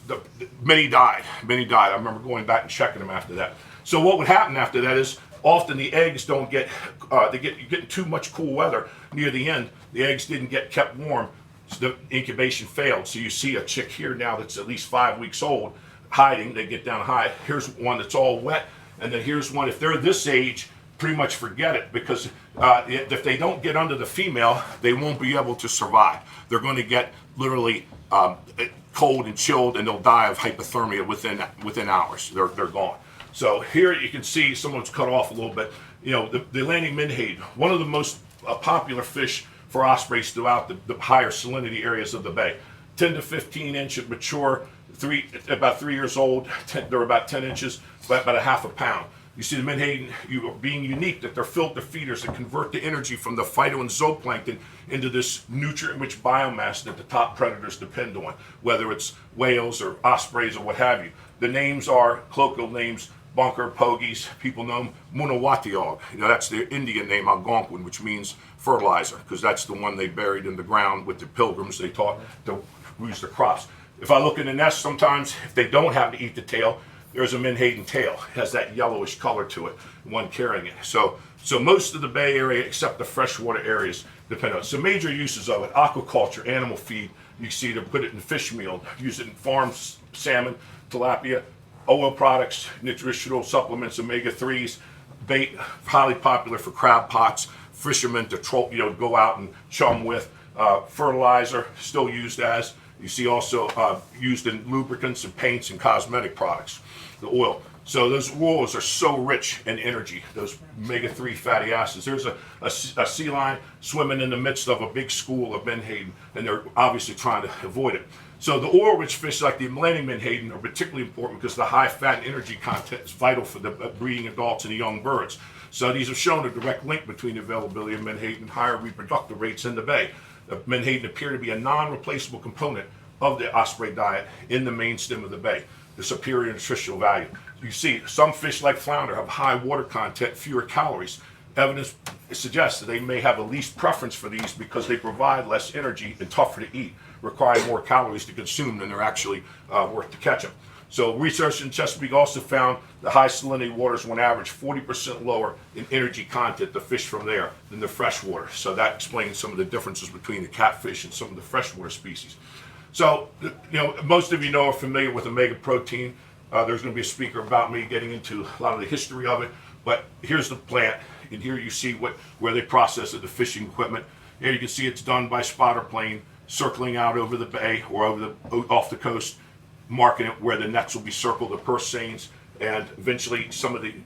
many died. Many died. I remember going back and checking them after that. So what would happen after that is, often the eggs don't get, you're getting too much cool weather near the end. The eggs didn't get kept warm. So the incubation failed. So you see a chick here now that's at least 5 weeks old, hiding. They get down high. Here's one that's all wet. And then here's one, if they're this age, pretty much forget it, because if they don't get under the female, they won't be able to survive. They're going to get literally cold and chilled, and they'll die of hypothermia within hours. They're gone. So here you can see someone's cut off a little bit. You know, the Atlantic menhaden, one of the most popular fish for ospreys throughout the higher salinity areas of the bay. 10 to 15 inch at mature, about 3 years old, they're about 10 inches, about a half a pound. You see the menhaden being unique, that they're filter feeders that convert the energy from the phyto and zooplankton into this nutrient-rich biomass that the top predators depend on, whether it's whales or ospreys or what have you. The names are colloquial names, bunker, pogies, people know them, Munawatiog. You know, that's their Indian name, Algonquin, which means fertilizer, because that's the one they buried in the ground with the pilgrims they taught to use the crops. If I look in the nest, sometimes if they don't have to eat the tail, there's a menhaden tail. It has that yellowish color to it, one carrying it. So most of the bay area, except the freshwater areas, depend on it. So major uses of it: aquaculture, animal feed. You see they put it in fish meal, use it in farms, salmon, tilapia, oil products, nutritional supplements, omega-3s, bait, highly popular for crab pots, fishermen to go out and chum with, fertilizer, still used as. You see also used in lubricants and paints and cosmetic products, the oil. So those oils are so rich in energy, those omega-3 fatty acids. There's a sea lion swimming in the midst of a big school of menhaden, and they're obviously trying to avoid it. So the oil-rich fish like the Atlantic menhaden are particularly important because the high fat and energy content is vital for the breeding adults and the young birds. So these have shown a direct link between the availability of menhaden and higher reproductive rates in the bay. The menhaden appear to be a non-replaceable component of the osprey diet in the main stem of the bay, the superior nutritional value. You see, some fish like flounder have high water content, fewer calories. Evidence suggests that they may have a least preference for these because they provide less energy and tougher to eat, require more calories to consume than they're actually worth to catch them. So research in Chesapeake also found the high salinity waters on average 40% lower in energy content, the fish from there, than the freshwater. So that explains some of the differences between the catfish and some of the freshwater species. So, most of you are familiar with omega protein. There's going to be a speaker about me getting into a lot of the history of it. But here's the plant, and here you see where they process it, the fishing equipment. Here you can see it's done by spotter plane, circling out over the bay or off the coast, marking it where the nets will be circled, the purse seines, and eventually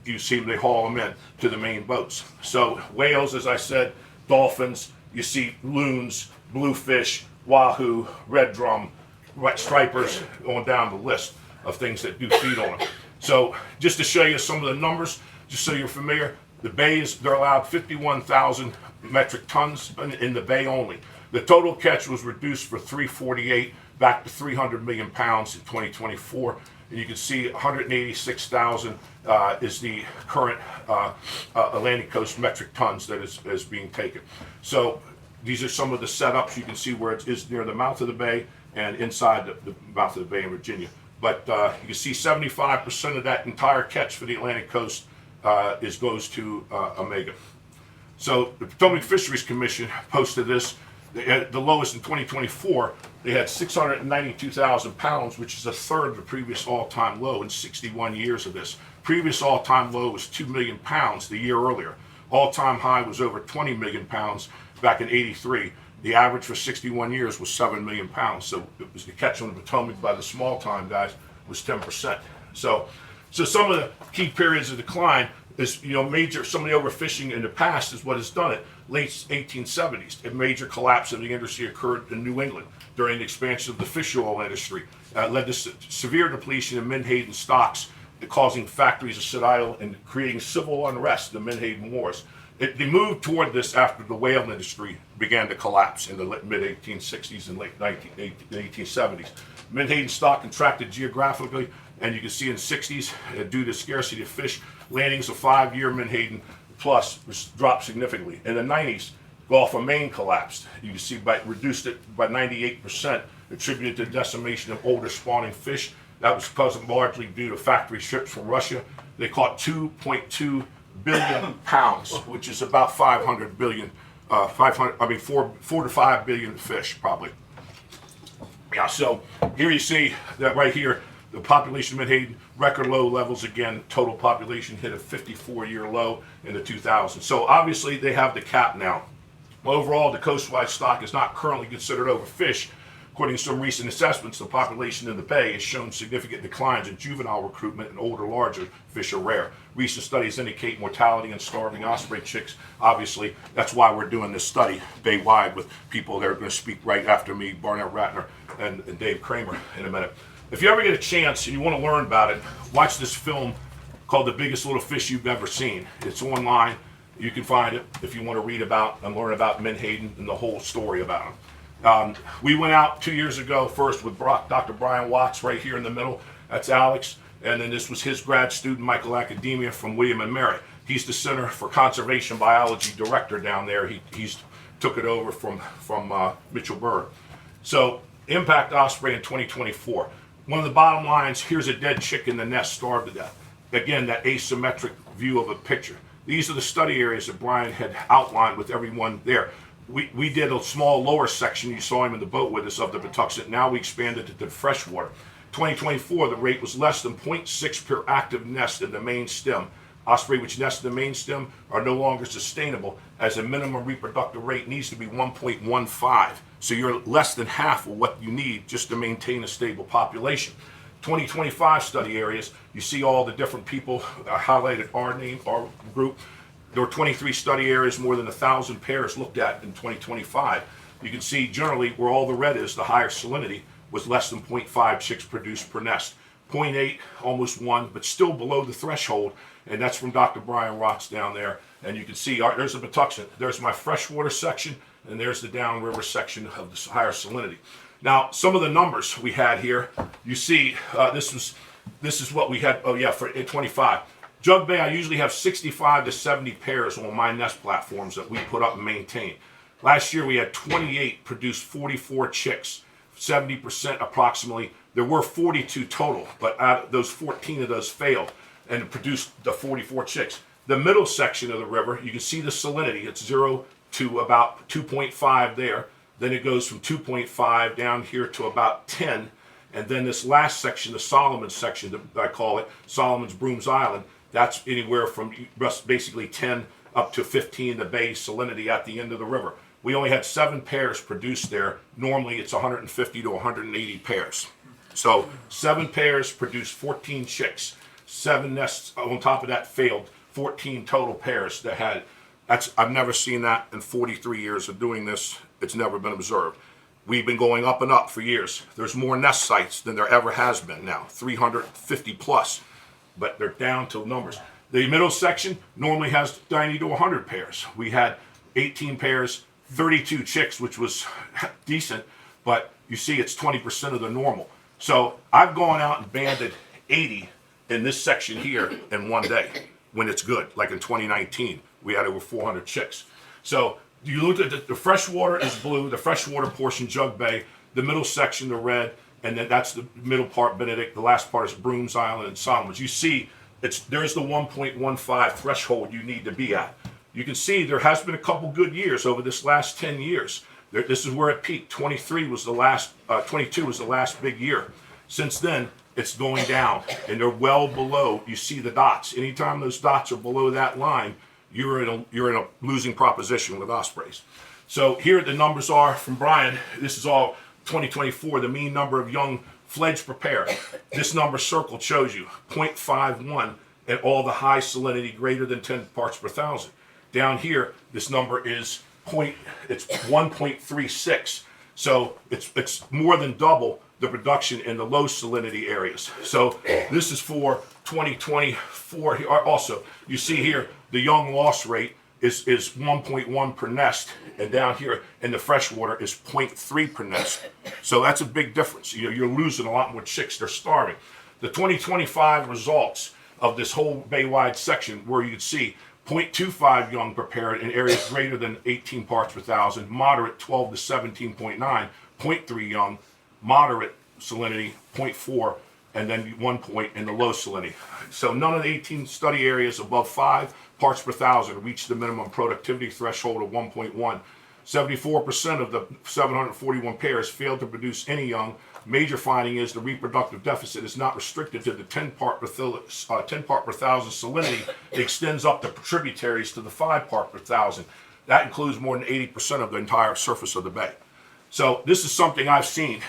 you see them, they haul them in to the main boats. So whales, as I said, dolphins, you see loons, bluefish, wahoo, red drum, white stripers, going down the list of things that do feed on them. So just to show you some of the numbers, just so you're familiar, the bays, they're allowed 51,000 metric tons in the bay only. The total catch was reduced for 348 back to 300 million pounds in 2024. And you can see 186,000 is the current Atlantic coast metric tons that is being taken. So these are some of the setups. You can see where it is near the mouth of the bay and inside the mouth of the bay in Virginia. But you can see 75% of that entire catch for the Atlantic coast goes to Omega. So the Potomac Fisheries Commission posted this. They had the lowest in 2024. They had 692,000 pounds, which is a third of the previous all-time low in 61 years of this. Previous all-time low was 2 million pounds the year earlier. All-time high was over 20 million pounds back in '83. The average for 61 years was 7 million pounds. So it was the catch on the Potomac by the small-time guys was 10%. So some of the key periods of decline is, some of the overfishing in the past is what has done it. Late 1870s, a major collapse of the industry occurred in New England during the expansion of the fish oil industry. Led to severe depletion in menhaden stocks, causing factories to sit idle and creating civil unrest, the menhaden wars. They moved toward this after the whale industry began to collapse in the mid-1860s and late 1870s. Menhaden stock contracted geographically, and you can see in the 60s, due to scarcity of fish, landings of 5-year menhaden plus dropped significantly. In the 90s, Gulf of Maine collapsed. You can see reduced it by 98%, attributed to decimation of older spawning fish. That was largely due to factory ships from Russia. They caught 2.2 billion pounds, which is about 4 to 5 billion fish, probably. Yeah, so here you see that right here, the population of menhaden, record low levels again. Total population hit a 54-year low in the 2000s. So obviously they have the cap now. Overall, the coastwide stock is not currently considered overfished. According to some recent assessments, the population in the bay has shown significant declines in juvenile recruitment, and older, larger fish are rare. Recent studies indicate mortality in starving osprey chicks. Obviously, that's why we're doing this study bay-wide with people that are going to speak right after me, Barnett Ratner and Dave Kramer, in a minute. If you ever get a chance and you want to learn about it, watch this film called The Biggest Little Fish You've Ever Seen. It's online. You can find it if you want to read about and learn about menhaden and the whole story about them. We went out 2 years ago first with Dr. Brian Watts right here in the middle. That's Alex. And then this was his grad student, Michael Academia from William & Mary. He's the Center for Conservation Biology director down there. He's took it over from Mitchell Bird. So impact osprey in 2024. One of the bottom lines, here's a dead chick in the nest, starved to death. Again, that asymmetric view of a picture. These are the study areas that Brian had outlined with everyone there. We did a small lower section, you saw him in the boat with us, of the Patuxent. Now we expanded it to freshwater. 2024, the rate was less than 0.6 per active nest in the main stem. Osprey which nest in the main stem are no longer sustainable, as a minimum reproductive rate needs to be 1.15. So you're less than half of what you need just to maintain a stable population. 2025 study areas, you see all the different people highlighted our name, our group. There were 23 study areas, more than 1,000 pairs looked at in 2025. You can see generally where all the red is, the higher salinity, was less than 0.5 chicks produced per nest. 0.8, almost 1, but still below the threshold. And that's from Dr. Brian Watts down there. And you can see, there's the Patuxent. There's my freshwater section, and there's the downriver section of the higher salinity. Now, some of the numbers we had here, you see, this is what we had, for 25. Jug Bay, I usually have 65 to 70 pairs on my nest platforms that we put up and maintain. Last year we had 28 produced 44 chicks, 70% approximately. There were 42 total, but out of those 14 of those failed and produced the 44 chicks. The middle section of the river, you can see the salinity. It's 0 to about 2.5 there. Then it goes from 2.5 down here to about 10. And then this last section, the Solomon section, I call it, Solomon's Brooms Island, that's anywhere from basically 10 up to 15, the bay salinity at the end of the river. We only had 7 pairs produced there. Normally it's 150 to 180 pairs. So 7 pairs produced 14 chicks. 7 nests on top of that failed. 14 total pairs that had. I've never seen that in 43 years of doing this. It's never been observed. We've been going up and up for years. There's more nest sites than there ever has been now, 350 plus. But they're down to numbers. The middle section normally has 90 to 100 pairs. We had 18 pairs, 32 chicks, which was decent, but you see it's 20% of the normal. So I've gone out and banded 80 in this section here in one day when it's good. Like in 2019, we had over 400 chicks. So you look at the freshwater is blue, the freshwater portion, Jug Bay, the middle section, the red, and then that's the middle part, Benedict. The last part is Brooms Island and Solomons. You see, there's the 1.15 threshold you need to be at. You can see there has been a couple good years over this last 10 years. This is where it peaked. 22 was the last big year. Since then, it's going down, and they're well below. You see the dots. Anytime those dots are below that line, you're in a losing proposition with ospreys. So here the numbers are from Brian. This is all 2024. The mean number of young fledged prepared. This number circled shows you 0.51 at all the high salinity greater than 10 parts per thousand. Down here, this number is it's 1.36. So it's more than double the production in the low salinity areas. So this is for 2024. Also, you see here the young loss rate is 1.1 per nest, and down here in the freshwater is 0.3 per nest. So that's a big difference. You're losing a lot more chicks. They're starving. The 2025 results of this whole bay-wide section, where you can see 0.25 young prepared in areas greater than 18 parts per thousand, moderate 12 to 17.9, 0.3 young, moderate salinity 0.4, and then 1 point in the low salinity. So none of the 18 study areas above 5 parts per thousand reached the minimum productivity threshold of 1.1. 74% of the 741 pairs failed to produce any young. Major finding is the reproductive deficit is not restricted to the 10 part per thousand salinity. It extends up the tributaries to the 5 part per thousand. That includes more than 80% of the entire surface of the bay. So this is something I've seen.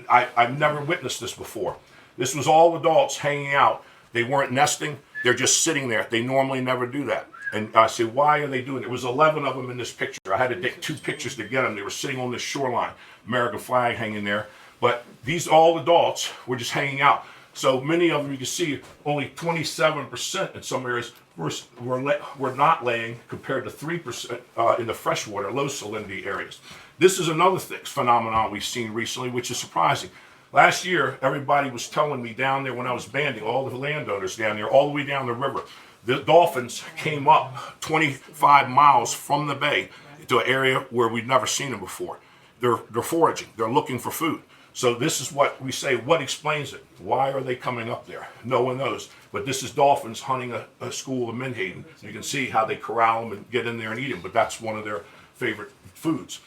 I've never witnessed this before. This was all adults hanging out. They weren't nesting. They're just sitting there. They normally never do that. And I say, why are they doing it? There was 11 of them in this picture. I had to take 2 pictures to get them. They were sitting on this shoreline, American flag hanging there. But these all adults were just hanging out. So many of them, you can see, only 27% in some areas were not laying, compared to 3% in the freshwater, low salinity areas. This is another phenomenon we've seen recently, which is surprising. Last year, everybody was telling me down there when I was banding, all the landowners down there, all the way down the river, the dolphins came up 25 miles from the bay to an area where we'd never seen them before. They're foraging. They're looking for food. So this is what we say, what explains it? Why are they coming up there? No one knows. But this is dolphins hunting a school of menhaden. You can see how they corral them and get in there and eat them, but that's one of their favorite foods.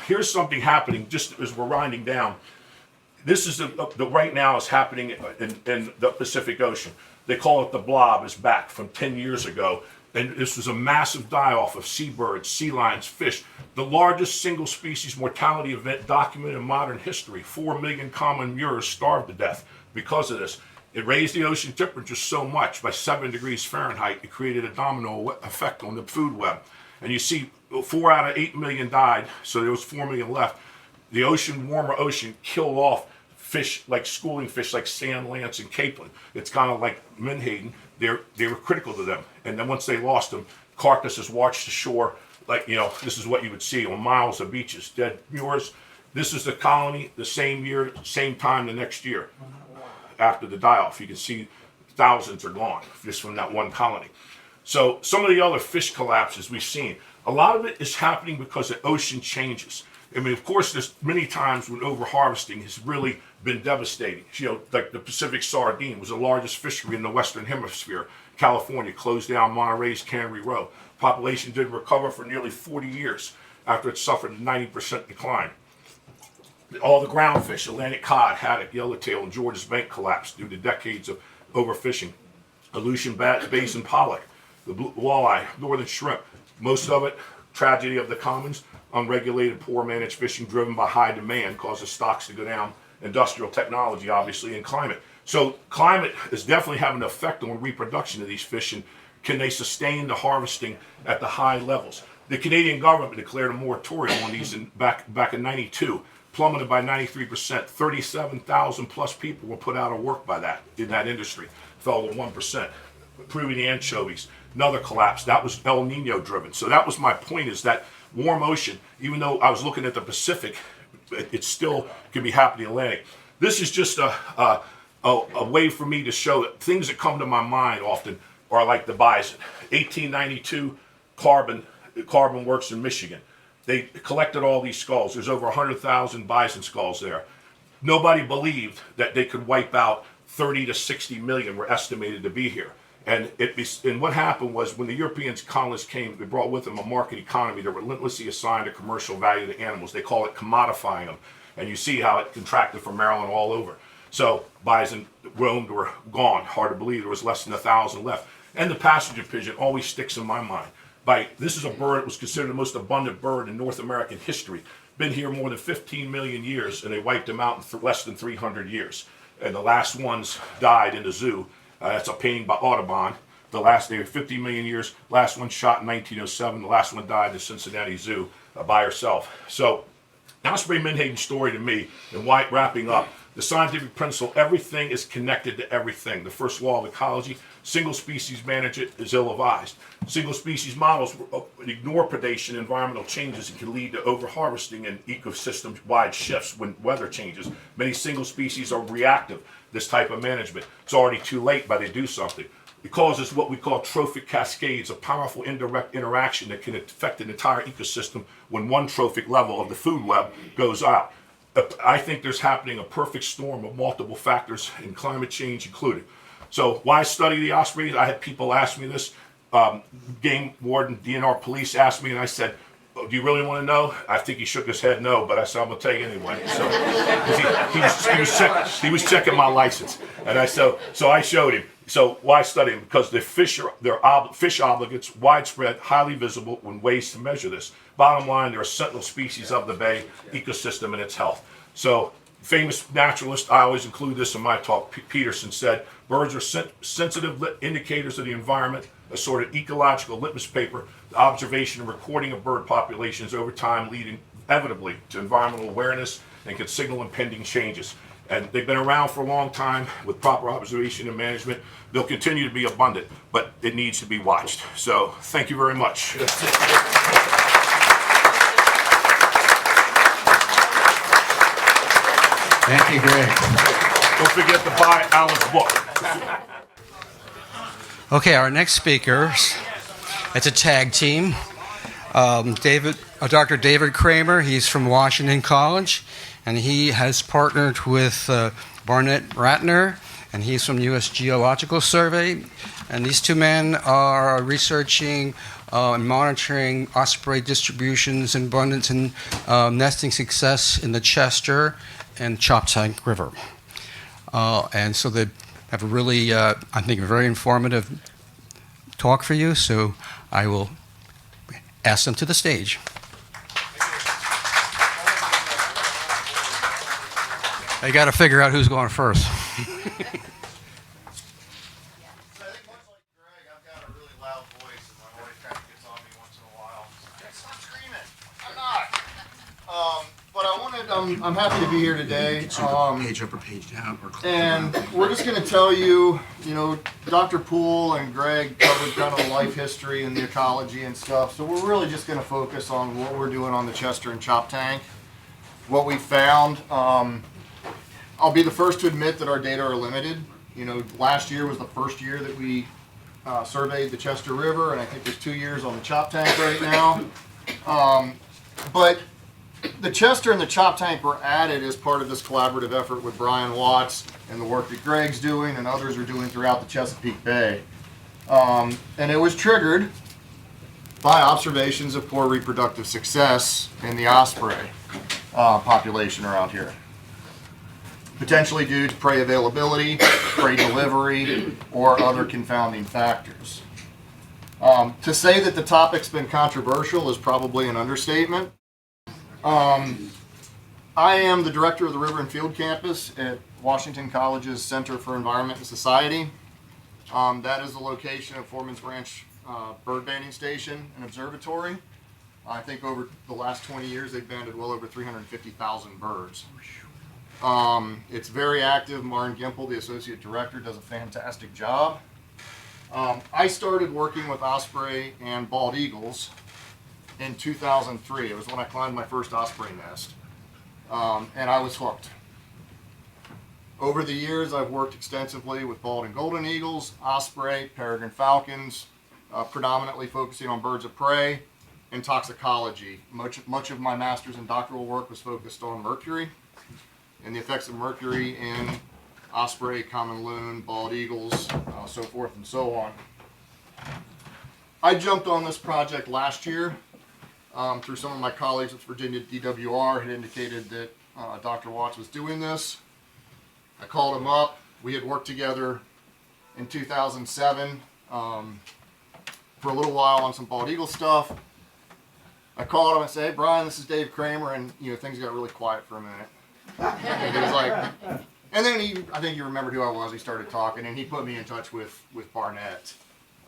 Here's something happening just as we're winding down. This is the right now is happening in the Pacific Ocean. They call it the blob is back from 10 years ago. And this was a massive die-off of seabirds, sea lions, fish. The largest single species mortality event documented in modern history. 4 million common murres starved to death because of this. It raised the ocean temperature so much by 7 degrees Fahrenheit, it created a domino effect on the food web. And you see 4 out of 8 million died, so there was 4 million left. The warmer ocean killed off fish like schooling fish like sand lance and capelin. It's kind of like menhaden. They were critical to them. And then once they lost them, carcasses washed ashore. Like, this is what you would see on miles of beaches, dead murres. This is the colony the same year, same time the next year after the die-off. You can see thousands are gone just from that one colony. So some of the other fish collapses we've seen, a lot of it is happening because the ocean changes. I mean, of course, there's many times when overharvesting has really been devastating. Like the Pacific sardine was the largest fishery in the Western Hemisphere. California closed down Monterey's Cannery Row. Population didn't recover for nearly 40 years after it suffered a 90% decline. All the groundfish, Atlantic cod, haddock, yellowtail, and George's Bank collapsed due to decades of overfishing. Aleutian basin pollock, the blue walleye, northern shrimp, most of it, tragedy of the commons. Unregulated, poor managed fishing driven by high demand causes stocks to go down. Industrial technology, obviously, and climate. So climate is definitely having an effect on reproduction of these fish, and can they sustain the harvesting at the high levels? The Canadian government declared a moratorium on these back in 92, plummeted by 93%. 37,000 plus people were put out of work by that in that industry. Fell to 1%. Proving the anchovies, another collapse. That was El Nino driven. So that was my point, is that warm ocean, even though I was looking at the Pacific, it still can be happening in the Atlantic. This is just a way for me to show that things that come to my mind often are like the bison. 1892, Carbon Works in Michigan. They collected all these skulls. There's over 100,000 bison skulls there. nobody believed that they could wipe out 30 to 60 million were estimated to be here. And what happened was when the Europeans colonists came, they brought with them a market economy that relentlessly assigned a commercial value to animals. They call it commodifying them. And you see how it contracted from Maryland all over. So bison roamed were gone. Hard to believe there was less than 1,000 left. And the passenger pigeon always sticks in my mind. This is a bird that was considered the most abundant bird in North American history. Been here more than 15 million years, and they wiped them out in less than 300 years. And the last ones died in the zoo. That's a painting by Audubon. They were 50 million years. Last one shot in 1907. The last one died in the Cincinnati Zoo by herself. So, Osprey Menhaden story to me, and wrapping up, the scientific principle, everything is connected to everything. The first law of ecology, single species management is ill-advised. Single species models ignore predation and environmental changes and can lead to over-harvesting and ecosystem-wide shifts when weather changes. Many single species are reactive, this type of management. It's already too late, but they do something. It causes what we call trophic cascades, a powerful indirect interaction that can affect an entire ecosystem when one trophic level of the food web goes out. I think there's happening a perfect storm of multiple factors, and climate change included. So why study the ospreys? I had people ask me this. Game warden, DNR police asked me, and I said, do you really want to know? I think he shook his head no, but I said, I'm going to tell you anyway. So he was checking my license. And I showed him. So why study them? Because the fish obligates, widespread, highly visible when ways to measure this. Bottom line, they're a sentinel species of the bay ecosystem and its health. So famous naturalist, I always include this in my talk, Peterson said, birds are sensitive indicators of the environment, a sort of ecological litmus paper. The observation and recording of bird populations over time leading inevitably to environmental awareness and can signal impending changes. And they've been around for a long time with proper observation and management. They'll continue to be abundant, but it needs to be watched. So thank you very much. Thank you, Greg. Don't forget to buy Alan's book. Okay, our next speakers, it's a tag team. Dr. David Kramer, he's from Washington College, and he has partnered with Barnett Ratner, and he's from U.S. Geological Survey. And these two men are researching and monitoring osprey distributions and abundance and nesting success in the Chester and Choptank River. And so they have a really, I think, a very informative talk for you, so I will ask them to the stage. I got to figure out who's going first. So I think much like Greg, I've got a really loud voice, and my wife kind of gets on me once in a while. Stop screaming! I'm not. But I'm happy to be here today. Page up or page down. And we're just going to tell you, Dr. Poole and Greg covered kind of the life history and the ecology and stuff. So we're really just going to focus on what we're doing on the Chester and Choptank, what we found. I'll be the first to admit that our data are limited. Last year was the first year that we surveyed the Chester River, and I think there's 2 years on the Choptank right now. But the Chester and the Choptank were added as part of this collaborative effort with Brian Watts and the work that Greg's doing and others are doing throughout the Chesapeake Bay. And it was triggered by observations of poor reproductive success in the osprey population around here. Potentially due to prey availability, prey delivery, or other confounding factors. To say that the topic's been controversial is probably an understatement. I am the director of the River and Field Campus at Washington College's Center for Environment and Society. That is the location of Foreman's Ranch Bird Banding Station and Observatory. I think over the last 20 years they've banded well over 350,000 birds. It's very active. Maren Gimple, the associate director, does a fantastic job. I started working with osprey and bald eagles in 2003. It was when I climbed my first osprey nest, and I was hooked. Over the years, I've worked extensively with bald and golden eagles, osprey, peregrine falcons, predominantly focusing on birds of prey and toxicology. Much of my master's and doctoral work was focused on mercury and the effects of mercury in osprey, common loon, bald eagles, so forth and so on. I jumped on this project last year through some of my colleagues at Virginia DWR had indicated that Dr. Watts was doing this. I called him up. We had worked together in 2007 for a little while on some bald eagle stuff. I called him and said, "Hey, Brian, this is Dave Kramer," and things got really quiet for a minute. And he was like, and then I think he remembered who I was. He started talking, and he put me in touch with Barnett.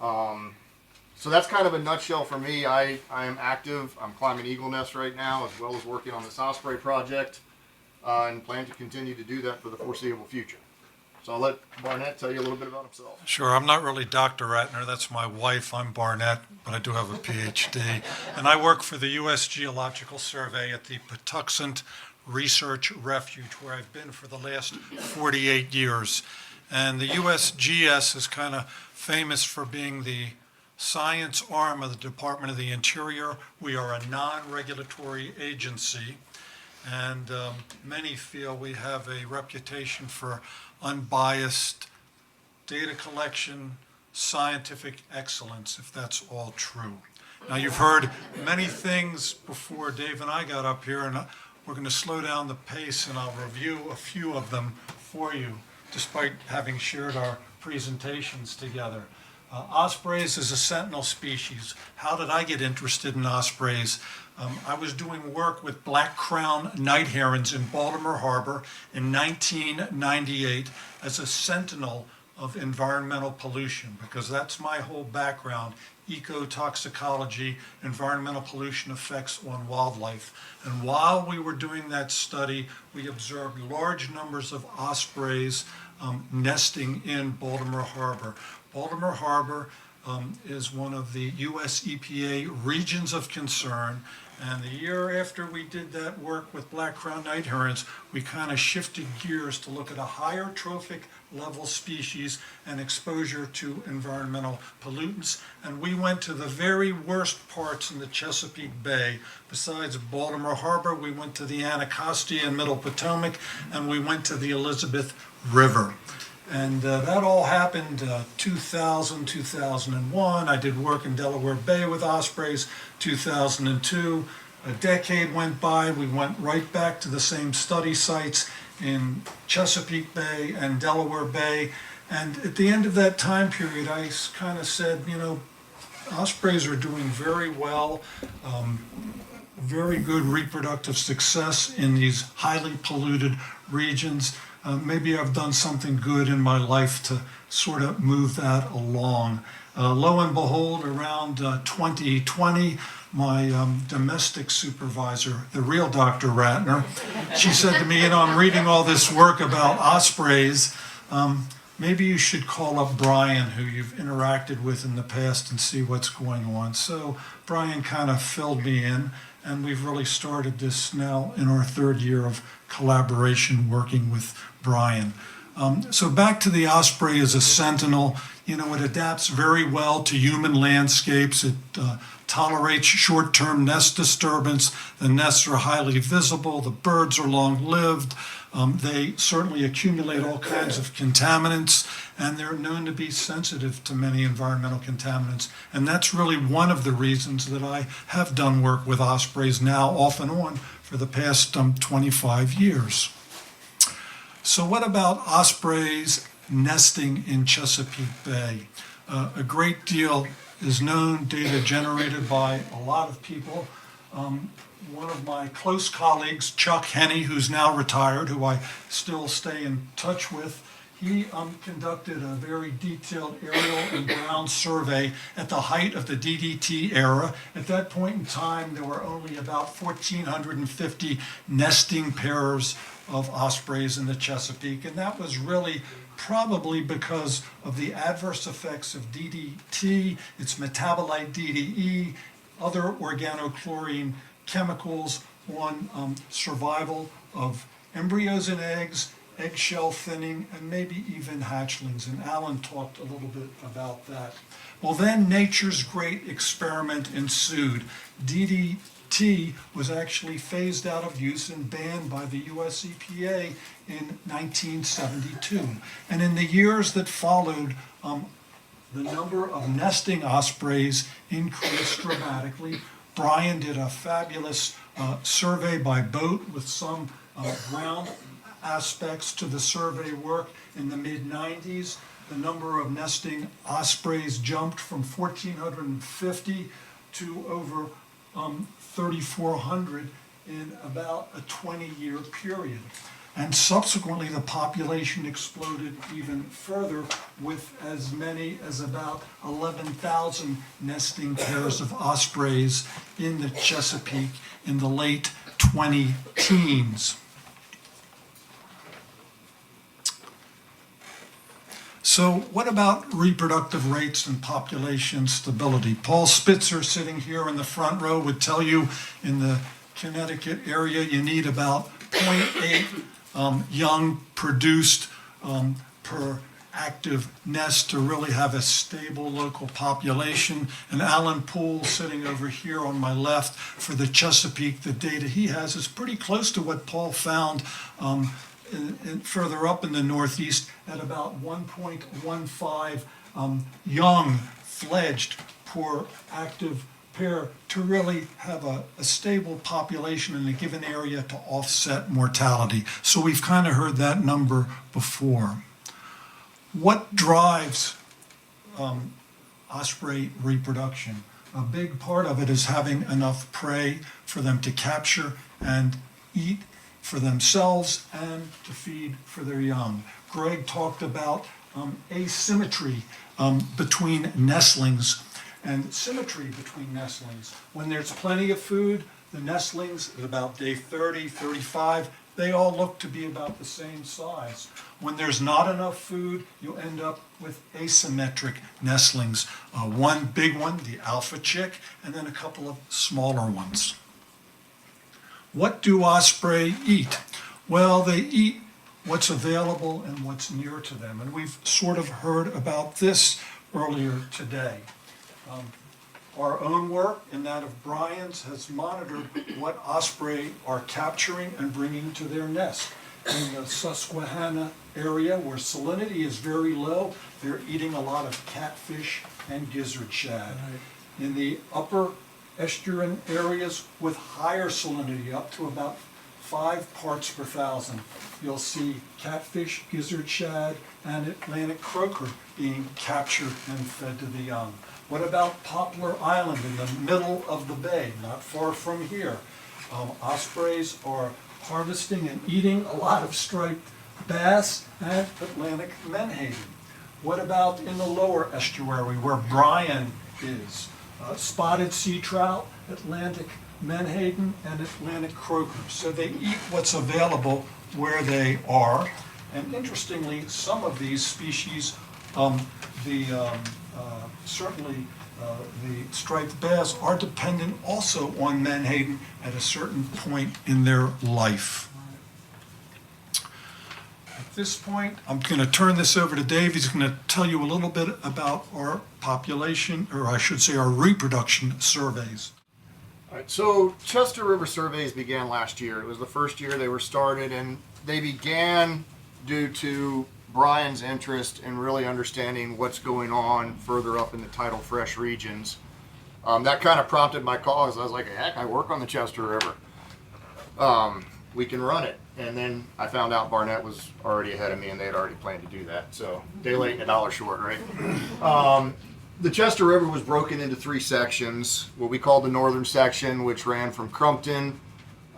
So that's kind of a nutshell for me. I am active. I'm climbing eagle nests right now, as well as working on this Osprey project, and plan to continue to do that for the foreseeable future. So I'll let Barnett tell you a little bit about himself. Sure, I'm not really Dr. Ratner, that's my wife. I'm Barnett, but I do have a PhD. And I work for the U.S. Geological Survey at the Patuxent Research Refuge, where I've been for the last 48 years. And the USGS is kind of famous for being the science arm of the Department of the Interior. We are a non-regulatory agency, and many feel we have a reputation for unbiased data collection, scientific excellence, if that's all true. Now, you've heard many things before Dave and I got up here, and we're going to slow down the pace, and I'll review a few of them for you, despite having shared our presentations together. Ospreys is a sentinel species. How did I get interested in ospreys? I was doing work with black crown night herons in Baltimore Harbor in 1998 as a sentinel of environmental pollution, because that's my whole background: ecotoxicology, environmental pollution effects on wildlife. And while we were doing that study, we observed large numbers of ospreys nesting in Baltimore Harbor. Baltimore Harbor is one of the US EPA regions of concern, and the year after we did that work with black crown night herons, we kind of shifted gears to look at a higher trophic level species and exposure to environmental pollutants. And we went to the very worst parts in the Chesapeake Bay. Besides Baltimore Harbor, we went to the Anacostia and Middle Potomac, and we went to the Elizabeth River. And that all happened 2000, 2001. I did work in Delaware Bay with ospreys, 2002. A decade went by. We went right back to the same study sites in Chesapeake Bay and Delaware Bay. And at the end of that time period, I kind of said, ospreys are doing very well, very good reproductive success in these highly polluted regions. Maybe I've done something good in my life to sort of move that along. Lo and behold, around 2020, my domestic supervisor, the real Dr. Ratner, she said to me, I'm reading all this work about ospreys. Maybe you should call up Brian, who you've interacted with in the past, and see what's going on. So Brian kind of filled me in, and we've really started this now in our third year of collaboration working with Brian. So back to the osprey as a sentinel. It adapts very well to human landscapes. It tolerates short-term nest disturbance. The nests are highly visible. The birds are long-lived. They certainly accumulate all kinds of contaminants, and they're known to be sensitive to many environmental contaminants. And that's really one of the reasons that I have done work with ospreys now off and on for the past 25 years. So what about ospreys nesting in Chesapeake Bay? A great deal is known, data generated by a lot of people. One of my close colleagues, Chuck Henney, who's now retired, who I still stay in touch with, he conducted a very detailed aerial and ground survey at the height of the DDT era. At that point in time, there were only about 1,450 nesting pairs of ospreys in the Chesapeake, and that was really probably because of the adverse effects of DDT, its metabolite DDE, other organochlorine chemicals on survival of embryos and eggs, eggshell thinning, and maybe even hatchlings. And Alan talked a little bit about that. Well, then nature's great experiment ensued. DDT tea was actually phased out of use and banned by the US EPA in 1972. And in the years that followed, the number of nesting ospreys increased dramatically. Brian did a fabulous survey by boat with some ground aspects to the survey work. In the mid-90s, the number of nesting ospreys jumped from 1,450 to over 3,400 in about a 20-year period. And subsequently, the population exploded even further with as many as about 11,000 nesting pairs of ospreys in the Chesapeake in the late 20-teens. So what about reproductive rates and population stability? Paul Spitzer, sitting here in the front row, would tell you in the Connecticut area you need about 0.8 young produced per active nest to really have a stable local population. And Alan Poole, sitting over here on my left, for the Chesapeake, the data he has is pretty close to what Paul found further up in the Northeast at about 1.15 young fledged per active pair to really have a stable population in a given area to offset mortality. So we've kind of heard that number before. What drives osprey reproduction? A big part of it is having enough prey for them to capture and eat for themselves and to feed for their young. Greg talked about asymmetry between nestlings and symmetry between nestlings. When there's plenty of food, the nestlings at about day 30, 35, they all look to be about the same size. When there's not enough food, you end up with asymmetric nestlings. One big one, the alpha chick, and then a couple of smaller ones. What do osprey eat? Well, they eat what's available and what's near to them. And we've sort of heard about this earlier today. Our own work and that of Brian's has monitored what osprey are capturing and bringing to their nest. In the Susquehanna area, where salinity is very low, they're eating a lot of catfish and gizzard shad. In the upper estuarine areas with higher salinity, up to about 5 parts per thousand, you'll see catfish, gizzard shad, and Atlantic croaker being captured and fed to the young. What about Poplar Island in the middle of the bay, not far from here? Ospreys are harvesting and eating a lot of striped bass and Atlantic menhaden. What about in the lower estuary where Brian is? Spotted sea trout, Atlantic menhaden, and Atlantic croaker. So they eat what's available where they are. And interestingly, some of these species, certainly the striped bass, are dependent also on menhaden at a certain point in their life. At this point, I'm going to turn this over to Dave. He's going to tell you a little bit about our population, or I should say our reproduction surveys. All right, so Chester River surveys began last year. It was the first year they were started, and they began due to Brian's interest in really understanding what's going on further up in the tidal fresh regions. That kind of prompted my call, because I was like, heck, I work on the Chester River. We can run it. And then I found out Barnett was already ahead of me, and they had already planned to do that. So day late and a dollar short, right? The Chester River was broken into 3 sections. What we call the northern section, which ran from Crumpton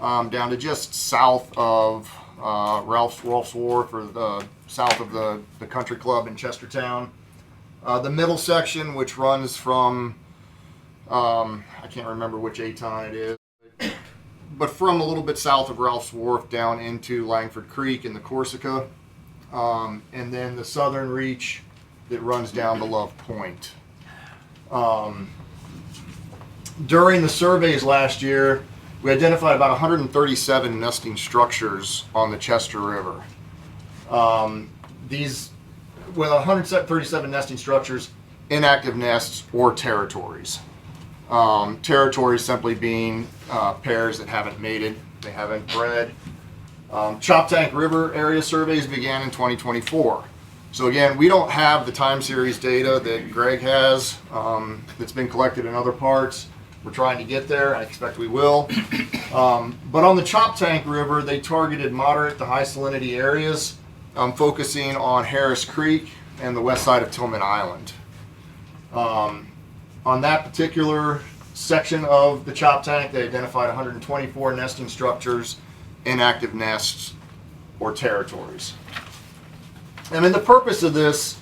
down to just south of Ralph's Wharf, or the south of the country club in Chestertown. The middle section, which runs from, I can't remember which Aton it is, but from a little bit south of Ralph's Wharf down into Langford Creek in the Corsica. And then the southern reach that runs down to Love Point. During the surveys last year, we identified about 137 nesting structures on the Chester River. These, with 137 nesting structures, inactive nests or territories. Territories simply being pairs that haven't mated, they haven't bred. Choptank River area surveys began in 2024. So again, we don't have the time series data that Greg has that's been collected in other parts. We're trying to get there. I expect we will. But on the Choptank River, they targeted moderate to high salinity areas, focusing on Harris Creek and the west side of Tillman Island. On that particular section of the Choptank, they identified 124 nesting structures, inactive nests, or territories. And then the purpose of this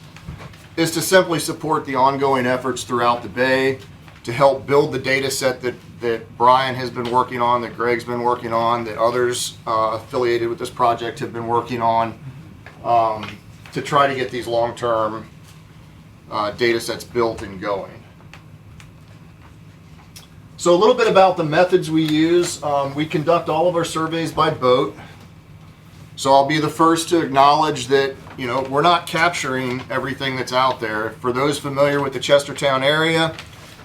is to simply support the ongoing efforts throughout the bay to help build the data set that Brian has been working on, that Greg's been working on, that others affiliated with this project have been working on, to try to get these long-term data sets built and going. So a little bit about the methods we use. We conduct all of our surveys by boat. So I'll be the first to acknowledge that, you know, we're not capturing everything that's out there. For those familiar with the Chestertown area,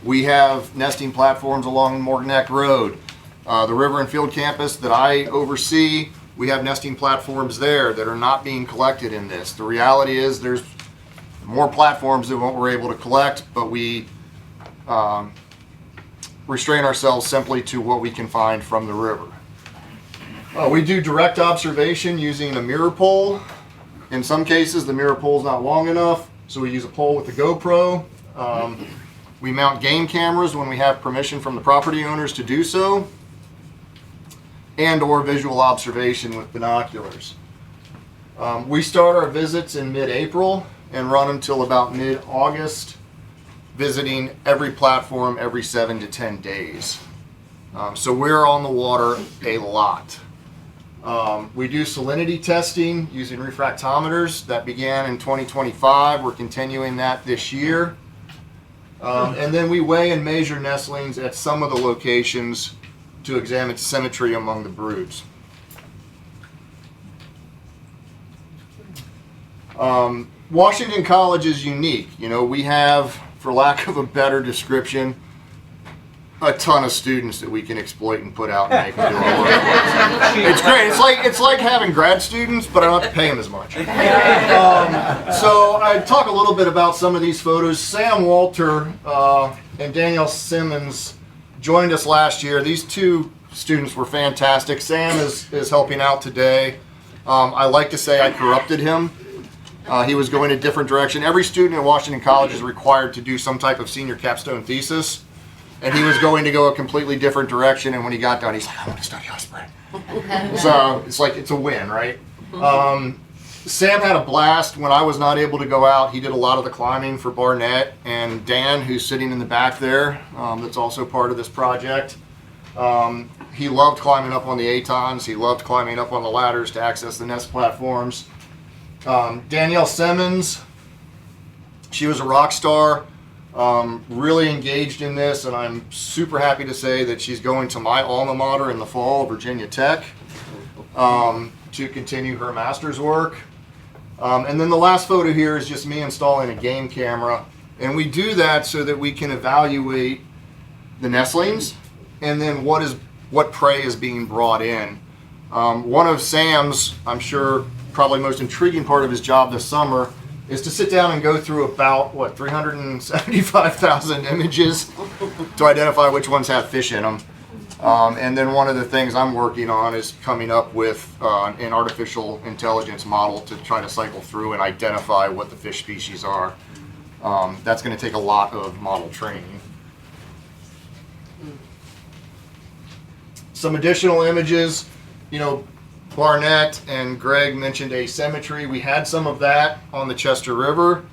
we have nesting platforms along Morgan Neck Road. The River and Field campus that I oversee, we have nesting platforms there that are not being collected in this. The reality is there's more platforms than what we're able to collect, but we restrain ourselves simply to what we can find from the river. We do direct observation using a mirror pole. In some cases, the mirror pole is not long enough, so we use a pole with a GoPro. We mount game cameras when we have permission from the property owners to do so, and or visual observation with binoculars. We start our visits in mid-April and run until about mid-August, visiting every platform every 7 to 10 days. So we're on the water a lot. We do salinity testing using refractometers. That began in 2025. We're continuing that this year. And then we weigh and measure nestlings at some of the locations to examine symmetry among the broods. Washington College is unique. You know, we have, for lack of a better description, a ton of students that we can exploit and put out and make them do our work. It's great. It's like having grad students, but I don't have to pay them as much. So I talk a little bit about some of these photos. Sam Walter and Danielle Simmons joined us last year. These two students were fantastic. Sam is helping out today. I like to say I corrupted him. He was going a different direction. Every student at Washington College is required to do some type of senior capstone thesis. And he was going to go a completely different direction, and when he got done, he's like, I want to study Osprey. So it's like, it's a win, right? Sam had a blast. When I was not able to go out, he did a lot of the climbing for Barnett, and Dan, who's sitting in the back there, that's also part of this project. He loved climbing up on the Atons. He loved climbing up on the ladders to access the nest platforms. Danielle Simmons, she was a rock star. Really engaged in this, and I'm super happy to say that she's going to my alma mater in the fall, Virginia Tech, to continue her master's work. And then the last photo here is just me installing a game camera, and we do that so that we can evaluate the nestlings and then what prey is being brought in. One of Sam's, I'm sure, probably most intriguing part of his job this summer is to sit down and go through about, 375,000 images to identify which ones have fish in them. And then one of the things I'm working on is coming up with an artificial intelligence model to try to cycle through and identify what the fish species are. That's going to take a lot of model training. Some additional images, you know, Barnett and Greg mentioned asymmetry. We had some of that on the Chester River.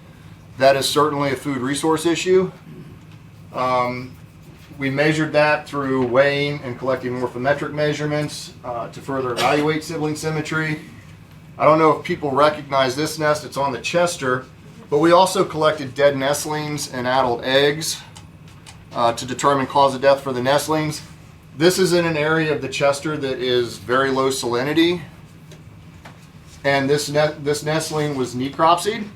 That is certainly a food resource issue. We measured that through weighing and collecting morphometric measurements to further evaluate sibling symmetry. I don't know if people recognize this nest. It's on the Chester, but we also collected dead nestlings and adult eggs to determine cause of death for the nestlings. This is in an area of the Chester that is very low salinity, and this nestling was necropsied.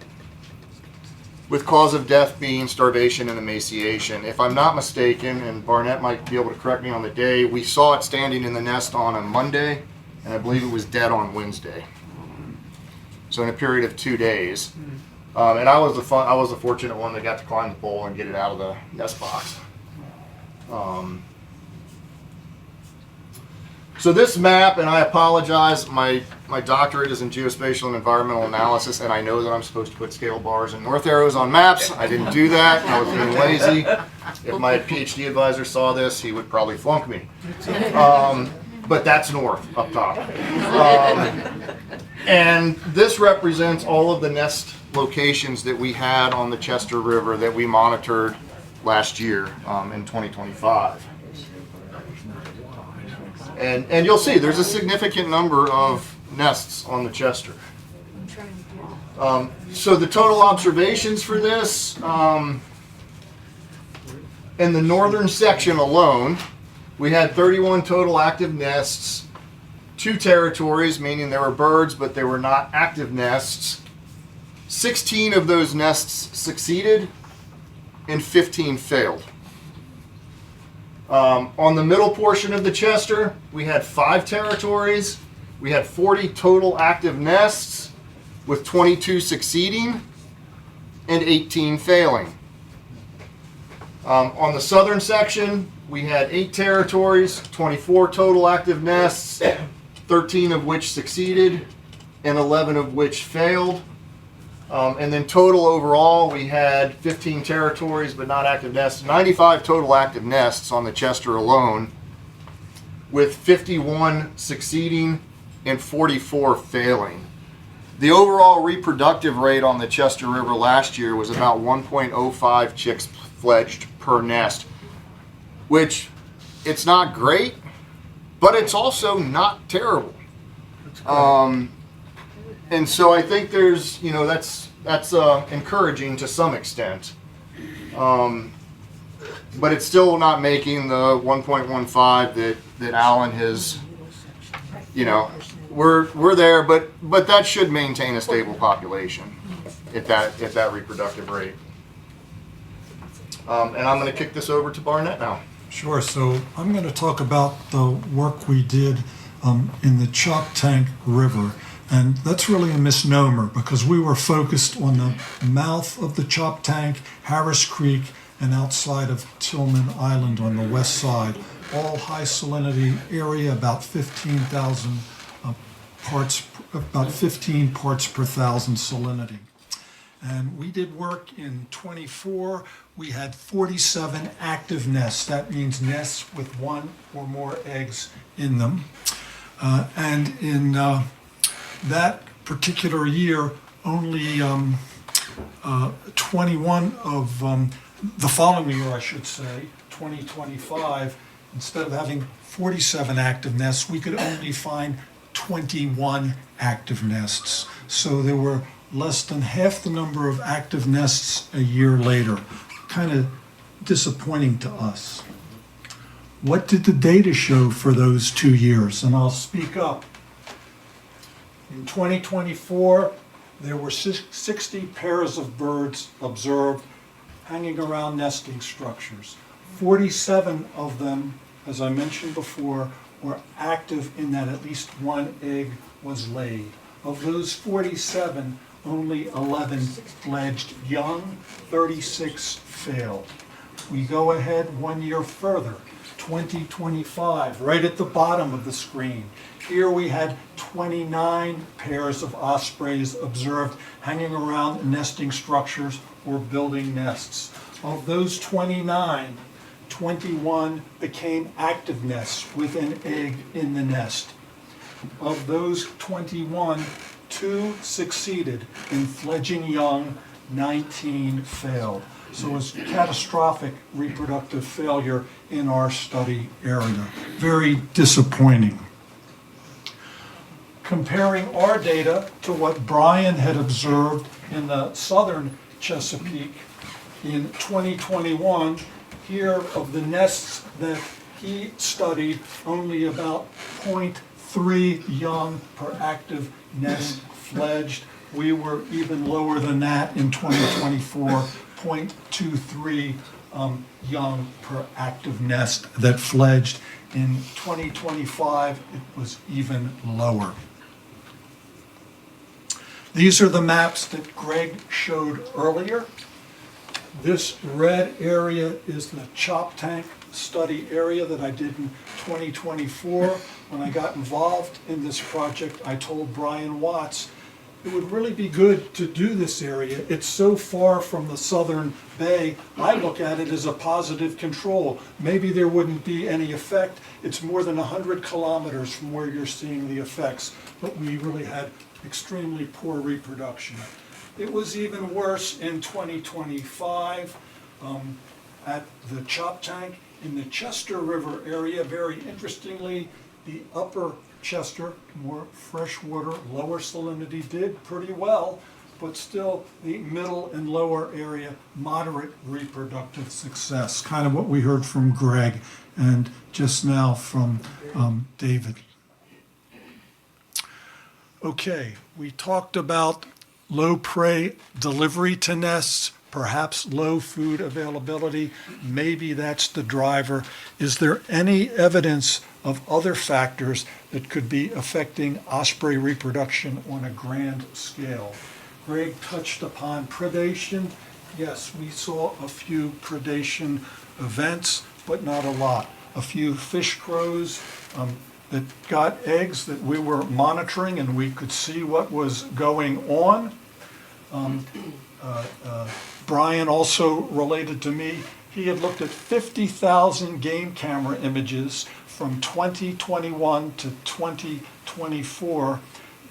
with cause of death being starvation and emaciation. If I'm not mistaken, and Barnett might be able to correct me on the day, we saw it standing in the nest on a Monday, and I believe it was dead on Wednesday. So in a period of 2 days. And I was the fortunate one that got to climb the pole and get it out of the nest box. So this map, and I apologize, my doctorate is in geospatial and environmental analysis, and I know that I'm supposed to put scale bars and north arrows on maps. I didn't do that. I was being lazy. If my PhD advisor saw this, he would probably flunk me. But that's north, up top. And this represents all of the nest locations that we had on the Chester River that we monitored last year in 2025. And you'll see there's a significant number of nests on the Chester. So the total observations for this, in the northern section alone, we had 31 total active nests, 2 territories, meaning there were birds, but they were not active nests. 16 of those nests succeeded and 15 failed. On the middle portion of the Chester, we had 5 territories. We had 40 total active nests, with 22 succeeding and 18 failing. On the southern section, we had 8 territories, 24 total active nests, 13 of which succeeded and 11 of which failed. And then total overall, we had 15 territories but not active nests, 95 total active nests on the Chester alone, with 51 succeeding and 44 failing. The overall reproductive rate on the Chester River last year was about 1.05 chicks fledged per nest, which it's not great, but it's also not terrible. And so I think there's, that's encouraging to some extent. But it's still not making the 1.15 that Alan has, we're there, but that should maintain a stable population at that reproductive rate. And I'm going to kick this over to Barnett now. Sure. So I'm going to talk about the work we did in the Choptank River. And that's really a misnomer because we were focused on the mouth of the Choptank, Harris Creek, and outside of Tillman Island on the west side. All high salinity area, about 15,000 about 15 parts per thousand salinity. And we did work in 24. We had 47 active nests. That means nests with 1 or more eggs in them. And in that particular year, only 21 of the following year, I should say, 2025, instead of having 47 active nests, we could only find 21 active nests. So there were less than half the number of active nests a year later. Kind of disappointing to us. What did the data show for those 2 years? And I'll speak up. In 2024, there were 60 pairs of birds observed hanging around nesting structures. 47 of them, as I mentioned before, were active in that at least 1 egg was laid. Of those 47, only 11 fledged young, 36 failed. We go ahead 1 year further, 2025, right at the bottom of the screen. Here we had 29 pairs of ospreys observed hanging around nesting structures or building nests. Of those 29, 21 became active nests with an egg in the nest. Of those 21, 2 succeeded in fledging young, 19 failed. So it was catastrophic reproductive failure in our study area. Very disappointing. Comparing our data to what Brian had observed in the southern Chesapeake in 2021, here of the nests that he studied, only about 0.3 young per active nest fledged, we were even lower than that in 2024, 0.23 young per active nest that fledged. In 2025, it was even lower. These are the maps that Greg showed earlier. This red area is the Choptank study area that I did in 2024. When I got involved in this project, I told Brian Watts, it would really be good to do this area. It's so far from the southern bay. I look at it as a positive control. Maybe there wouldn't be any effect. It's more than 100 kilometers from where you're seeing the effects, but we really had extremely poor reproduction. It was even worse in 2025 at the Choptank in the Chester River area. Very interestingly, the upper Chester, more freshwater, lower salinity, did pretty well, but still the middle and lower area, moderate reproductive success. Kind of what we heard from Greg and just now from David. Okay, we talked about low prey delivery to nests, perhaps low food availability. Maybe that's the driver. Is there any evidence of other factors that could be affecting osprey reproduction on a grand scale? Greg touched upon predation. Yes, we saw a few predation events, but not a lot. A few fish crows that got eggs that we were monitoring, and we could see what was going on. Brian also related to me, he had looked at 50,000 game camera images from 2021 to 2024,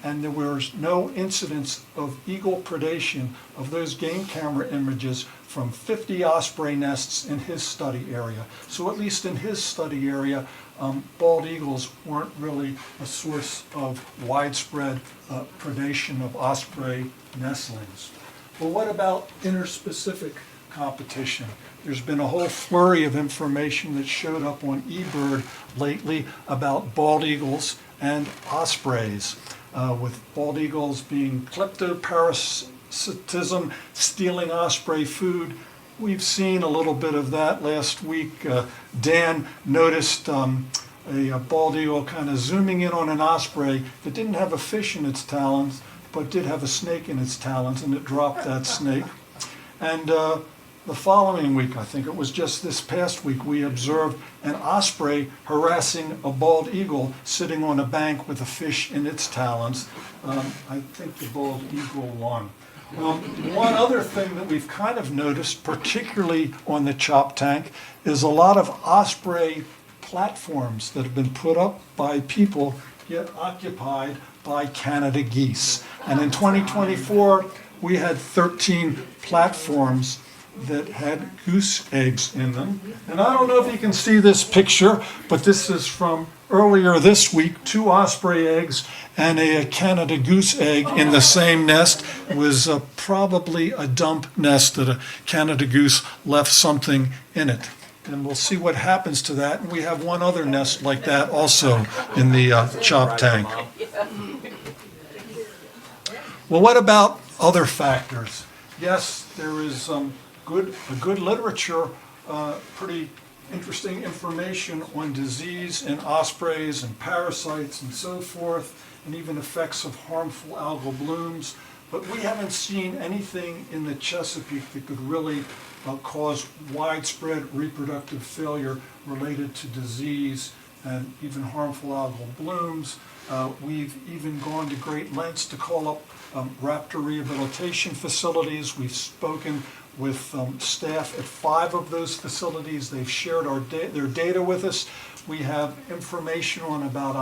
and there was no incidence of eagle predation of those game camera images from 50 osprey nests in his study area. So at least in his study area, bald eagles weren't really a source of widespread predation of osprey nestlings. Well, what about interspecific competition? There's been a whole flurry of information that showed up on eBird lately about bald eagles and ospreys, with bald eagles being kleptoparasitism, stealing osprey food. We've seen a little bit of that last week. Dan noticed a bald eagle kind of zooming in on an osprey that didn't have a fish in its talons, but did have a snake in its talons, and it dropped that snake. And the following week, I think it was just this past week, we observed an osprey harassing a bald eagle sitting on a bank with a fish in its talons. I think the bald eagle won. One other thing that we've kind of noticed, particularly on the Choptank, is a lot of osprey platforms that have been put up by people yet occupied by Canada geese. And in 2024, we had 13 platforms that had goose eggs in them. And I don't know if you can see this picture, but this is from earlier this week, 2 osprey eggs and a Canada goose egg in the same nest. It was probably a dump nest that a Canada goose left something in it. And we'll see what happens to that. And we have one other nest like that also in the Choptank. Well, what about other factors? Yes, there is good literature, pretty interesting information on disease in ospreys and parasites and so forth, and even effects of harmful algal blooms. But we haven't seen anything in the Chesapeake that could really cause widespread reproductive failure related to disease and even harmful algal blooms. We've even gone to great lengths to call up raptor rehabilitation facilities. We've spoken with staff at 5 of those facilities. They've shared their data with us. We have information on about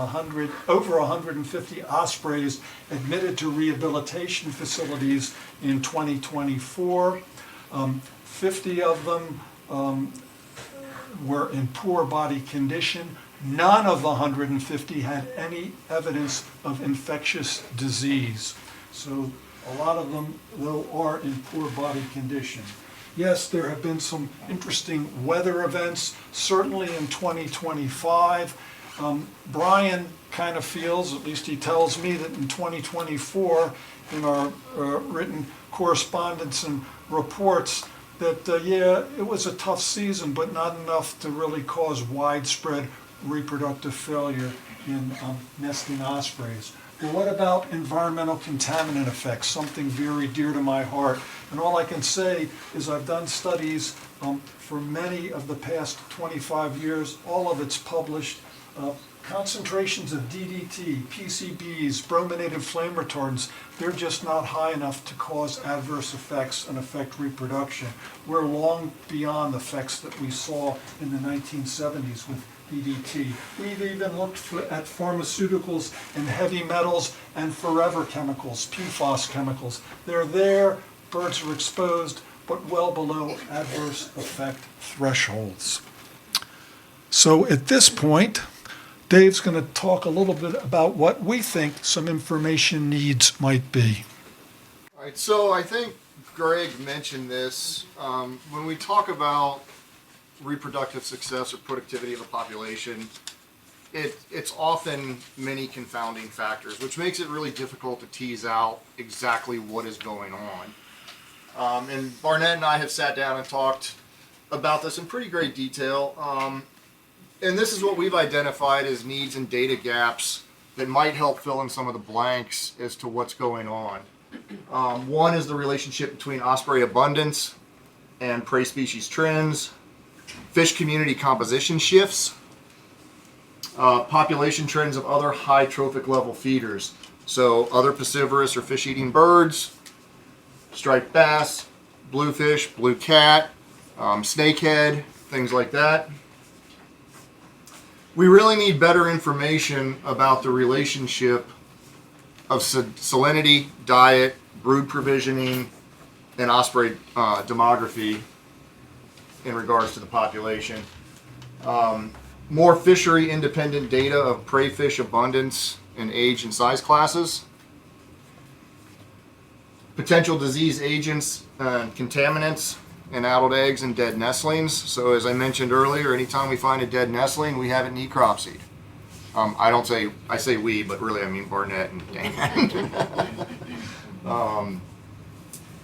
over 150 ospreys admitted to rehabilitation facilities in 2024. 50 of them were in poor body condition. None of the 150 had any evidence of infectious disease. So a lot of them, though, are in poor body condition. Yes, there have been some interesting weather events, certainly in 2025. Brian kind of feels, at least he tells me, that in 2024 in our written correspondence and reports that, yeah, it was a tough season, but not enough to really cause widespread reproductive failure in nesting ospreys. But what about environmental contaminant effects, something very dear to my heart? And all I can say is I've done studies for many of the past 25 years, all of it's published. Concentrations of DDT, PCBs, brominated flame retardants, they're just not high enough to cause adverse effects and affect reproduction. We're long beyond the effects that we saw in the 1970s with DDT. We've even looked at pharmaceuticals and heavy metals and forever chemicals, PFAS chemicals. They're there, birds are exposed, but well below adverse effect thresholds. So at this point, Dave's going to talk a little bit about what we think some information needs might be. All right, so I think Greg mentioned this. When we talk about reproductive success or productivity of a population, it's often many confounding factors, which makes it really difficult to tease out exactly what is going on. And Barnett and I have sat down and talked about this in pretty great detail. And this is what we've identified as needs and data gaps that might help fill in some of the blanks as to what's going on. One is the relationship between osprey abundance and prey species trends, fish community composition shifts, population trends of other high trophic level feeders. So other piscivorous or fish-eating birds, striped bass, bluefish, blue cat, snakehead, things like that. We really need better information about the relationship of salinity, diet, brood provisioning, and osprey demography in regards to the population. More fishery independent data of prey fish abundance and age and size classes. Potential disease agents and contaminants in adult eggs and dead nestlings. So as I mentioned earlier, anytime we find a dead nestling, we have it need crop seed. I say we, but really I mean Barnett and Dan.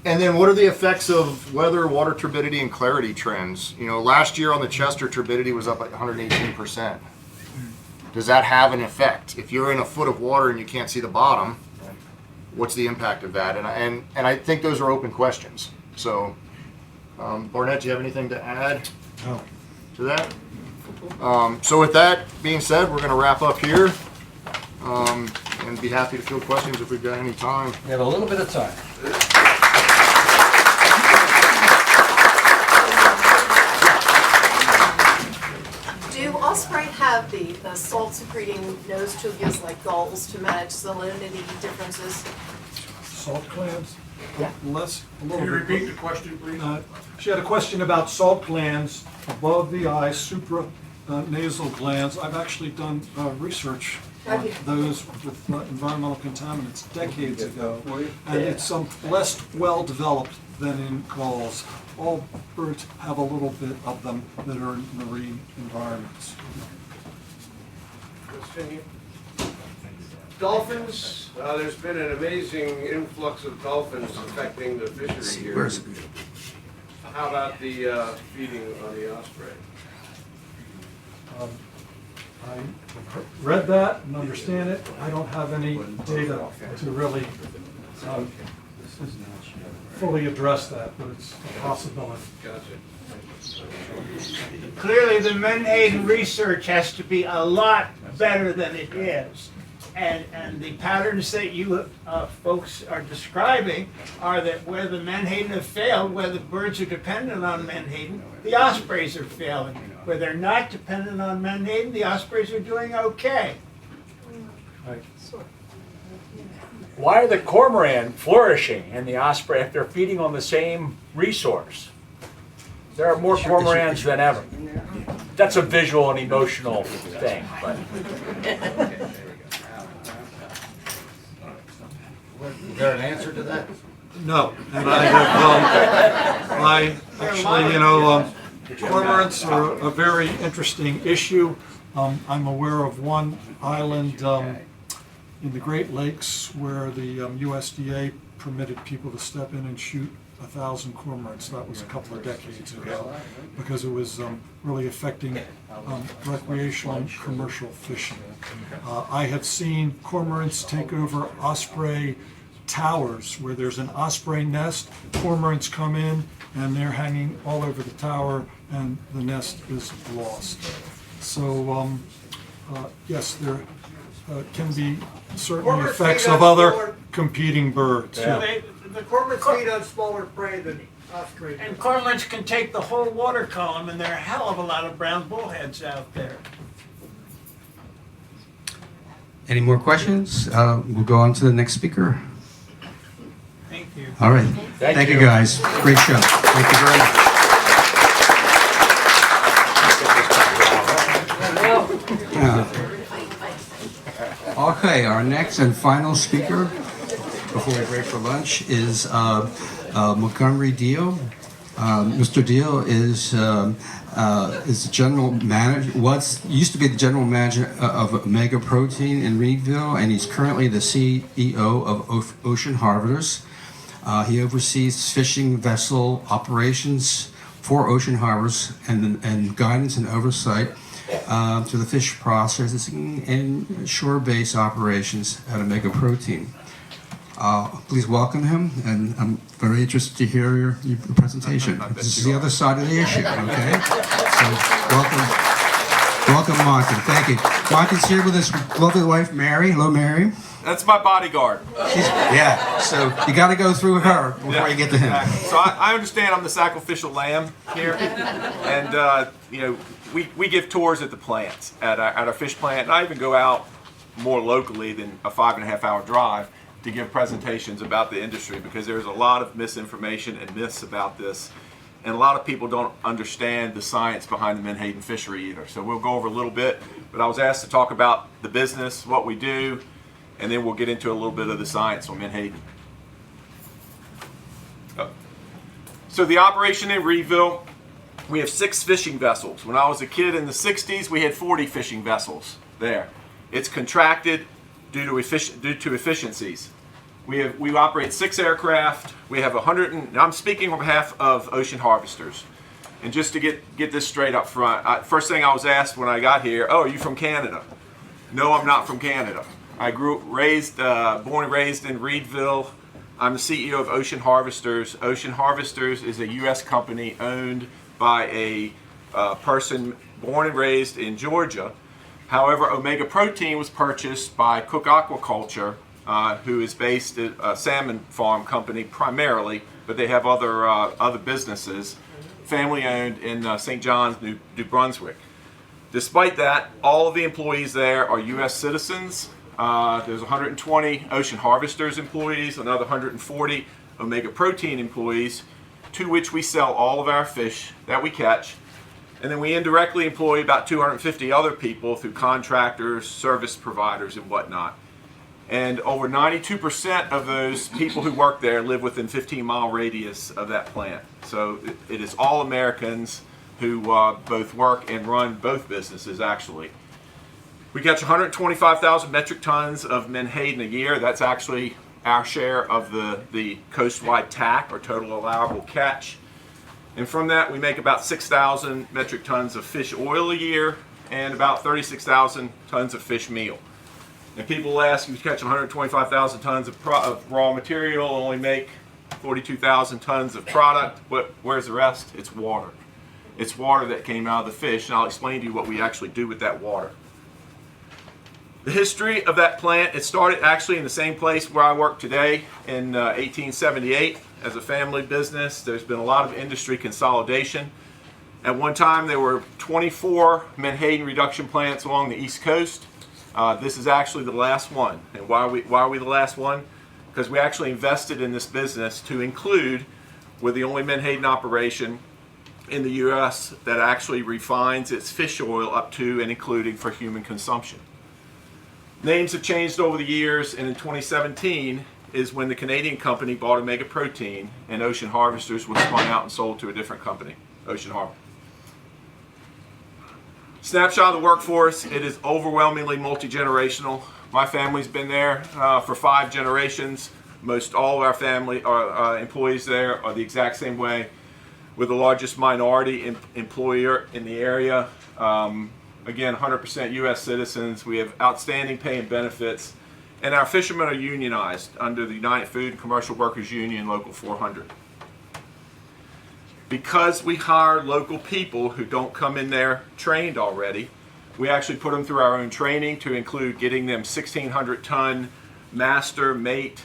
And then what are the effects of weather, water turbidity, and clarity trends? You know, last year on the Chester, turbidity was up at 118%. Does that have an effect? If you're in a foot of water and you can't see the bottom, what's the impact of that? And I think those are open questions. So, Barnett, do you have anything to add to that? So with that being said, we're going to wrap up here and be happy to field questions if we've got any time. We have a little bit of time. Do osprey have the salt-secreting nose tubules like gulls to manage salinity differences? Salt glands? Yeah. A little Can you bit. repeat the question, please? She had a question about salt glands above the eye, supranasal glands. I've actually done research on those with environmental contaminants decades ago, and it's less well developed than in gulls. All birds have a little bit of them that are in marine environments. Dolphins, there's been an amazing influx of dolphins affecting the fishery here. Where's it? How about the feeding on the osprey? I read that and understand it. I don't have any data to really fully address that, but it's a possibility. Gotcha. Clearly, the Menhaden research has to be a lot better than it is. And the patterns that you folks are describing are that where the Menhaden have failed, where the birds are dependent on Menhaden, the ospreys are failing. Where they're not dependent on Menhaden, the ospreys are doing okay. Why are the cormorant flourishing and the osprey if they're feeding on the same resource? There are more cormorants than ever. That's a visual and emotional thing. But. Is there an answer to that? No, and I have, I actually, cormorants are a very interesting issue. I'm aware of one island in the Great Lakes where the USDA permitted people to step in and shoot 1,000 cormorants. That was a couple of decades ago because it was really affecting recreational and commercial fishing. I have seen cormorants take over osprey towers where there's an osprey nest. Cormorants come in and they're hanging all over the tower and the nest is lost. So yes, there can be certain Cormorants effects feed of on other smaller- competing birds. The cormorants feed on smaller prey than ospreys. And cormorants can take the whole water column, and there are a hell of a lot of brown bullheads out there. Any more questions? We'll go on to the next speaker. Thank you. All right. Thank you, guys. Great show. Thank you very much. Okay, our next and final speaker before we break for lunch is Montgomery Deal. Mr. Deal is the general manager. Used to be the general manager of Omega Protein in Reedville, and he's currently the CEO of Ocean Harvesters. He oversees fishing vessel operations for Ocean Harbors and guidance and oversight to the fish processing and shore-based operations at Omega Protein. Please welcome him, and I'm very interested to hear your presentation. This is the other side of the issue, okay? So welcome, Monty. Thank you. Monty's here with his lovely wife, Mary. Hello, Mary. That's my bodyguard. So you got to go through her before you get to him. Exactly. So I understand I'm the sacrificial lamb here, and we give tours at the plants, at our fish plant, and I even go out more locally than a 5.5-hour drive to give presentations about the industry, because there's a lot of misinformation and myths about this, and a lot of people don't understand the science behind the menhaden fishery either. So we'll go over a little bit, but I was asked to talk about the business, what we do, and then we'll get into a little bit of the science on menhaden. So the operation in Reedville, we have 6 fishing vessels. When I was a kid in the 60s, we had 40 fishing vessels there. It's contracted due to efficiencies. We operate 6 aircraft. We have I'm speaking on behalf of Ocean Harvesters. And just to get this straight up front, first thing I was asked when I got here, oh, are you from Canada? No, I'm not from Canada. I born and raised in Reedville. I'm the CEO of Ocean Harvesters. Ocean Harvesters is a U.S. company owned by a person born and raised in Georgia. However, Omega Protein was purchased by Cook Aquaculture, who is based at a salmon farm company primarily, but they have other businesses, family owned in St. John's, New Brunswick. Despite that, all of the employees there are U.S. citizens. There's 120 Ocean Harvesters employees, another 140 Omega Protein employees, to which we sell all of our fish that we catch. And then we indirectly employ about 250 other people through contractors, service providers, and whatnot. And over 92% of those people who work there live within 15-mile radius of that plant. So it is all Americans who both work and run both businesses, actually. We catch 125,000 metric tons of menhaden a year. That's actually our share of the coast-wide TAC, or total allowable catch. And from that, we make about 6,000 metric tons of fish oil a year and about 36,000 tons of fish meal. And people ask, you catch 125,000 tons of raw material, only make 42,000 tons of product. Where's the rest? It's water. It's water that came out of the fish, and I'll explain to you what we actually do with that water. The history of that plant, it started actually in the same place where I work today in 1878 as a family business. There's been a lot of industry consolidation. At one time there were 24 menhaden reduction plants along the East Coast. This is actually the last one. And why are we the last one? Because we actually invested in this business to include, we're the only menhaden operation in the U.S. that actually refines its fish oil up to and including for human consumption. Names have changed over the years, and in 2017 is when the Canadian company bought Omega Protein, and Ocean Harvesters was spun out and sold to a different company, Ocean Harbor. Snapshot of the workforce, it is overwhelmingly multi-generational. My family's been there for 5 generations. Most all of our family employees there are the exact same way. We're the largest minority employer in the area. Again, 100% U.S. citizens. We have outstanding pay and benefits. And our fishermen are unionized under the United Food and Commercial Workers Union Local 400. Because we hire local people who don't come in there trained already, we actually put them through our own training to include getting them 1,600-ton master, mate,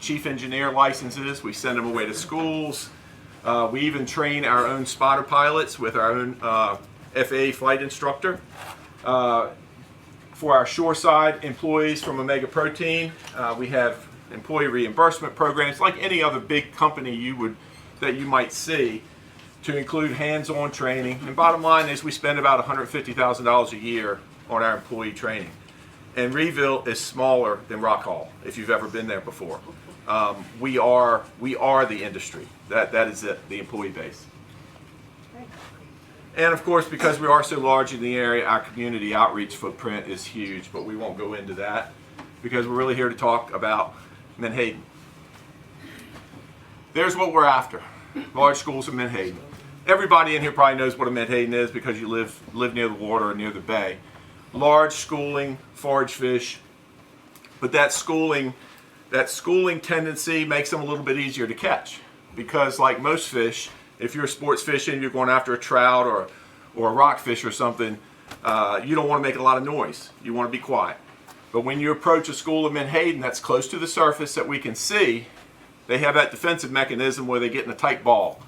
chief engineer licenses. We send them away to schools. We even train our own spotter pilots with our own FAA flight instructor. For our shoreside employees from Omega Protein, we have employee reimbursement programs like any other big company that you might see, to include hands-on training. And bottom line is we spend about $150,000 a year on our employee training. And Reeville is smaller than Rock Hall, if you've ever been there before. We are the industry. That is it, the employee base. And of course, because we are so large in the area, our community outreach footprint is huge, but we won't go into that because we're really here to talk about Menhaden. There's what we're after, large schools in Menhaden. Everybody in here probably knows what a Menhaden is because you live near the water or near the bay. Large schooling, forage fish, but that schooling tendency makes them a little bit easier to catch because, like most fish, if you're sports fishing, you're going after a trout or a rockfish or something, you don't want to make a lot of noise. You want to be quiet. But when you approach a school of Menhaden that's close to the surface that we can see, they have that defensive mechanism where they get in a tight ball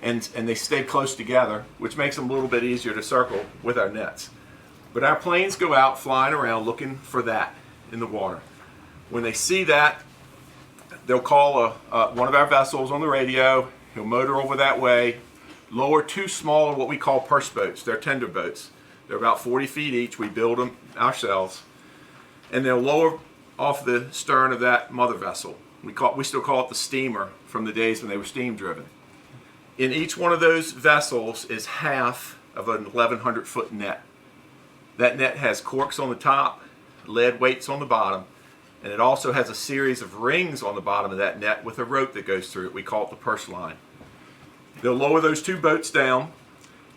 and they stay close together, which makes them a little bit easier to circle with our nets. But our planes go out flying around looking for that in the water. When they see that, they'll call one of our vessels on the radio. He'll motor over that way, lower 2 smaller, what we call purse boats. They're tender boats. They're about 40 feet each. We build them ourselves. And they'll lower off the stern of that mother vessel. We still call it the steamer from the days when they were steam driven. In each one of those vessels is half of an 1,100-foot net. That net has corks on the top, lead weights on the bottom, and it also has a series of rings on the bottom of that net with a rope that goes through it. We call it the purse line. They'll lower those 2 boats down.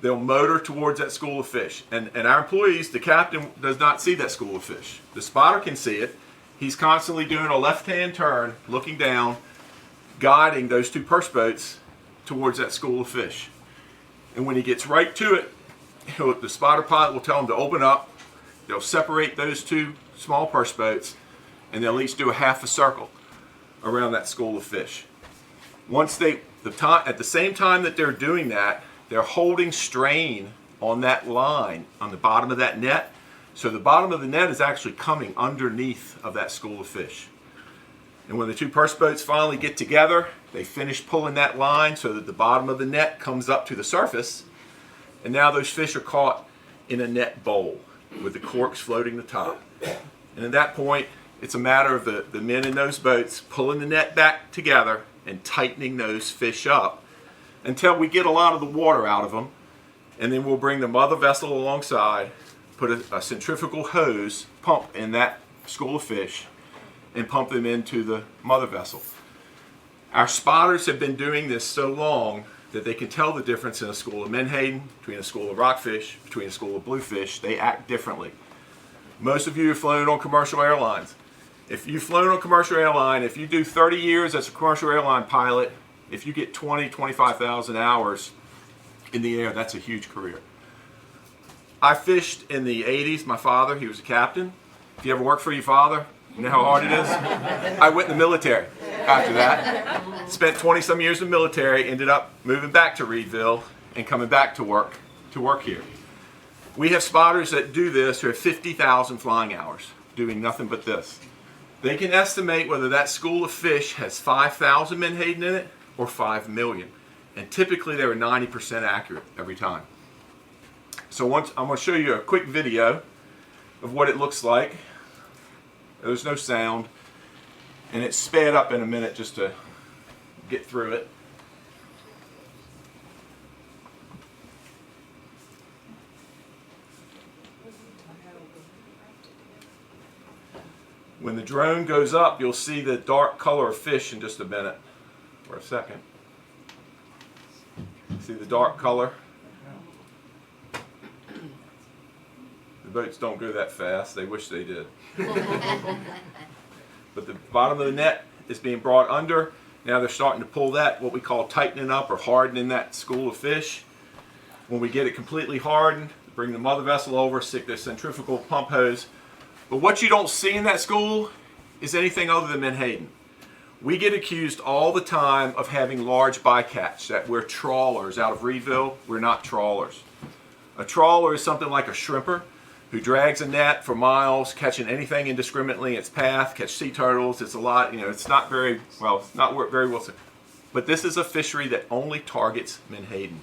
They'll motor towards that school of fish. And our employees, the captain does not see that school of fish. The spotter can see it. He's constantly doing a left-hand turn, looking down, guiding those 2 purse boats towards that school of fish. And when he gets right to it, the spotter pilot will tell him to open up. They'll separate those 2 small purse boats, and they'll each do a half a circle around that school of fish. At the same time that they're doing that, they're holding strain on that line on the bottom of that net. So the bottom of the net is actually coming underneath of that school of fish. And when the 2 purse boats finally get together, they finish pulling that line so that the bottom of the net comes up to the surface. And now those fish are caught in a net bowl with the corks floating the top. And at that point, it's a matter of the men in those boats pulling the net back together and tightening those fish up until we get a lot of the water out of them. And then we'll bring the mother vessel alongside, put a centrifugal hose pump in that school of fish, and pump them into the mother vessel. Our spotters have been doing this so long that they can tell the difference in a school of Menhaden, between a school of rockfish, between a school of bluefish. They act differently. Most of you have flown on commercial airlines. If you've flown on a commercial airline, if you do 30 years as a commercial airline pilot, if you get 25,000 hours in the air, that's a huge career. I fished in the 80s. My father, he was a captain. If you ever worked for your father, you know how hard it is? I went in the military after that. Spent 20-some years in the military, ended up moving back to Reedville and coming back to work here. We have spotters that do this who have 50,000 flying hours doing nothing but this. They can estimate whether that school of fish has 5,000 Menhaden in it or 5 million. And typically they were 90% accurate every time. So I'm going to show you a quick video of what it looks like. There's no sound. And it's sped up in a minute just to get through it. When the drone goes up, you'll see the dark color of fish in just a minute or a second. See the dark color? The boats don't go that fast. They wish they did. But the bottom of the net is being brought under. Now they're starting to pull that, what we call tightening up or hardening that school of fish. When we get it completely hardened, bring the mother vessel over, stick their centrifugal pump hose. But what you don't see in that school is anything other than menhaden. We get accused all the time of having large bycatch, that we're trawlers out of Reedville. We're not trawlers. A trawler is something like a shrimper who drags a net for miles, catching anything indiscriminately in its path, catch sea turtles. It's a lot, it's not very well, but this is a fishery that only targets menhaden.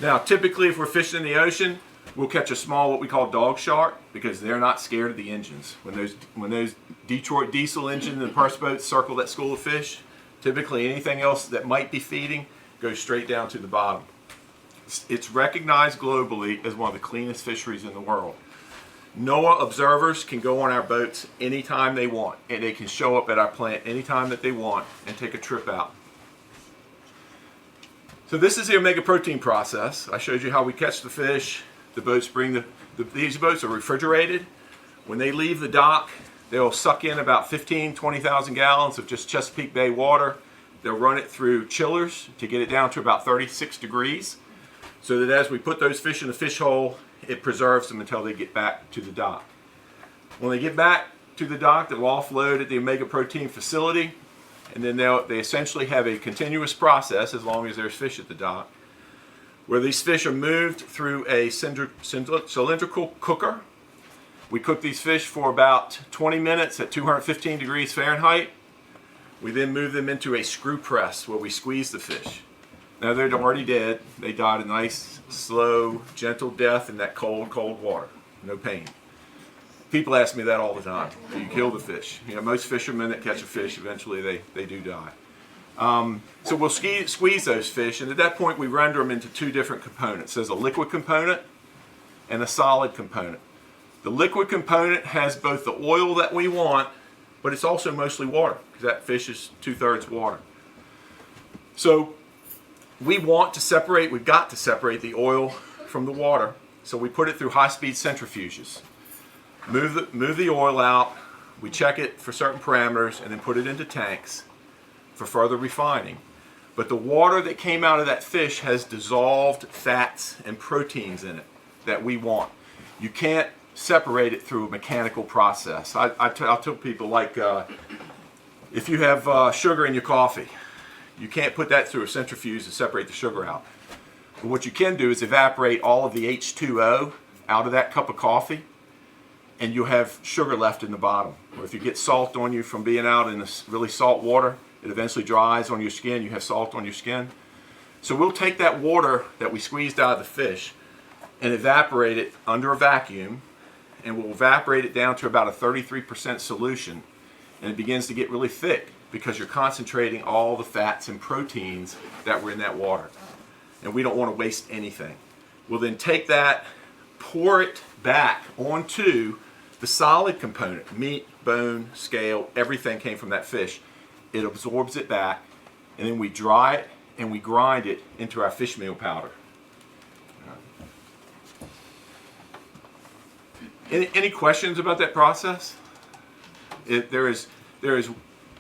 Now, typically if we're fishing in the ocean, we'll catch a small, what we call dog shark, because they're not scared of the engines. When those Detroit diesel engines and purse boats circle that school of fish, typically anything else that might be feeding goes straight down to the bottom. It's recognized globally as one of the cleanest fisheries in the world. NOAA observers can go on our boats anytime they want, and they can show up at our plant anytime that they want and take a trip out. So this is the omega protein process. I showed you how we catch the fish. The boats these boats are refrigerated. When they leave the dock, they'll suck in about 20,000 gallons of just Chesapeake Bay water. They'll run it through chillers to get it down to about 36 degrees, so that as we put those fish in the fish hole, it preserves them until they get back to the dock. When they get back to the dock, they'll offload at the omega protein facility, and then they essentially have a continuous process as long as there's fish at the dock, where these fish are moved through a cylindrical cooker. We cook these fish for about 20 minutes at 215 degrees Fahrenheit. We then move them into a screw press where we squeeze the fish. Now they're already dead. They died a nice, slow, gentle death in that cold, cold water. No pain. People ask me that all the time. Do you kill the fish? Most fishermen that catch a fish, eventually they do die. So we'll squeeze those fish, and at that point we render them into two different components. There's a liquid component and a solid component. The liquid component has both the oil that we want, but it's also mostly water, because that fish is 2/3 water. So we've got to separate the oil from the water, so we put it through high-speed centrifuges. Move the oil out, we check it for certain parameters, and then put it into tanks for further refining. But the water that came out of that fish has dissolved fats and proteins in it that we want. You can't separate it through a mechanical process. I'll tell people, like, if you have sugar in your coffee, you can't put that through a centrifuge to separate the sugar out. But what you can do is evaporate all of the H2O out of that cup of coffee, and you'll have sugar left in the bottom. Or if you get salt on you from being out in this really salt water, it eventually dries on your skin, you have salt on your skin. So we'll take that water that we squeezed out of the fish and evaporate it under a vacuum, and we'll evaporate it down to about a 33% solution, and it begins to get really thick because you're concentrating all the fats and proteins that were in that water. And we don't want to waste anything. We'll then take that, pour it back onto the solid component, meat, bone, scale, everything came from that fish. It absorbs it back, and then we dry it and we grind it into our fish meal powder. Any questions about that process? There is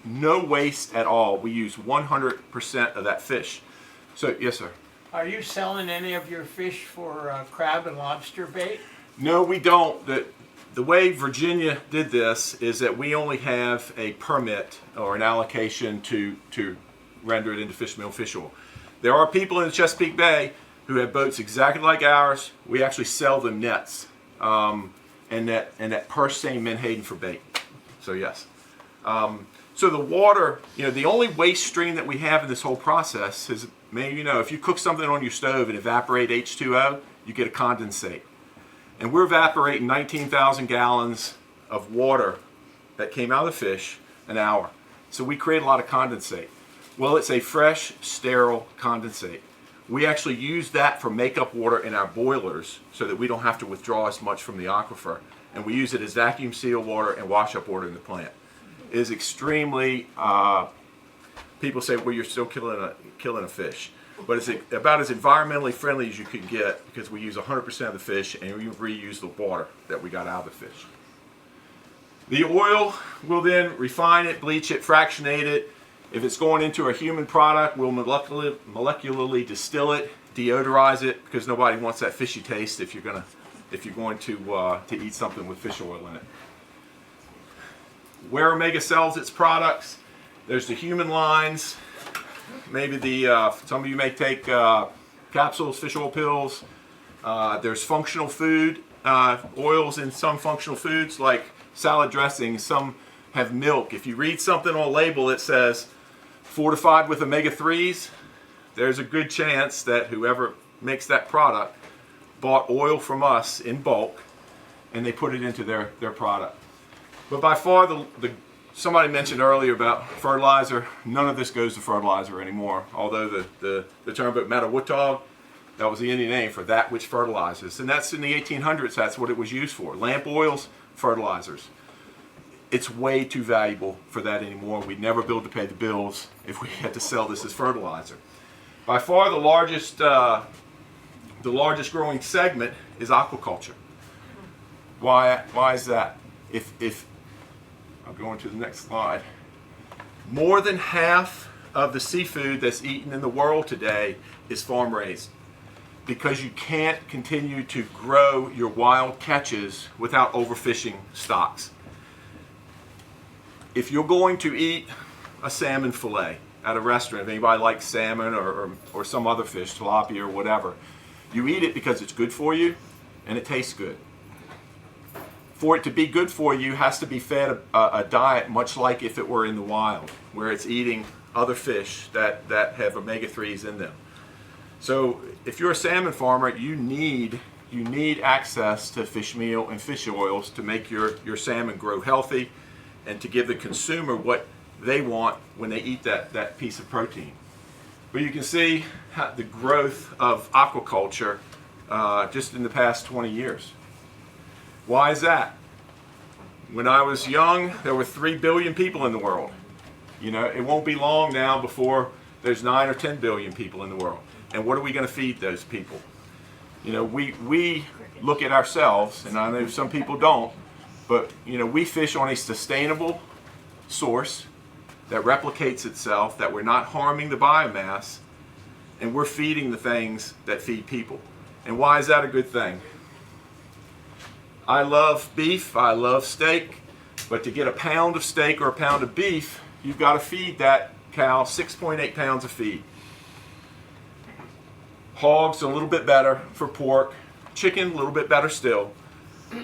no waste at all. We use 100% of that fish. So, yes, sir. Are you selling any of your fish for crab and lobster bait? No, we don't. The way Virginia did this is that we only have a permit or an allocation to render it into fish meal fish oil. There are people in the Chesapeake Bay who have boats exactly like ours. We actually sell them nets and that purse seine menhaden for bait. So yes. So the water, the only waste stream that we have in this whole process is, maybe if you cook something on your stove and evaporate H2O, you get a condensate. And we're evaporating 19,000 gallons of water that came out of the fish an hour. So we create a lot of condensate. Well, it's a fresh, sterile condensate. We actually use that for makeup water in our boilers so that we don't have to withdraw as much from the aquifer. and we use it as vacuum seal water and wash up water in the plant. It is extremely, people say, well, you're still killing a fish. But it's about as environmentally friendly as you could get, because we use 100% of the fish and we reuse the water that we got out of the fish. The oil, we'll then refine it, bleach it, fractionate it. If it's going into a human product, we'll molecularly distill it, deodorize it, because nobody wants that fishy taste if you're going to eat something with fish oil in it. Where Omega sells its products, there's the human lines. Maybe some of you may take capsules, fish oil pills. There's functional food oils in some functional foods like salad dressings. Some have milk. If you read something on a label that says fortified with omega-3s, there's a good chance that whoever makes that product bought oil from us in bulk and they put it into their product. But by far, somebody mentioned earlier about fertilizer. None of this goes to fertilizer anymore. Although the term Metawootog, that was the Indian name for that which fertilizes. And that's in the 1800s, that's what it was used for. Lamp oils, fertilizers. It's way too valuable for that anymore. We'd never be able to pay the bills if we had to sell this as fertilizer. By far the largest growing segment is aquaculture. Why is that? If I'll go on to the next slide. More than half of the seafood that's eaten in the world today is farm raised, because you can't continue to grow your wild catches without overfishing stocks. If you're going to eat a salmon fillet at a restaurant, if anybody likes salmon or some other fish, tilapia or whatever, you eat it because it's good for you and it tastes good. For it to be good for you, has to be fed a diet much like if it were in the wild, where it's eating other fish that have omega-3s in them. So if you're a salmon farmer, you need access to fish meal and fish oils to make your salmon grow healthy and to give the consumer what they want when they eat that piece of protein. But you can see the growth of aquaculture just in the past 20 years. Why is that? When I was young, there were 3 billion people in the world. You know, it won't be long now before there's 9 or 10 billion people in the world. And what are we going to feed those people? You know, we look at ourselves, and I know some people don't, but you know, we fish on a sustainable source that replicates itself, that we're not harming the biomass, and we're feeding the things that feed people. And why is that a good thing? I love beef, I love steak, but to get a pound of steak or a pound of beef, you've got to feed that cow 6.8 pounds of feed. Hogs a little bit better for pork, chicken a little bit better still.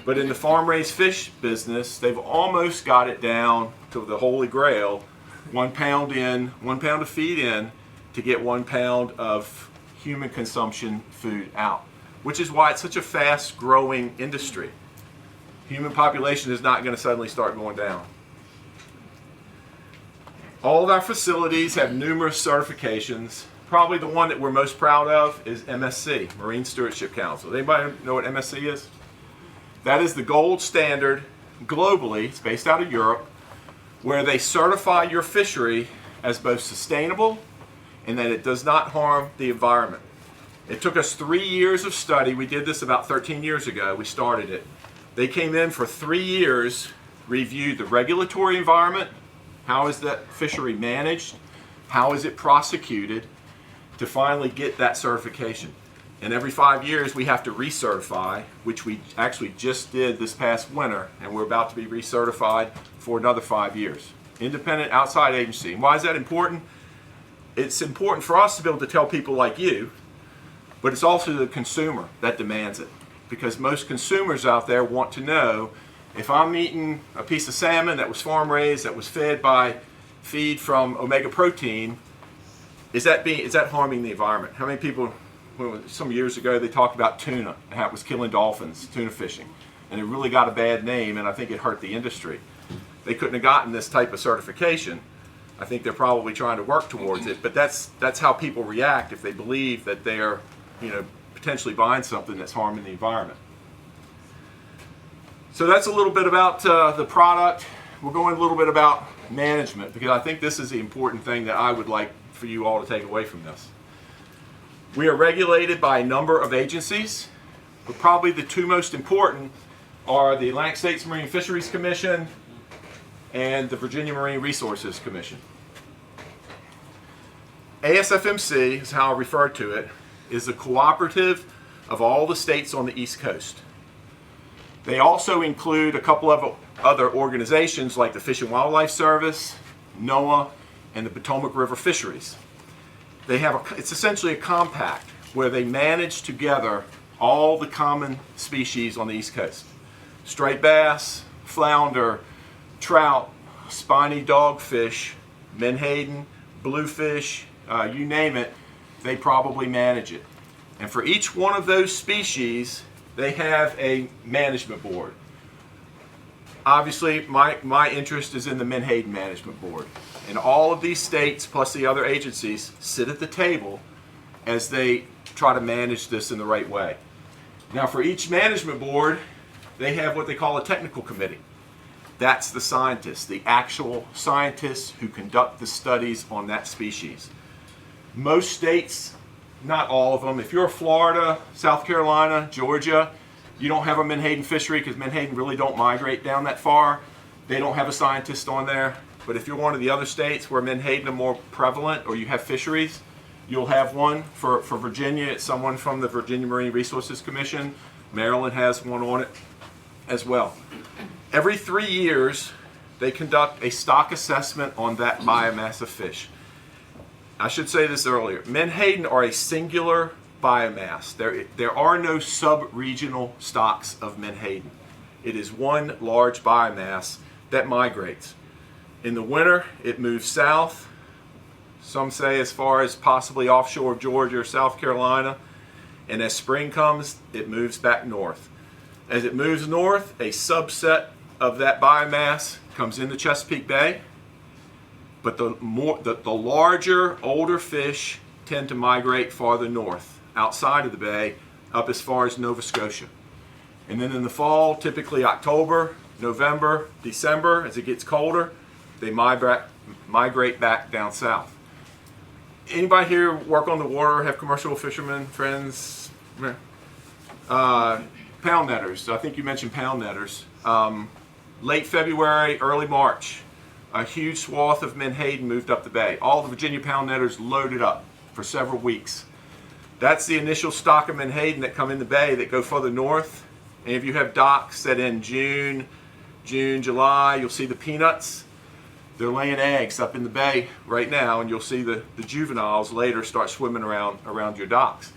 But in the farm-raised fish business, they've almost got it down to the holy grail, 1 pound in, 1 pound of feed in, to get 1 pound of human consumption food out, which is why it's such a fast-growing industry. Human population is not going to suddenly start going down. All of our facilities have numerous certifications. Probably the one that we're most proud of is MSC, Marine Stewardship Council. Anybody know what MSC is? That is the gold standard globally. It's based out of Europe, where they certify your fishery as both sustainable and that it does not harm the environment. It took us 3 years of study. We did this about 13 years ago. We started it. They came in for 3 years, reviewed the regulatory environment, how is that fishery managed, how is it prosecuted, to finally get that certification. And every 5 years we have to recertify, which we actually just did this past winter, and we're about to be recertified for another 5 years. Independent outside agency. And why is that important? It's important for us to be able to tell people like you, but it's also the consumer that demands it. Because most consumers out there want to know, if I'm eating a piece of salmon that was farm raised, that was fed by feed from omega protein, is that harming the environment? How many people, some years ago, they talked about tuna and how it was killing dolphins, tuna fishing, and it really got a bad name, and I think it hurt the industry. They couldn't have gotten this type of certification. I think they're probably trying to work towards it, but that's how people react if they believe that they're, you know, potentially buying something that's harming the environment. So that's a little bit about the product. We're going a little bit about management, because I think this is the important thing that I would like for you all to take away from this. We are regulated by a number of agencies, but probably the two most important are the Atlantic States Marine Fisheries Commission and the Virginia Marine Resources Commission. ASFMC is how I refer to it, is a cooperative of all the states on the East Coast. They also include a couple of other organizations like the Fish and Wildlife Service, NOAA, and the Potomac River Fisheries. They have it's essentially a compact where they manage together all the common species on the East Coast. Striped bass, flounder, trout, spiny dogfish, menhaden, bluefish, you name it, they probably manage it. And for each one of those species, they have a management board. Obviously, my interest is in the menhaden management board. And all of these states, plus the other agencies, sit at the table as they try to manage this in the right way. Now, for each management board, they have what they call a technical committee. That's the scientists, the actual scientists who conduct the studies on that species. Most states, not all of them, if you're Florida, South Carolina, Georgia, you don't have a menhaden fishery because menhaden really don't migrate down that far. They don't have a scientist on there. But if you're one of the other states where menhaden are more prevalent, or you have fisheries, you'll have one. For Virginia, it's someone from the Virginia Marine Resources Commission. Maryland has one on it as well. Every 3 years, they conduct a stock assessment on that biomass of fish. I should say this earlier. Menhaden are a singular biomass. There are no sub-regional stocks of menhaden. It is one large biomass that migrates. In the winter, it moves south. Some say as far as possibly offshore of Georgia or South Carolina. And as spring comes, it moves back north. As it moves north, a subset of that biomass comes into Chesapeake Bay. But the larger, older fish tend to migrate farther north, outside of the bay, up as far as Nova Scotia. And then in the fall, typically October, November, December, as it gets colder, they migrate back down south. Anybody here work on the water, have commercial fishermen, friends? Pound netters, I think you mentioned pound netters. Late February, early March, a huge swath of menhaden moved up the bay. All the Virginia pound netters loaded up for several weeks. That's the initial stock of menhaden that come in the bay that go further north. And if you have docks that in June, July, you'll see the peanuts. They're laying eggs up in the bay right now, and you'll see the juveniles later start swimming around your docks.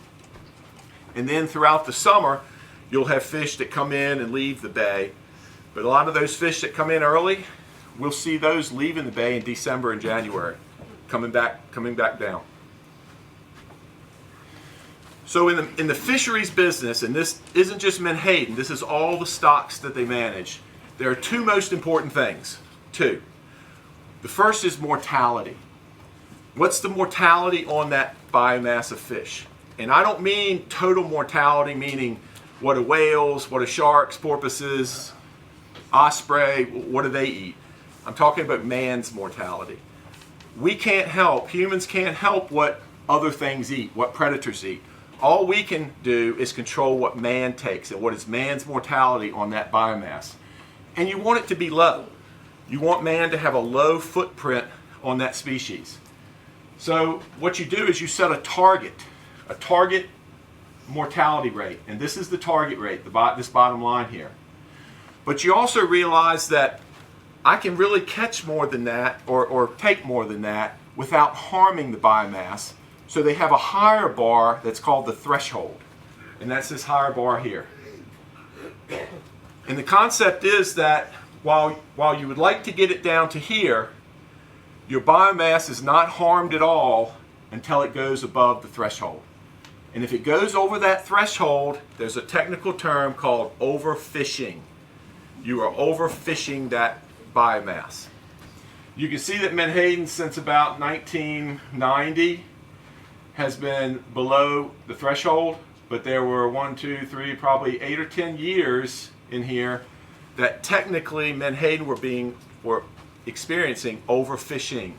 And then throughout the summer, you'll have fish that come in and leave the bay. But a lot of those fish that come in early, we'll see those leaving the bay in December and January, coming back down. So in the fisheries business, and this isn't just menhaden, this is all the stocks that they manage, there are two most important things. Two. The first is mortality. What's the mortality on that biomass of fish? And I don't mean total mortality, meaning what are whales, what are sharks, porpoises, osprey, what do they eat? I'm talking about man's mortality. We can't help, humans can't help what other things eat, what predators eat. All we can do is control what man takes and what is man's mortality on that biomass. And you want it to be low. You want man to have a low footprint on that species. So what you do is you set a target mortality rate. And this is the target rate, this bottom line here. But you also realize that I can really catch more than that or take more than that without harming the biomass. So they have a higher bar that's called the threshold. And that's this higher bar here. And the concept is that while you would like to get it down to here, your biomass is not harmed at all until it goes above the threshold. And if it goes over that threshold, there's a technical term called overfishing. You are overfishing that biomass. You can see that menhaden since about 1990 has been below the threshold, but there were 1, 2, 3, probably 8 or 10 years in here that technically Menhaden were experiencing overfishing.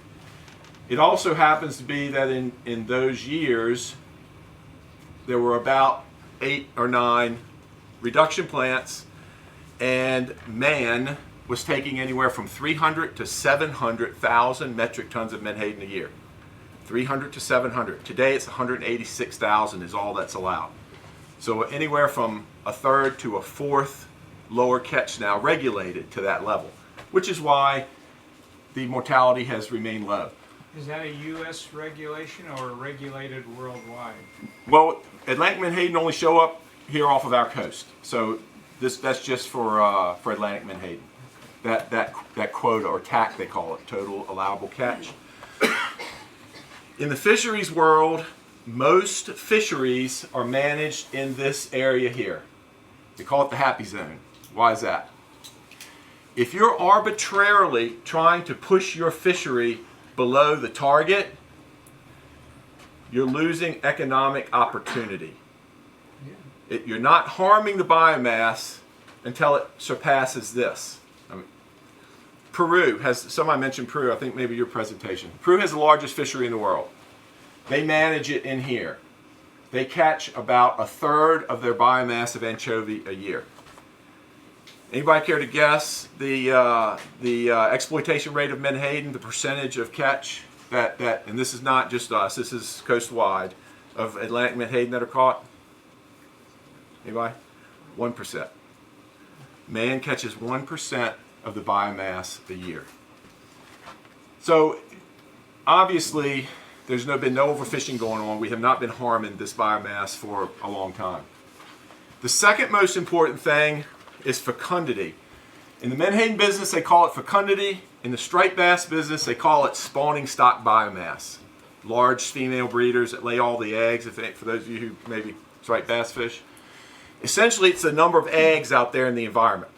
It also happens to be that in those years, there were about 8 or 9 reduction plants, and man was taking anywhere from 300 to 700,000 metric tons of Menhaden a year. 300 to 700. Today it's 186,000 is all that's allowed. So anywhere from a third to a fourth lower catch now regulated to that level, which is why the mortality has remained low. Is that a U.S. regulation or regulated worldwide? Well, Atlantic Menhaden only show up here off of our coast. So that's just for Atlantic Menhaden. That quota or TAC they call it, total allowable catch. In the fisheries world, most fisheries are managed in this area here. They call it the happy zone. Why is that? If you're arbitrarily trying to push your fishery below the target, you're losing economic opportunity. You're not harming the biomass until it surpasses this. Peru has, somebody mentioned Peru, I think maybe your presentation. Peru has the largest fishery in the world. They manage it in here. They catch about a third of their biomass of anchovy a year. Anybody care to guess the exploitation rate of Menhaden, the percentage of catch and this is not just us, this is coast-wide, of Atlantic Menhaden that are caught? Anybody? 1%. Man catches 1% of the biomass a year. So obviously there's been no overfishing going on. We have not been harming this biomass for a long time. The second most important thing is fecundity. In the Menhaden business they call it fecundity. In the striped bass business they call it spawning stock biomass. Large female breeders that lay all the eggs, for those of you who maybe striped bass fish. Essentially it's the number of eggs out there in the environment.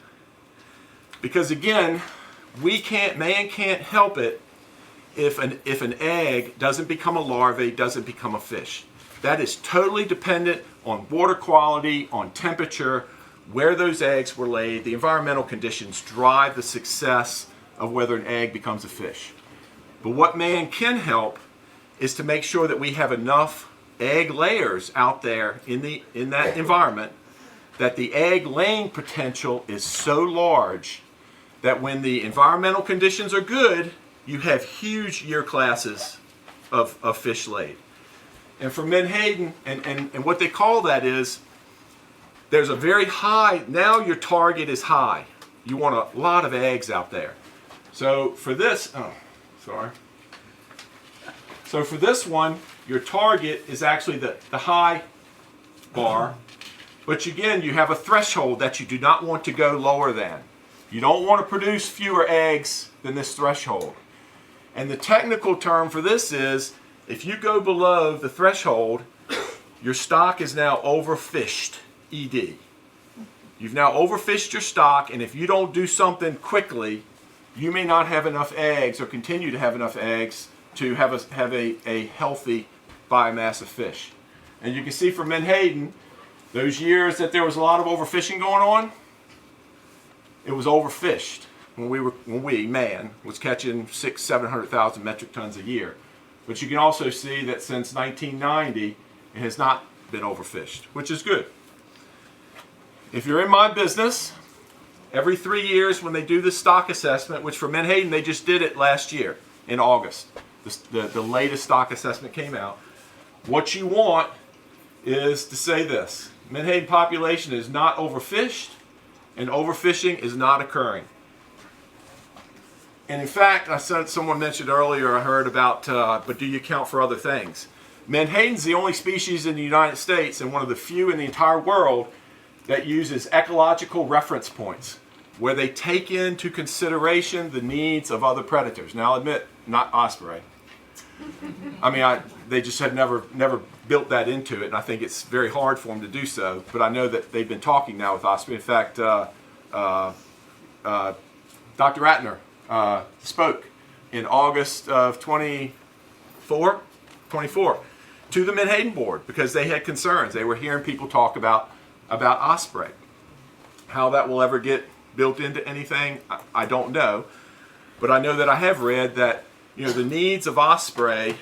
Because again, man can't help it if an egg doesn't become a larvae, doesn't become a fish. That is totally dependent on water quality, on temperature, where those eggs were laid. The environmental conditions drive the success of whether an egg becomes a fish. But what man can help is to make sure that we have enough egg layers out there in that environment that the egg laying potential is so large that when the environmental conditions are good, you have huge year classes of fish laid. And for Menhaden, and what they call that is, there's a very high, now your target is high. You want a lot of eggs out there. So for this, So for this one, your target is actually the high bar, but again, you have a threshold that you do not want to go lower than. You don't want to produce fewer eggs than this threshold. And the technical term for this is, if you go below the threshold, your stock is now overfished, ED. You've now overfished your stock, and if you don't do something quickly, you may not have enough eggs or continue to have enough eggs to have a healthy biomass of fish. And you can see for Menhaden, those years that there was a lot of overfishing going on, it was overfished when man was catching 600,000-700,000 metric tons a year. But you can also see that since 1990, it has not been overfished, which is good. If you're in my business, every 3 years when they do the stock assessment, which for Menhaden they just did it last year in August, the latest stock assessment came out. What you want is to say this: Menhaden population is not overfished, and overfishing is not occurring. And in fact, someone mentioned earlier, I heard about, but do you count for other things? Menhaden's the only species in the United States and one of the few in the entire world that uses ecological reference points, where they take into consideration the needs of other predators. Now I'll admit, not Osprey. I mean, they just have never built that into it, and I think it's very hard for them to do so. But I know that they've been talking now with Osprey. In fact, Dr. Ratner spoke in August of 24 to the Menhaden board because they had concerns. They were hearing people talk about Osprey, how that will ever get built into anything, I don't know. But I know that I have read that, you know, the needs of osprey,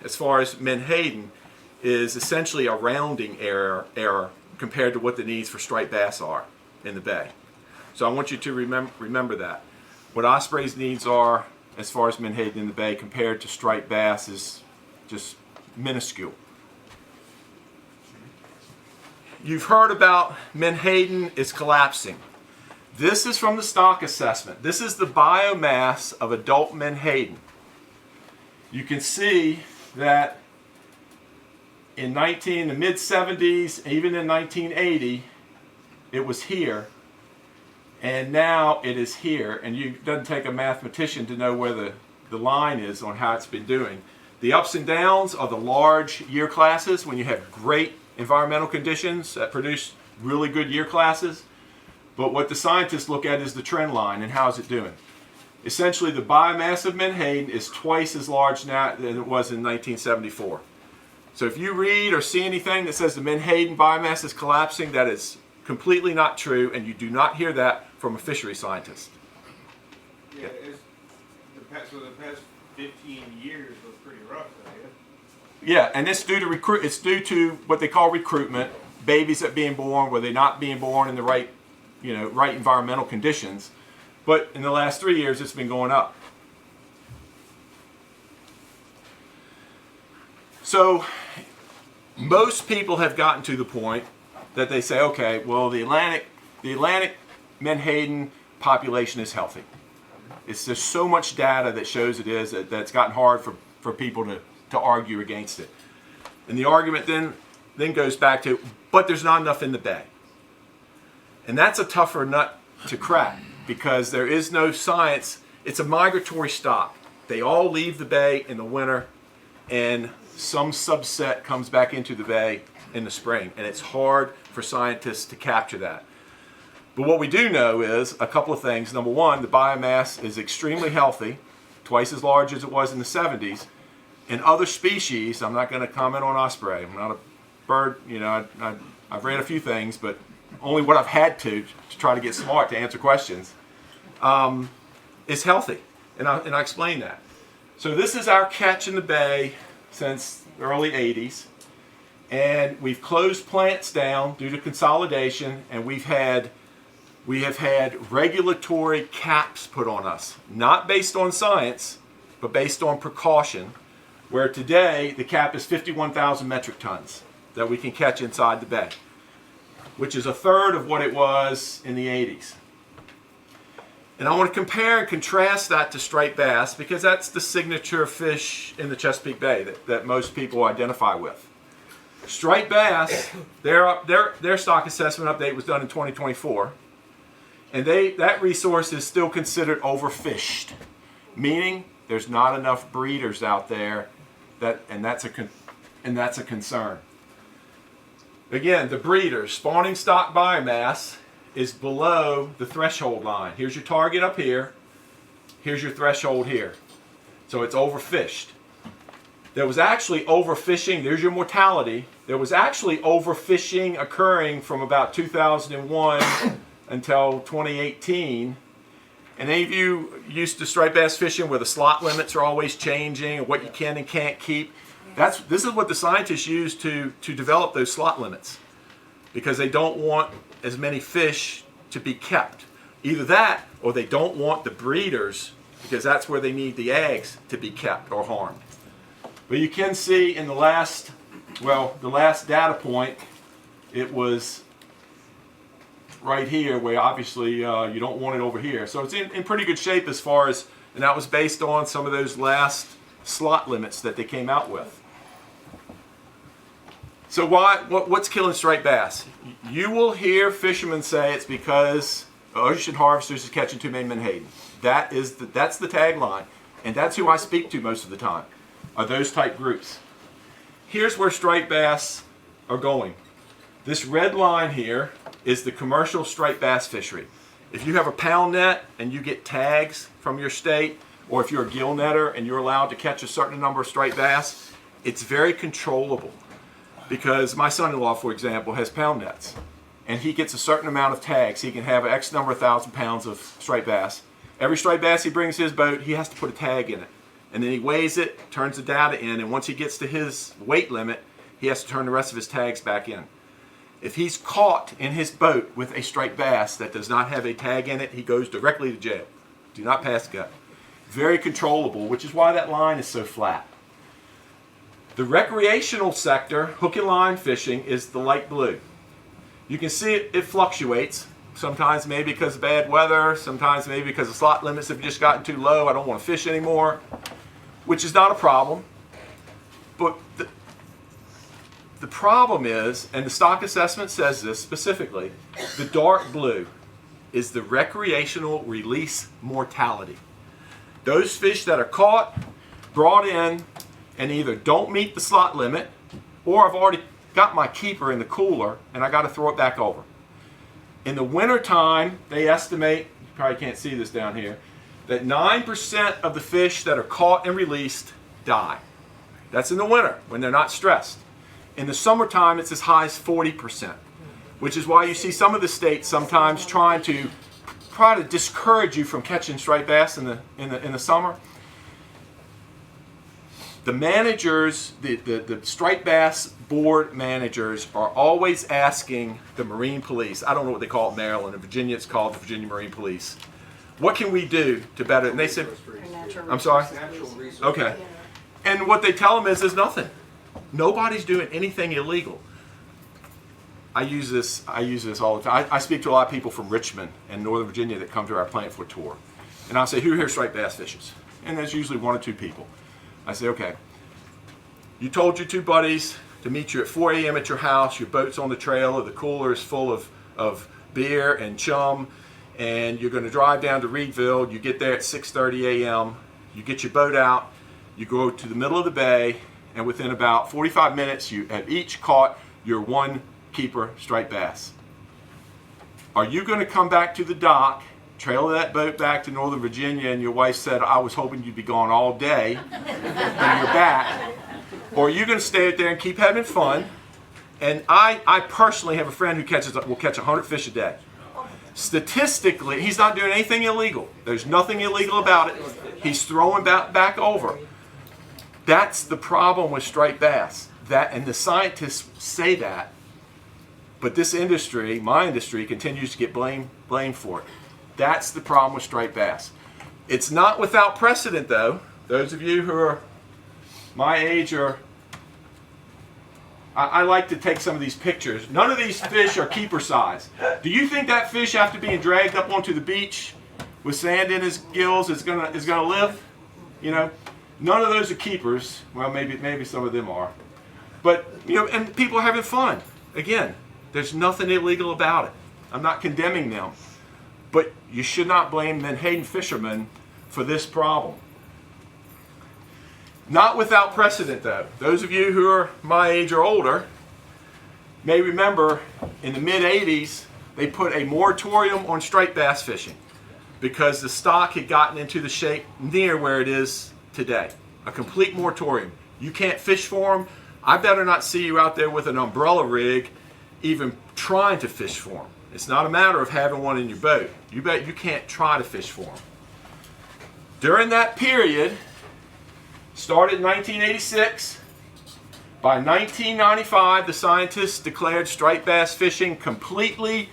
as far as menhaden, is essentially a rounding error compared to what the needs for striped bass are in the bay. So I want you to remember that. What osprey's needs are as far as menhaden in the bay compared to striped bass is just minuscule. You've heard about menhaden is collapsing. This is from the stock assessment. This is the biomass of adult menhaden. You can see that in the mid-70s, even in 1980, it was here, and now it is here. And it doesn't take a mathematician to know where the line is on how it's been doing. The ups and downs are the large year classes when you have great environmental conditions that produce really good year classes. But what the scientists look at is the trend line and how is it doing. Essentially, the biomass of menhaden is twice as large now than it was in 1974. So if you read or see anything that says the menhaden biomass is collapsing, that is completely not true, and you do not hear that from a fishery scientist. Yeah, so the past 15 years was pretty rough, Yeah, and it's due to it's due to what they call recruitment, babies that being born where they're not being born in the right, right environmental conditions. But in the last 3 years, it's been going up. So most people have gotten to the point that they say, okay, well, the Atlantic menhaden population is healthy. There's so much data that shows it is that it's gotten hard for people to argue against it. And the argument then goes back to, but there's not enough in the bay. And that's a tougher nut to crack because there is no science. It's a migratory stock. They all leave the bay in the winter, and some subset comes back into the bay in the spring, and it's hard for scientists to capture that. But what we do know is a couple of things. Number one, the biomass is extremely healthy, twice as large as it was in the 70s. And other species, I'm not going to comment on osprey. I'm not a bird, I've read a few things, but only what I've had to try to get smart to answer questions, is healthy. And I explain that. So this is our catch in the bay since the early 80s. And we've closed plants down due to consolidation, and we have had regulatory caps put on us, not based on science, but based on precaution, where today the cap is 51,000 metric tons that we can catch inside the bay, which is a third of what it was in the 80s. And I want to compare and contrast that to striped bass because that's the signature fish in the Chesapeake Bay that most people identify with. Striped bass, their stock assessment update was done in 2024, and that resource is still considered overfished, meaning there's not enough breeders out there, and that's a concern. Again, the breeders, spawning stock biomass is below the threshold line. Here's your target up here. Here's your threshold here. So it's overfished. There was actually overfishing. There's your mortality. There was actually overfishing occurring from about 2001 until 2018. And any of you used to striped bass fishing where the slot limits are always changing and what you can and can't keep? This is what the scientists use to develop those slot limits, because they don't want as many fish to be kept. Either that, or they don't want the breeders, because that's where they need the eggs to be kept or harmed. But you can see in the last data point, it was right here, where obviously you don't want it over here. So it's in pretty good shape as far as, and that was based on some of those last slot limits that they came out with. So what's killing striped bass? You will hear fishermen say it's because ocean harvesters are catching too many menhaden. That's the tagline, and that's who I speak to most of the time, are those type groups. Here's where striped bass are going. This red line here is the commercial striped bass fishery. If you have a pound net and you get tags from your state, or if you're a gill netter and you're allowed to catch a certain number of striped bass, it's very controllable. Because my son-in-law, for example, has pound nets. and he gets a certain amount of tags. He can have X number of 1,000 pounds of striped bass. Every striped bass he brings to his boat, he has to put a tag in it. And then he weighs it, turns the data in, and once he gets to his weight limit, he has to turn the rest of his tags back in. If he's caught in his boat with a striped bass that does not have a tag in it, he goes directly to jail. Do not pass go. Very controllable, which is why that line is so flat. The recreational sector, hook and line fishing, is the light blue. You can see it fluctuates. Sometimes maybe because of bad weather, sometimes maybe because the slot limits have just gotten too low, I don't want to fish anymore, which is not a problem. But the problem is, and the stock assessment says this specifically, the dark blue is the recreational release mortality. Those fish that are caught, brought in, and either don't meet the slot limit, or I've already got my keeper in the cooler and I got to throw it back over. In the wintertime, they estimate, you probably can't see this down here, that 9% of the fish that are caught and released die. That's in the winter, when they're not stressed. In the summertime, it's as high as 40%, which is why you see some of the states sometimes try to discourage you from catching striped bass in the summer. The managers, the striped bass board managers are always asking the Marine Police, I don't know what they call it in Maryland, in Virginia it's called the Virginia Marine Police, what can we do to better, and they said, I'm sorry? Okay. And what they tell them is there's nothing. Nobody's doing anything illegal. I use this all the time. I speak to a lot of people from Richmond and Northern Virginia that come to our plant for a tour. And I'll say, who here striped bass fishes? And there's usually one or two people. I say, okay, you told your two buddies to meet you at 4 a.m. at your house, your boat's on the trailer, the cooler is full of beer and chum, and you're going to drive down to Reedville. You get there at 6:30 a.m., you get your boat out, you go to the middle of the bay, and within about 45 minutes you have each caught your one keeper striped bass. Are you going to come back to the dock, trailer that boat back to Northern Virginia, and your wife said, I was hoping you'd be gone all day, and you're back? Or are you going to stay out there and keep having fun? And I personally have a friend who will catch 100 fish a day. Statistically, he's not doing anything illegal. There's nothing illegal about it. He's throwing back over. That's the problem with striped bass. And the scientists say that, but this industry, my industry, continues to get blamed for it. That's the problem with striped bass. It's not without precedent, though. Those of you who are my age I like to take some of these pictures. None of these fish are keeper size. Do you think that fish, after being dragged up onto the beach with sand in his gills, is gonna live? You know, none of those are keepers. Well, maybe some of them are, but you know, and people are having fun. Again, there's nothing illegal about it. I'm not condemning them, but you should not blame menhaden fishermen for this problem. Not without precedent, though. Those of you who are my age or older may remember in the mid-'80s, they put a moratorium on striped bass fishing because the stock had gotten into the shape near where it is today. A complete moratorium. You can't fish for them. I better not see you out there with an umbrella rig even trying to fish for them. It's not a matter of having one in your boat. You can't try to fish for them. During that period, started in 1986. By 1995, the scientists declared striped bass fishing completely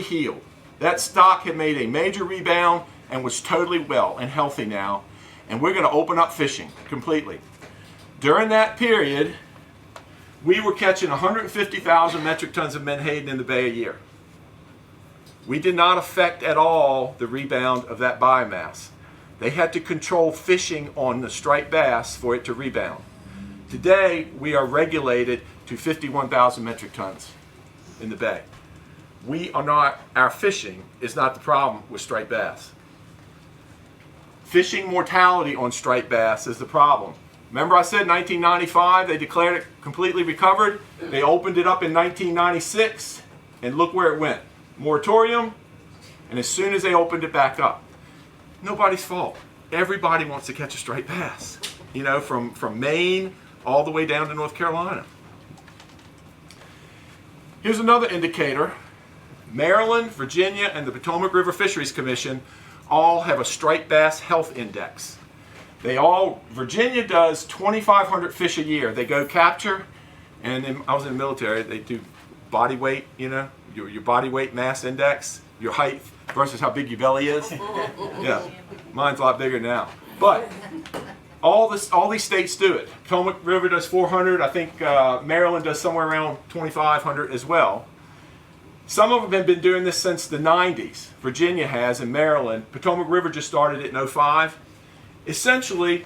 healed. That stock had made a major rebound and was totally well and healthy now. And we're going to open up fishing completely. During that period, we were catching 150,000 metric tons of menhaden in the bay a year. We did not affect at all the rebound of that biomass. They had to control fishing on the striped bass for it to rebound. Today, we are regulated to 51,000 metric tons in the bay. Our fishing is not the problem with striped bass. Fishing mortality on striped bass is the problem. Remember I said 1995, they declared it completely recovered. They opened it up in 1996, and look where it went. Moratorium, and as soon as they opened it back up, nobody's fault. Everybody wants to catch a striped bass, you know, from Maine all the way down to North Carolina. Here's another indicator. Maryland, Virginia, and the Potomac River Fisheries Commission all have a striped bass health index. Virginia does 2,500 fish a year. They go capture, and then I was in the military, they do body weight, you know, your body weight mass index, your height versus how big your belly is. Yeah, mine's a lot bigger now. But all these states do it. Potomac River does 400. I think Maryland does somewhere around 2,500 as well. Some of them have been doing this since the 90s. Virginia has, and Maryland. Potomac River just started it in 2005. Essentially,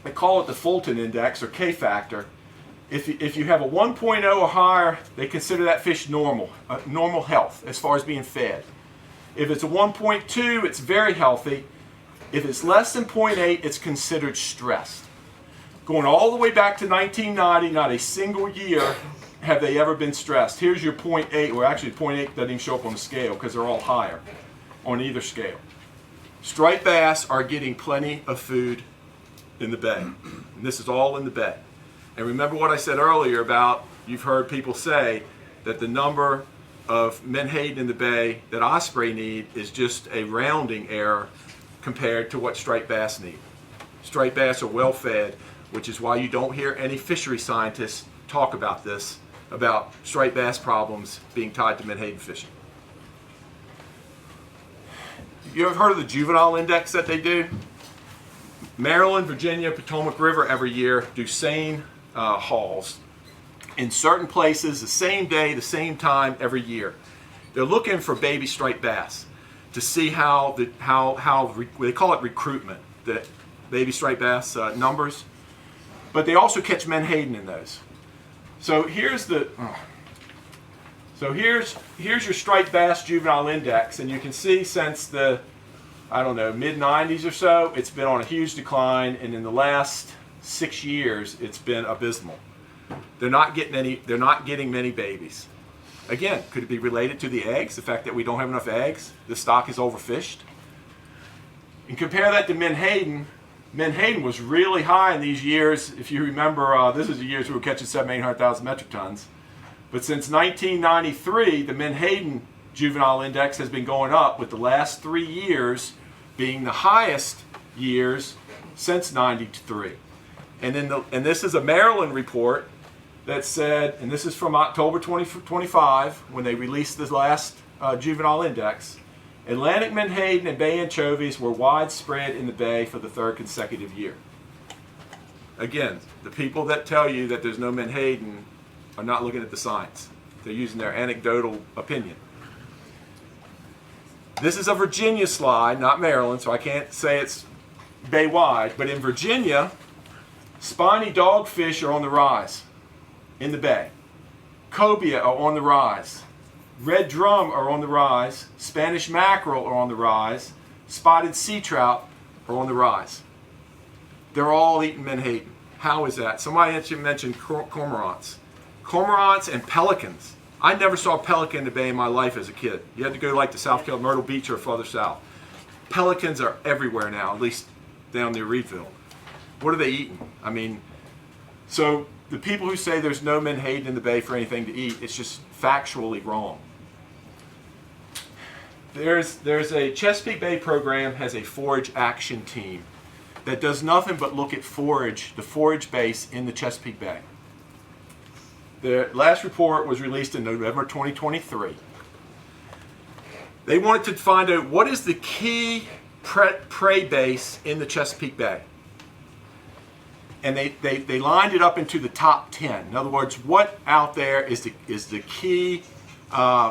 they call it the Fulton Index, or K-factor. If you have a 1.0 or higher, they consider that fish normal health as far as being fed. If it's a 1.2, it's very healthy. If it's less than 0.8, it's considered stressed. Going all the way back to 1990, not a single year have they ever been stressed. Here's your 0.8, or actually 0.8 doesn't even show up on the scale because they're all higher on either scale. Striped bass are getting plenty of food in the bay. And this is all in the bay. And remember what I said earlier about, you've heard people say that the number of menhaden in the bay that osprey need is just a rounding error compared to what striped bass need. Striped bass are well fed, which is why you don't hear any fishery scientists talk about this, about striped bass problems being tied to menhaden fishing. You ever heard of the juvenile index that they do? Maryland, Virginia, Potomac River every year do seine hauls in certain places the same day, the same time every year. They're looking for baby striped bass to see how they call it recruitment, the baby striped bass numbers, but they also catch menhaden in those. So here's your striped bass juvenile index, and you can see since the, I don't know, mid-90s or so, it's been on a huge decline, and in the last 6 years, it's been abysmal. They're not getting many babies. Again, could it be related to the eggs, the fact that we don't have enough eggs? The stock is overfished. And compare that to menhaden. Menhaden was really high in these years. If you remember, this is the years we were catching 700,000 metric tons. But since 1993, the menhaden juvenile index has been going up, with the last 3 years being the highest years since '93. And this is a Maryland report that said, and this is from October 2025, when they released this last juvenile index, Atlantic menhaden and bay anchovies were widespread in the bay for the 3rd consecutive year. Again, the people that tell you that there's no menhaden are not looking at the science. They're using their anecdotal opinion. This is a Virginia slide, not Maryland, so I can't say it's bay-wide, but in Virginia, spiny dogfish are on the rise in the bay. Cobia are on the rise. Red drum are on the rise. Spanish mackerel are on the rise. Spotted sea trout are on the rise. They're all eating menhaden. How is that? Somebody mentioned cormorants. Cormorants and pelicans. I never saw a pelican in the bay in my life as a kid. You had to go like to South Carolina, Myrtle Beach or further south. Pelicans are everywhere now, at least down near Reedville. What are they eating? I mean, so the people who say there's no menhaden in the bay for anything to eat, it's just factually wrong. There's a Chesapeake Bay program has a forage action team that does nothing but look at forage, the forage base in the Chesapeake Bay. The last report was released in November 2023. They wanted to find out what is the key prey base in the Chesapeake Bay. And they lined it up into the top 10. In other words, what out there is the key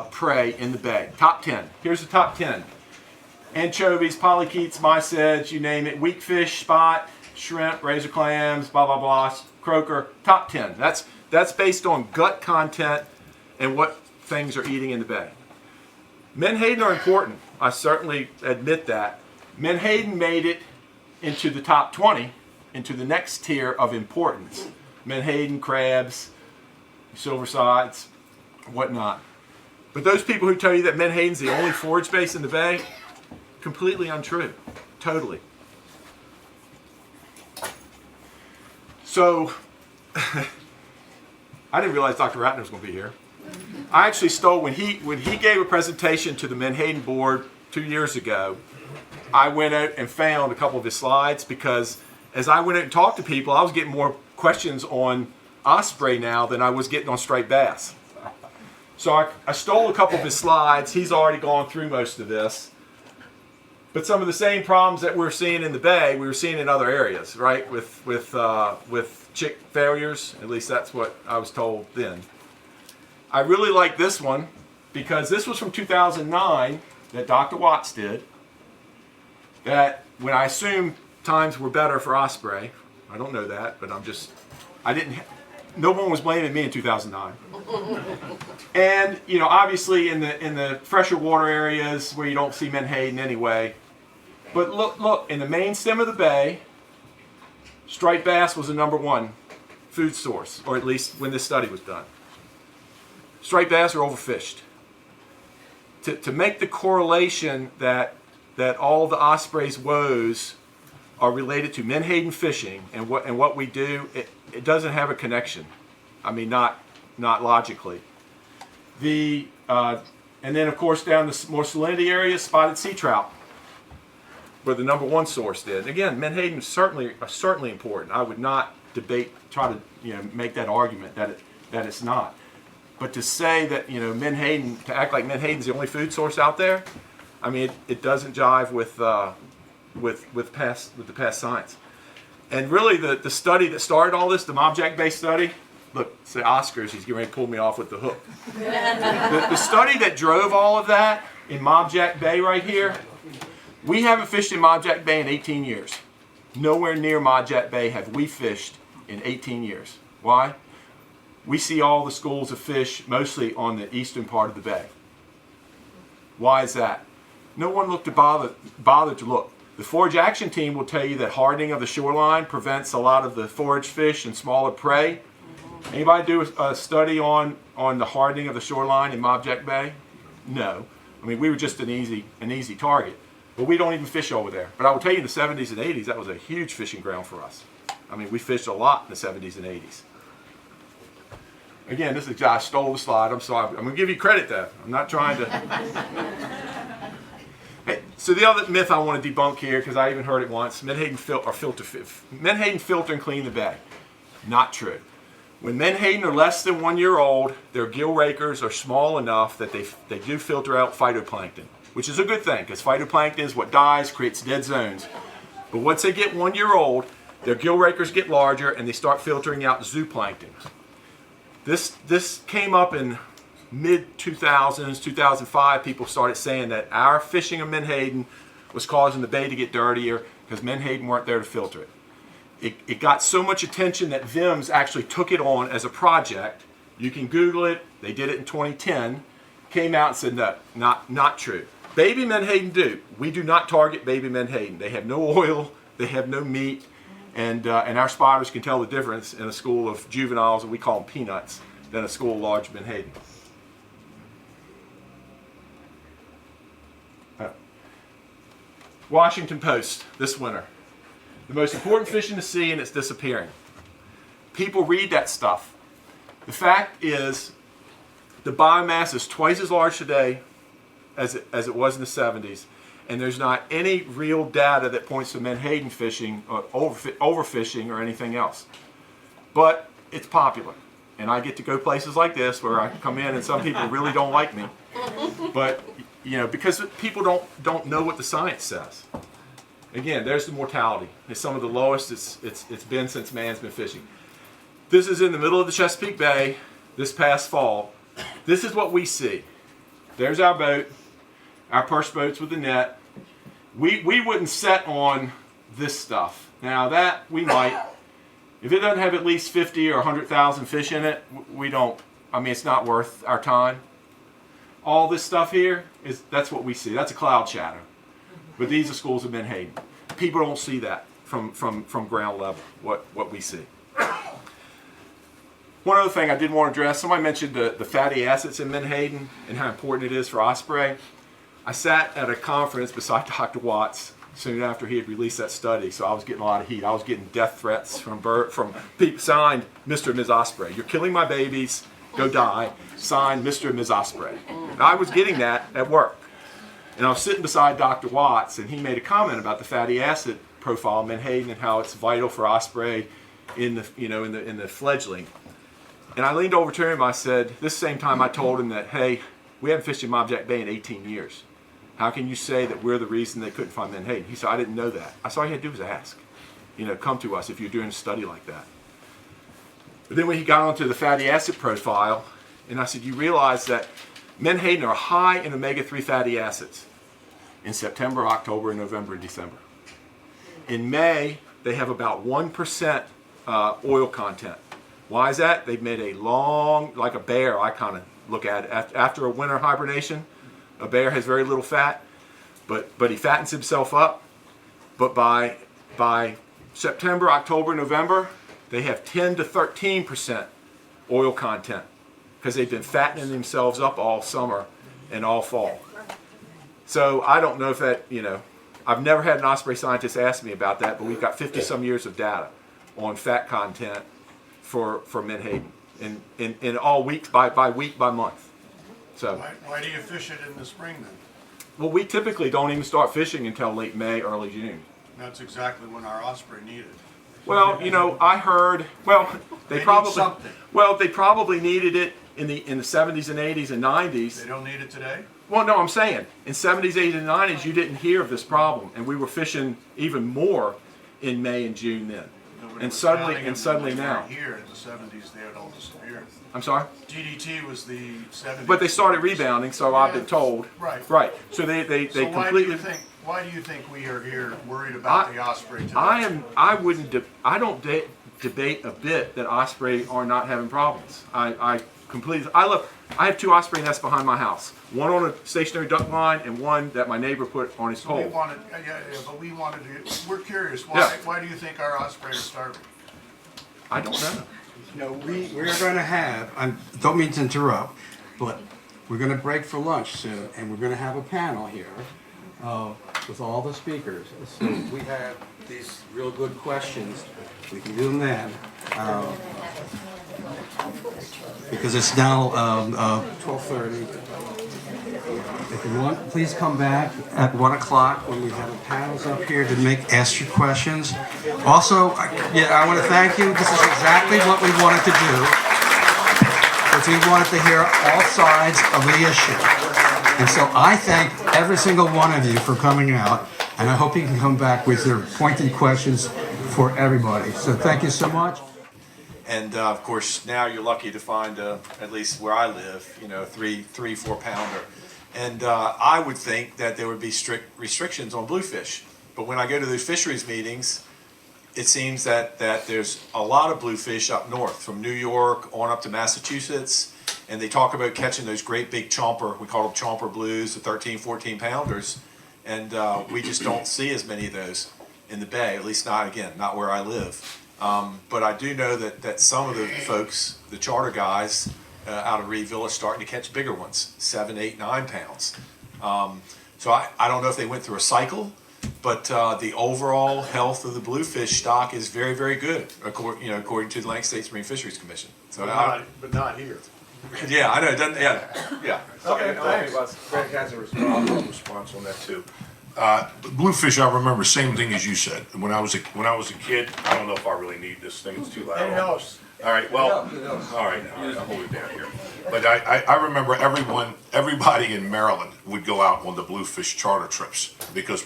prey in the bay? Top 10. Here's the top 10. Anchovies, polychaetes, mysids, you name it. Weakfish, spot, shrimp, razor clams, blah, blah, blah, croaker. Top 10. That's based on gut content and what things are eating in the bay. Menhaden are important. I certainly admit that. Menhaden made it into the top 20, into the next tier of importance. Menhaden, crabs, silver sides, whatnot. But those people who tell you that menhaden's the only forage base in the bay, completely untrue. Totally. So, I didn't realize Dr. Ratner was going to be here. I actually stole, when he gave a presentation to the Menhaden board 2 years ago, I went out and found a couple of his slides, because as I went out and talked to people, I was getting more questions on Osprey now than I was getting on striped bass. So I stole a couple of his slides. He's already gone through most of this. But some of the same problems that we're seeing in the bay, we were seeing in other areas, right? With chick failures, at least that's what I was told then. I really like this one because this was from 2009 that Dr. Watts did. That when I assume times were better for Osprey, I don't know that, but no one was blaming me in 2009. And you know, obviously in the fresher water areas where you don't see Menhaden anyway. But look, in the main stem of the bay, striped bass was the #1 food source, or at least when this study was done. Striped bass are overfished. To make the correlation that all the Osprey's woes are related to Menhaden fishing and what we do, it doesn't have a connection. I mean, not logically. And then of course down the more salinity areas, spotted sea trout were the #1 source did. Again, Menhaden is certainly important. I would not try to make that argument that it's not. But to say that Menhaden, to act like Menhaden's the only food source out there, I mean it doesn't jive with the past science. And really the study that started all this, the object-based study, look, say Oscars, he's getting ready to pull me off with the hook. The study that drove all of that in Mobjack Bay right here, we haven't fished in Mobjack Bay in 18 years. Nowhere near Mobjack Bay have we fished in 18 years. Why? We see all the schools of fish mostly on the eastern part of the bay. Why is that? No one bothered to look. The forage action team will tell you that hardening of the shoreline prevents a lot of the forage fish and smaller prey. Anybody do a study on the hardening of the shoreline in Mobjack Bay? No. I mean, we were just an easy target. But we don't even fish over there. But I will tell you, in the 70s and 80s, that was a huge fishing ground for us. I mean, we fished a lot in the 70s and 80s. Again, I stole the slide. I'm sorry. I'm going to give you credit, though. I'm not trying to... Hey, so the other myth I want to debunk here, because I even heard it once, Menhaden filter and clean the bay. Not true. When Menhaden are less than 1 year old, their gill rakers are small enough that they do filter out phytoplankton, which is a good thing, because phytoplankton is what dies, creates dead zones. But once they get 1 year old, their gill rakers get larger and they start filtering out zooplankton. This came up in mid-2000s, 2005, people started saying that our fishing of Menhaden was causing the bay to get dirtier because Menhaden weren't there to filter it. It got so much attention that VIMS actually took it on as a project. You can Google it. They did it in 2010. Came out and said, no, not true. Baby Menhaden do. We do not target baby Menhaden. They have no oil. They have no meat. And our spotters can tell the difference in a school of juveniles, and we call them peanuts, than a school of large Menhaden. Washington Post this winter. The most important fish in the sea, and it's disappearing. People read that stuff. The fact is, the biomass is twice as large today as it was in the 70s, and there's not any real data that points to Menhaden fishing or overfishing or anything else. But it's popular, and I get to go places like this where I come in and some people really don't like me, but because people don't know what the science says. Again, there's the mortality. It's some of the lowest it's been since man's been fishing. This is in the middle of the Chesapeake Bay this past fall. This is what we see. There's our boat, our purse boats with the net. We wouldn't set on this stuff. Now that we might, if it doesn't have at least 50 or 100,000 fish in it, we don't, I mean, it's not worth our time. All this stuff here, that's what we see. That's a cloud shadow. But these are schools of Menhaden. People don't see that from ground level, what we see. One other thing I did want to address, somebody mentioned the fatty acids in Menhaden and how important it is for Osprey. I sat at a conference beside Dr. Watts soon after he had released that study, so I was getting a lot of heat. I was getting death threats from people signed Mr. and Ms. Osprey. You're killing my babies. go die, signed Mr. and Ms. Osprey. And I was getting that at work. And I was sitting beside Dr. Watts, and he made a comment about the fatty acid profile of menhaden and how it's vital for Osprey in the fledgling. And I leaned over to him. I said, this same time I told him that, hey, we haven't fished in Mobjack Bay in 18 years. How can you say that we're the reason they couldn't find menhaden? He said, I didn't know that. I said, all you had to do was ask. Come to us if you're doing a study like that. But then when he got onto the fatty acid profile, and I said, you realize that menhaden are high in omega-3 fatty acids in September, October, November, and December. In May, they have about 1% oil content. Why is that? They've made a long, like a bear, I kind of look at it. After a winter hibernation, a bear has very little fat, but he fattens himself up. But by September, October, November, they have 10 to 13% oil content because they've been fattening themselves up all summer and all fall. So I don't know if that, I've never had an Osprey scientist ask me about that, but we've got 50 some years of data on fat content for menhaden in all weeks, by month. So Why do you fish it in the spring then? well, we typically don't even start fishing until late May, early June. That's exactly when our Osprey needed. Well, I heard. Well, they probably needed it in the 70s and 80s and 90s. They don't need it today? Well, no, I'm saying in 70s, 80s, and 90s, you didn't hear of this problem, and we were fishing even more in May and June then. Nobody And was suddenly, counting and them suddenly when they now. were here in the 70s, they had all disappeared. I'm sorry. DDT was the 70s. But they started rebounding, so I've been told. Right. Right. So they So completely. why do you think we are here worried about the Osprey today? I don't debate a bit that Osprey are not having problems. I have 2 Osprey nests behind my house. One on a stationary duck line and one that my neighbor put on his So we pole. we're curious, Yeah. why do you think our Osprey are starving? I don't know. We're going to have, I don't mean to interrupt, but we're going to break for lunch soon, and we're going to have a panel here with all the speakers. So we have these real good questions. We can do them then. Because it's now 12:30. If you want, please come back at 1 o'clock when we have the panels up here to ask your questions. Also, I want to thank you. This is exactly what we wanted to do, because we wanted to hear all sides of the issue. And so I thank every single one of you for coming out, and I hope you can come back with your pointed questions for everybody. So thank you so much. And of course, now you're lucky to find, at least where I live, 3-4 pounder. And I would think that there would be strict restrictions on bluefish. But when I go to those fisheries meetings, it seems that there's a lot of bluefish up north, from New York on up to Massachusetts. And they talk about catching those great big chomper, we call them chomper blues, the 13-14 pounders. And we just don't see as many of those in the bay, at least not where I live. But I do know that some of the folks, the charter guys out of Reedville, are starting to catch bigger ones, 7, 8, 9 pounds. So I don't know if they went through a cycle, but the overall health of the bluefish stock is very, very good, according to the Atlantic States Marine Fisheries Commission. So but not here. Yeah, I know. It doesn't, yeah. Okay, Greg has a response on that too. Bluefish, I remember same thing as you said. When I was a kid, I don't know if I really need this thing. It's too loud. It helps. All right, well, all right, I'll hold it down here. But I remember everybody in Maryland would go out on the bluefish charter trips because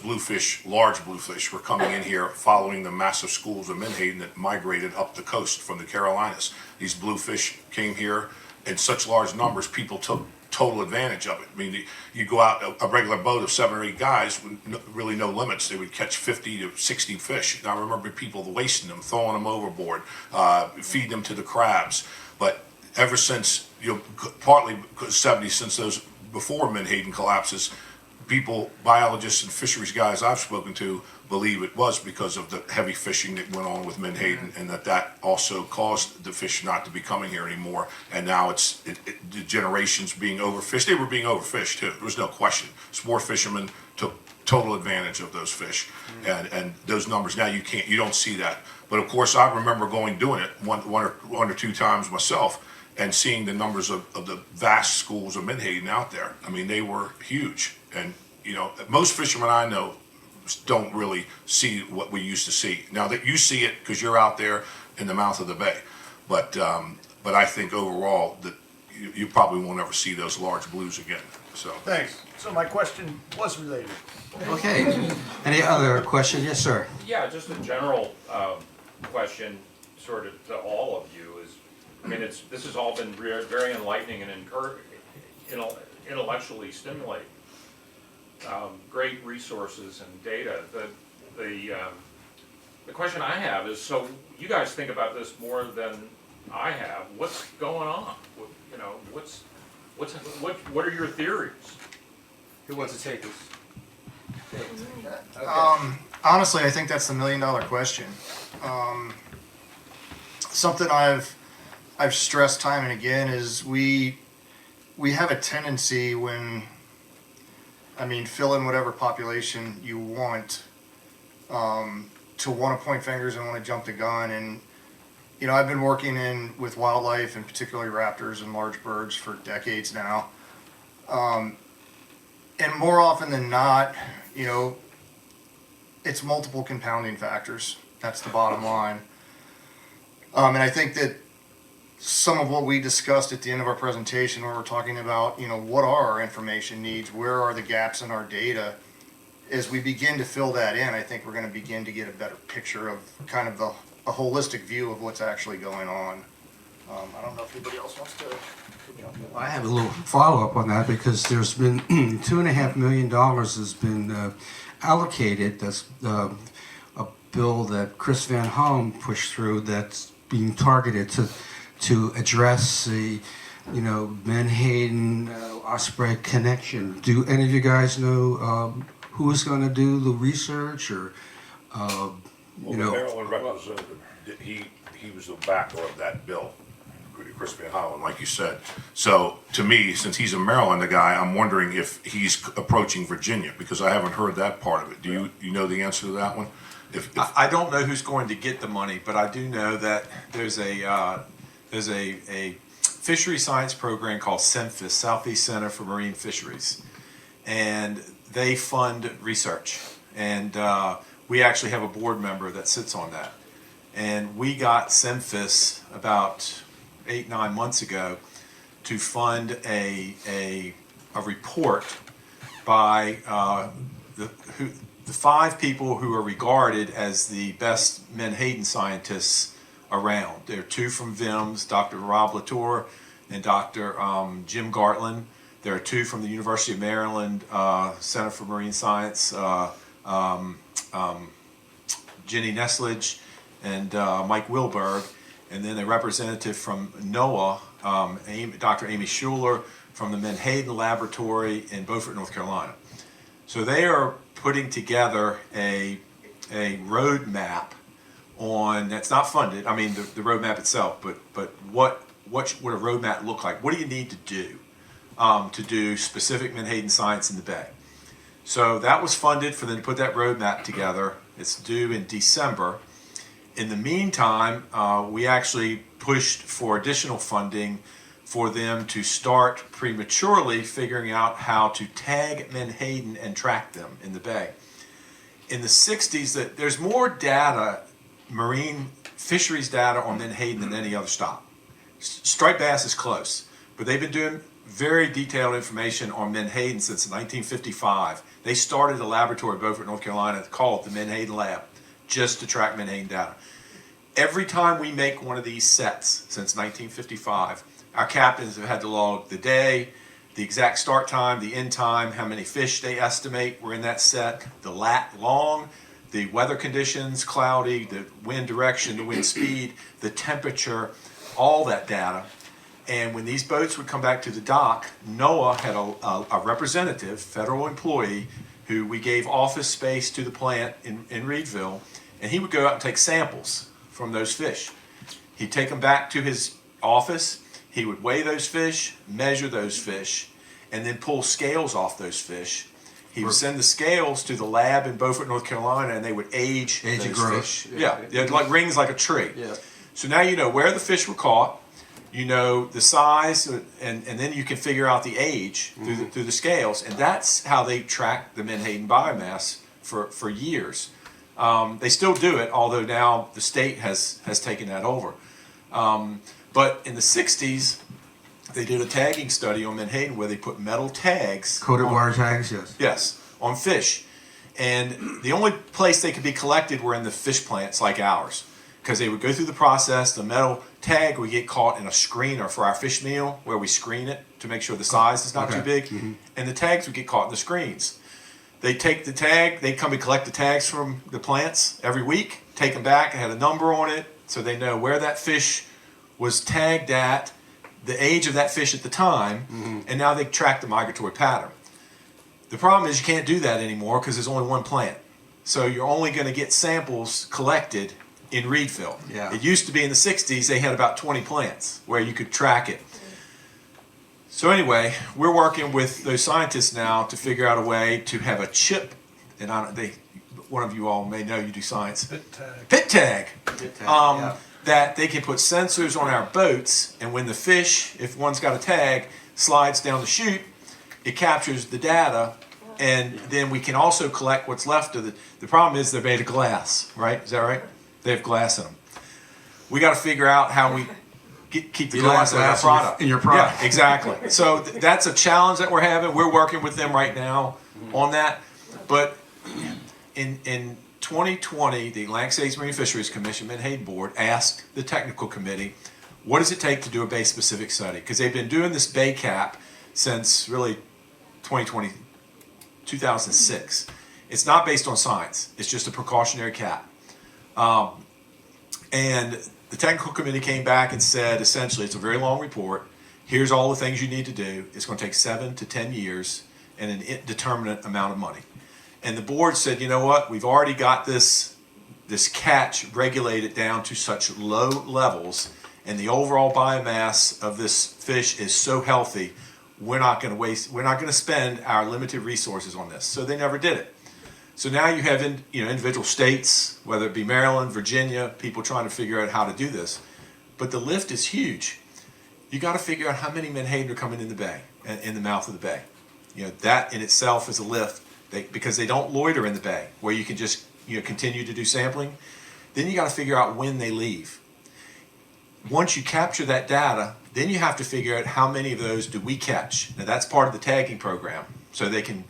large bluefish were coming in here following the massive schools of menhaden that migrated up the coast from the Carolinas. These bluefish came here in such large numbers, people took total advantage of it. I mean, you go out a regular boat of 7 or 8 guys with really no limits. They would catch 50 to 60 fish. And I remember people wasting them, throwing them overboard, feeding them to the crabs. But ever since, partly because 70, since those before menhaden collapses, people, biologists and fisheries guys I've spoken to believe it was because of the heavy fishing that went on with menhaden, and that also caused the fish not to be coming here anymore. And now the generations being overfished. They were being overfished too. There was no question. Sport fishermen took total advantage of those fish, and those numbers now you don't see that. But of course, I remember doing it one or 2 times myself, and seeing the numbers of the vast schools of menhaden out there. I mean, they were huge. And, you know, most fishermen I know don't really see what we used to see. Now that you see it because you're out there in the mouth of the bay. But I think overall that you probably won't ever see those large blues again. So Thanks. So my question was related. Okay. Any other question? Yes, sir. Yeah, just a general question, sort of to all of you is, I mean, this has all been very enlightening and intellectually stimulating. Great resources and data. The question I have is, so you guys think about this more than I have. What's going on? You know, what are your theories? Who wants to take this? Honestly, I think that's the $1 million question. Something I've stressed time and again is we have a tendency when, I mean, fill in whatever population you want, to want to point fingers and want to jump the gun. And you know, I've been working with wildlife and particularly raptors and large birds for decades now. And more often than not, you know, it's multiple compounding factors. That's the bottom line. And I think that some of what we discussed at the end of our presentation, where we're talking about, you know, what are our information needs, where are the gaps in our data, as we begin to fill that in, I think we're going to begin to get a better picture of kind of a holistic view of what's actually going on. I don't know if anybody else wants to. I have a little follow-up on that because there's been $2.5 million has been allocated. That's a bill that Chris Van Holm pushed through that's being targeted to address the, you know, Menhaden Osprey connection. Do any of you guys know who's going to do the research or, you know? Maryland representative, he was the backer of that bill, Chris Van Hollen, like you said. So to me, since he's a Maryland guy, I'm wondering if he's approaching Virginia because I haven't heard that part of it. Do you know the answer to that one? If I don't know who's going to get the money, but I do know that there's a fishery science program called SEMFIS, Southeast Center for Marine Fisheries, and they fund research. And we actually have a board member that sits on that. And we got SEMFIS about 8-9 months ago to fund a report by the 5 people who are regarded as the best Menhaden scientists around. There are 2 from VIMS, Dr. Rob Latour and Dr. Jim Gartland. There are 2 from the University of Maryland Center for Marine Science, Jenny Nesledge and Mike Wilberg, and then a representative from NOAA, Dr. Amy Schuler from the Menhaden Laboratory in Beaufort, North Carolina. So they are putting together a roadmap on, that's not funded, I mean the roadmap itself, but what would a roadmap look like? What do you need to do specific Menhaden science in the Bay? So that was funded for them to put that roadmap together. It's due in December. In the meantime, we actually pushed for additional funding for them to start prematurely figuring out how to tag Menhaden and track them in the Bay. In the 60s, there's more data, marine fisheries data on Menhaden than any other stock. Striped bass is close, but they've been doing very detailed information on Menhaden since 1955. They started a laboratory in Beaufort, North Carolina called the Menhaden Lab just to track Menhaden data. Every time we make one of these sets since 1955, our captains have had to log the day, the exact start time, the end time, how many fish they estimate were in that set, the lat long, the weather conditions, cloudy, the wind direction, the wind speed, the temperature, all that data. And when these boats would come back to the dock, NOAA had a representative, federal employee, who we gave office space to the plant in Reedville, and he would go out and take samples from those fish. He'd take them back to his office, he would weigh those fish, measure those fish, and then pull scales off those fish. He would send the scales to the lab in Beaufort, North Carolina, and they would age those fish. Yeah, like rings like a tree. Yeah. So now you know where the fish were caught, you know the size, and then you can figure out the age through the scales, and that's how they track the menhaden biomass for years. They still do it, although now the state has taken that over. But in the 60s, they did a tagging study on menhaden where they put metal tags, Coated wire tags, yes. yes, on fish. And the only place they could be collected were in the fish plants like ours, because they would go through the process. The metal tag would get caught in a screener for our fish meal, where we screen it to make sure the size is not too big, and the tags would get caught in the screens. They take the tag, they come and collect the tags from the plants every week, take them back, it had a number on it, so they know where that fish was tagged at, the age of that fish at the time, and now they track the migratory pattern. The problem is you can't do that anymore because there's only one plant. So you're only going to get samples collected in Reedville. Yeah. It used to be in the 60s, they had about 20 plants where you could track it. So anyway, we're working with those scientists now to figure out a way to have a chip, and one of you all may know you do science. Pit tag. That they can put sensors on our boats, and when the fish, if one's got a tag, slides down the chute, it captures the data, and then we can also collect what's left of the problem is they're made of glass, right? Is that right? They have glass in them. We got to figure out how we keep the glass in our product. In your product. Yeah, exactly. So that's a challenge that we're having. We're working with them right now on that. But in 2020, the Atlantic States Marine Fisheries Commission Menhaden Board asked the technical committee, what does it take to do a bay-specific study? Because they've been doing this bay cap since really 2006. It's not based on science. It's just a precautionary cap. And the technical committee came back and said, essentially, it's a very long report. Here's all the things you need to do. It's going to take 7 to 10 years and an indeterminate amount of money. And the board said, you know what? We've already got this catch regulated down to such low levels, and the overall biomass of this fish is so healthy, we're not going to spend our limited resources on this. So they never did it. So now you have individual states, whether it be Maryland, Virginia, people trying to figure out how to do this. But the lift is huge. You got to figure out how many menhaden are coming in the bay, in the mouth of the bay. That in itself is a lift, because they don't loiter in the bay where you can just continue to do sampling. Then you got to figure out when they leave. Once you capture that data, then you have to figure out how many of those do we catch. Now that's part of the tagging program, so they can,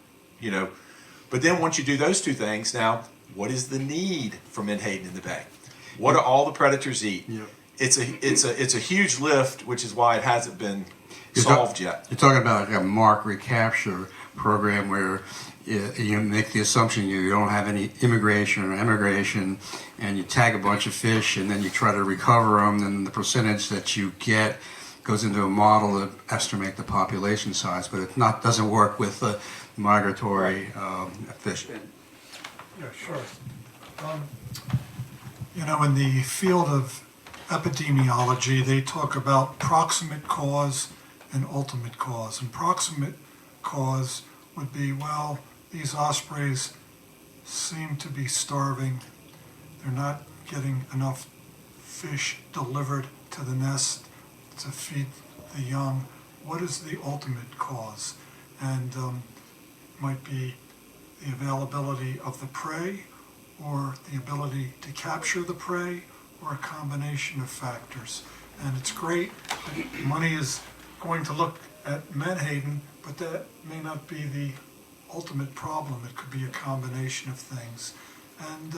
But then once you do those two things, now what is the need for menhaden in the bay? What do all the predators eat? Yep. It's a huge lift, which is why it hasn't been solved yet. You're talking about like a mark recapture program where you make the assumption you don't have any immigration or emigration, and you tag a bunch of fish, and then you try to recover them, and the percentage that you get goes into a model to estimate the population size, but it doesn't work with the migratory fish. Yeah, sure. In the field of epidemiology, they talk about proximate cause and ultimate cause. And proximate cause would be, well, these ospreys seem to be starving. They're not getting enough fish delivered to the nest to feed the young. What is the ultimate cause? And might be the availability of the prey, or the ability to capture the prey, or a combination of factors. And it's great that money is going to look at menhaden, but that may not be the ultimate problem. It could be a combination of things. And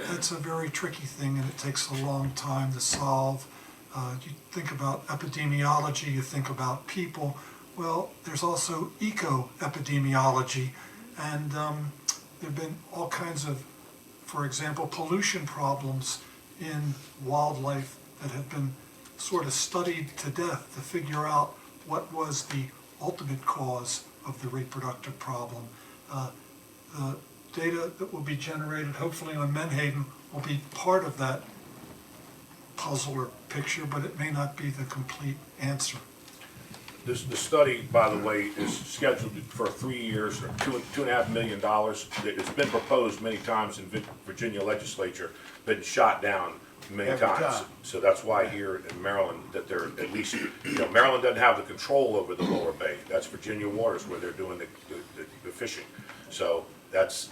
that's a very tricky thing, and it takes a long time to solve. You think about epidemiology, you think about people. Well, there's also eco-epidemiology, and there have been all kinds of, for example, pollution problems in wildlife that have been sort of studied to death to figure out what was the ultimate cause of the reproductive problem. The data that will be generated, hopefully on menhaden, will be part of that puzzle or picture, but it may not be the complete answer. The study, by the way, is scheduled for 3 years, or $2.5 million. It's been proposed many times in Virginia legislature, been shot down many Every times. time. So that's why here in Maryland, that they're at least, Maryland doesn't have the control over the lower bay. That's Virginia waters where they're doing the fishing. So that's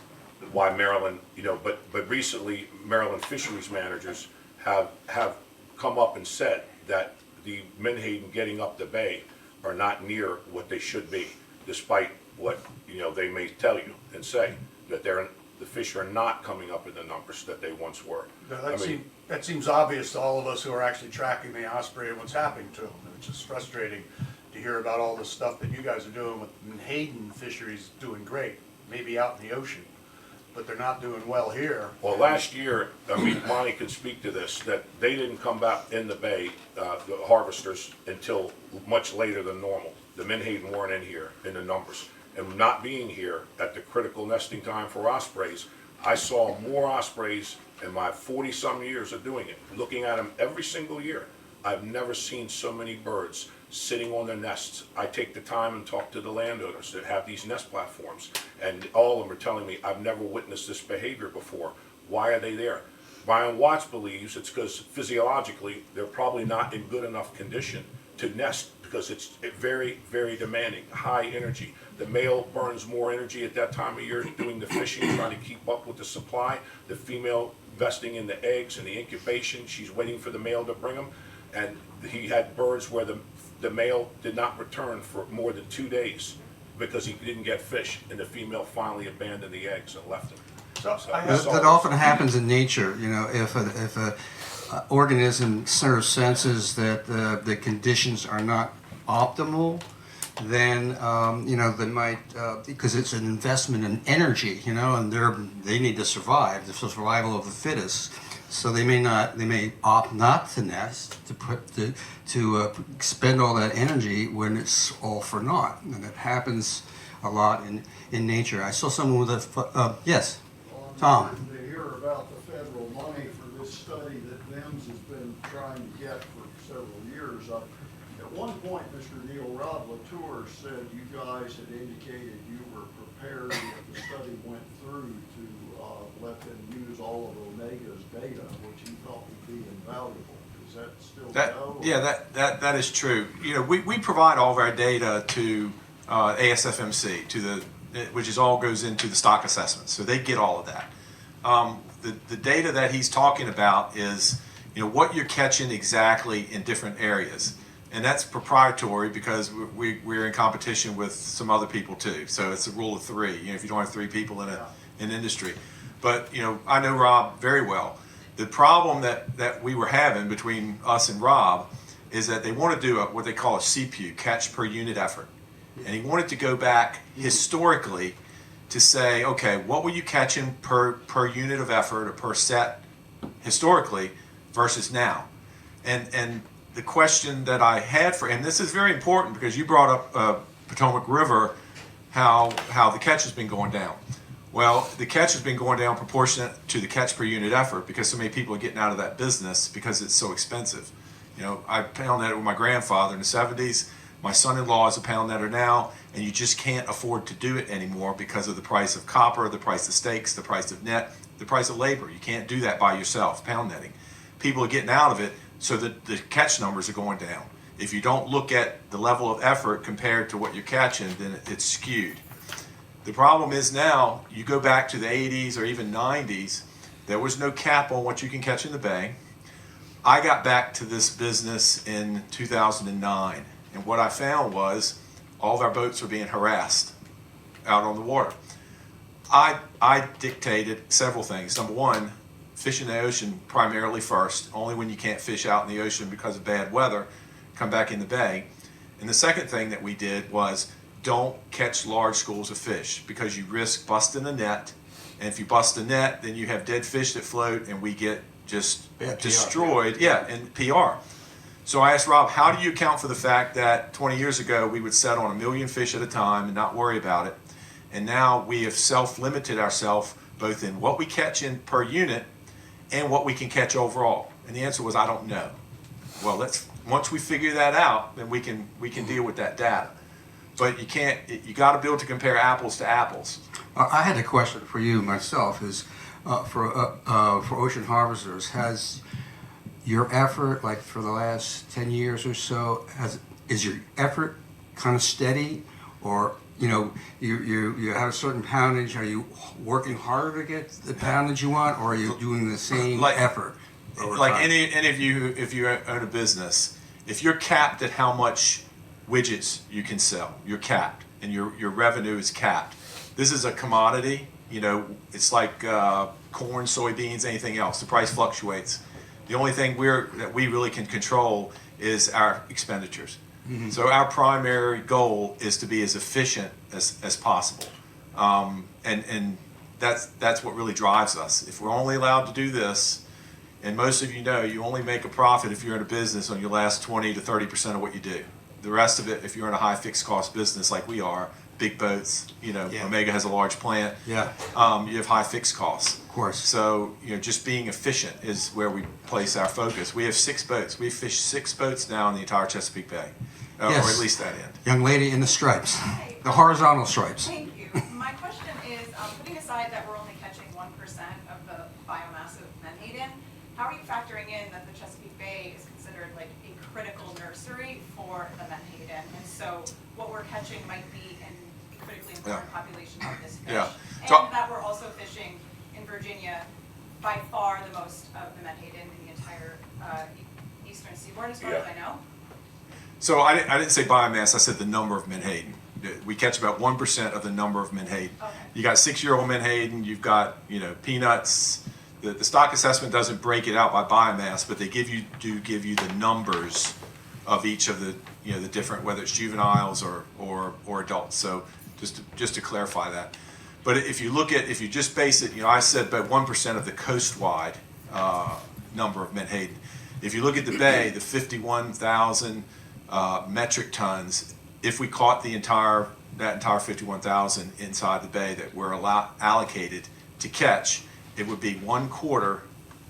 why Maryland, but recently Maryland fisheries managers have come up and said that the menhaden getting up the bay are not near what they should be, despite what, they may tell you and say, that the fish are not coming up in the numbers that they once were. Now, that seems obvious to all of us who are actually tracking the Osprey and what's happening to them. It's just frustrating to hear about all the stuff that you guys are doing with menhaden fisheries doing great, maybe out in the ocean, but they're not doing well here. Well, last year, Monty can speak to this, that they didn't come back in the bay, the harvesters, until much later than normal. The menhaden weren't in here in the numbers. And not being here at the critical nesting time for ospreys, I saw more ospreys in my 40-some years of doing it. Looking at them every single year, I've never seen so many birds sitting on their nests. I take the time and talk to the landowners that have these nest platforms, and all of them are telling me, I've never witnessed this behavior before. Why are they there? Brian Watts believes it's because physiologically they're probably not in good enough condition to nest, because it's very, very demanding, high energy. The male burns more energy at that time of year doing the fishing, trying to keep up with the supply. The female investing in the eggs and the incubation, she's waiting for the male to bring them. And he had birds where the male did not return for more than 2 days because he didn't get fish, and the female finally abandoned the eggs and left them. That often happens in nature. If a organism sort of senses that the conditions are not optimal, then they might, because it's an investment in energy, and they need to survive, the survival of the fittest. So they may opt not to nest, to expend all that energy when it's all for naught, and it happens a lot in nature. I saw someone with a yes, Tom. To hear about the federal money for this study that NIMS has been trying to get for several years. At one point, Mr. Neil Rob Latour said you guys had indicated you were prepared if the study went through to let them use all of Omega's data, which he thought would be invaluable. Is that still so? Yeah, that is true. We provide all of our data to ASFMC, which all goes into the stock assessment, so they get all of that. The data that he's talking about is what you're catching exactly in different areas. And that's proprietary because we're in competition with some other people too. So it's a rule of three. If you don't have three people in an industry. But I know Rob very well. The problem that we were having between us and Rob is that they want to do what they call a CPU, catch per unit effort. And he wanted to go back historically to say, okay, what were you catching per unit of effort or per set historically versus now? And the question that I had for him, this is very important because you brought up Potomac River, how the catch has been going down. Well, the catch has been going down proportionate to the catch per unit effort because so many people are getting out of that business because it's so expensive. I pound netted with my grandfather in the 70s. My son-in-law is a pound netter now, and you just can't afford to do it anymore because of the price of copper, the price of steaks, the price of net, the price of labor. You can't do that by yourself, pound netting. People are getting out of it, so that the catch numbers are going down. If you don't look at the level of effort compared to what you're catching, then it's skewed. The problem is now, you go back to the 80s or even 90s, there was no cap on what you can catch in the bay. I got back to this business in 2009, and what I found was all of our boats were being harassed out on the water. I dictated several things. Number one, fish in the ocean primarily first, only when you can't fish out in the ocean because of bad weather, come back in the bay. And the second thing that we did was don't catch large schools of fish because you risk busting the net. And if you bust the net, then you have dead fish that float and we get just destroyed. Yeah, and PR. So I asked Rob, how do you account for the fact that 20 years ago we would set on 1 million fish at a time and not worry about it? And now we have self-limited ourselves both in what we catch in per unit and what we can catch overall. And the answer was, I don't know. Well, once we figure that out, then we can deal with that data. But you got to be able to compare apples to apples. I had a question for you myself. Is for ocean harvesters, your effort, like for the last 10 years or so, is your effort kind of steady, or you have a certain poundage? Are you working harder to get the poundage you want, or are you doing the same effort? Like any of you, if you own a business, if you're capped at how much widgets you can sell, you're capped, and your revenue is capped. This is a commodity. It's like corn, soybeans, anything else. The price fluctuates. The only thing that we really can control is our expenditures. Mm-hmm. So our primary goal is to be as efficient as possible, and that's what really drives us. If we're only allowed to do this, and most of you only make a profit if you're in a business on your last 20 to 30% of what you do. The rest of it, if you're in a high fixed cost business like we are, big boats, Omega has a large plant. Yeah. You have high fixed costs. Of course. So, just being efficient is where we place our focus. We have 6 boats. We've fished 6 boats now in the entire Chesapeake Bay, Yes. or at least that end. Young lady in the stripes, the horizontal stripes. Thank you. My question is, putting aside that we're only catching 1% of the biomass of menhaden, how are you factoring in that the Chesapeake Bay is considered like a critical nursery for the menhaden? And so what we're catching might be in critically important population of this fish. Yeah. And that we're also fishing in Virginia by far the most of the menhaden in the entire eastern seaboard, as far as I know. So I didn't say biomass, I said the number of menhaden. We catch about 1% of the number of menhaden. Okay. You got 6-year-old menhaden, you've got, peanuts. The stock assessment doesn't break it out by biomass, but they give you the numbers of each of the the different, whether it's juveniles or adults. So just to clarify that. But if you just base it, I said about 1% of the coastwide number of menhaden. If you look at the bay, the 51,000 metric tons, if we caught that entire 51,000 inside the bay that we're allocated to catch, it would be 1/4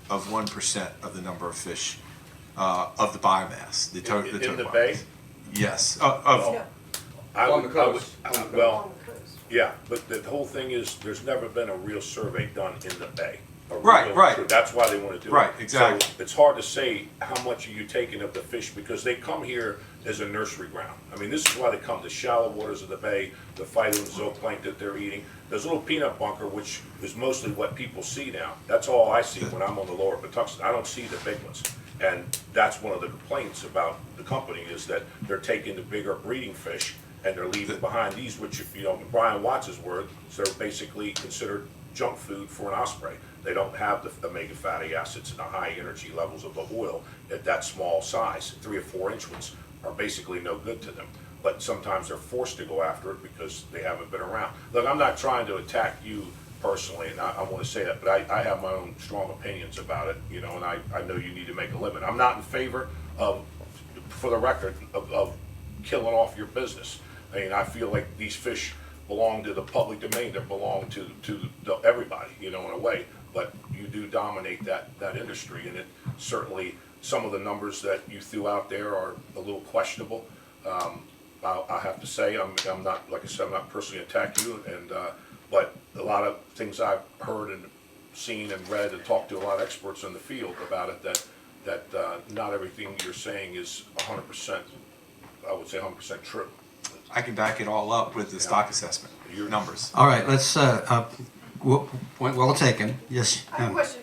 of 1% of the number of fish of the biomass. The total in the biomass. bay? Yes. On the coast. Well, yeah, but the whole thing is, there's never been a real survey done in the bay. Right. That's why they want to do it. Right, exactly. So it's hard to say how much are you taking of the fish, because they come here as a nursery ground. I mean, this is why they come, the shallow waters of the bay, the phyto and zooplankton that they're eating. There's a little peanut bunker, which is mostly what people see now. That's all I see when I'm on the lower Patuxent. I don't see the big ones. And that's one of the complaints about the company, is that they're taking the bigger breeding fish and they're leaving behind these, which, Brian Watts' word, so they're basically considered junk food for an osprey. They don't have the omega fatty acids and the high energy levels of the oil at that small size. 3 or 4 inch ones are basically no good to them. But sometimes they're forced to go after it because they haven't been around. Look, I'm not trying to attack you personally, and I want to say that, but I have my own strong opinions about it, and I know you need to make a limit. I'm not in favor of, for the record, of killing off your business. I mean, I feel like these fish belong to the public domain. They belong to everybody, in a way. But you do dominate that industry, and it certainly, some of the numbers that you threw out there are a little questionable. I have to say, I'm not, like I said, I'm not personally attacking you, but a lot of things I've heard and seen and read and talked to a lot of experts in the field about it, that not everything you're saying is 100%, I would say 100% true. I can back it all up with the stock assessment, your numbers. All right, let's, point well taken. Yes. I have a question.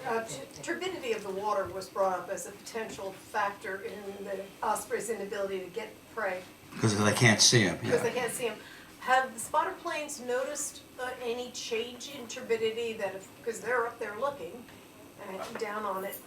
Turbidity of the water was brought up as a potential factor in the osprey's inability to get prey. Because they can't see them. Because they can't see them. Have the spotter planes noticed any change in turbidity because they're up there looking down on it?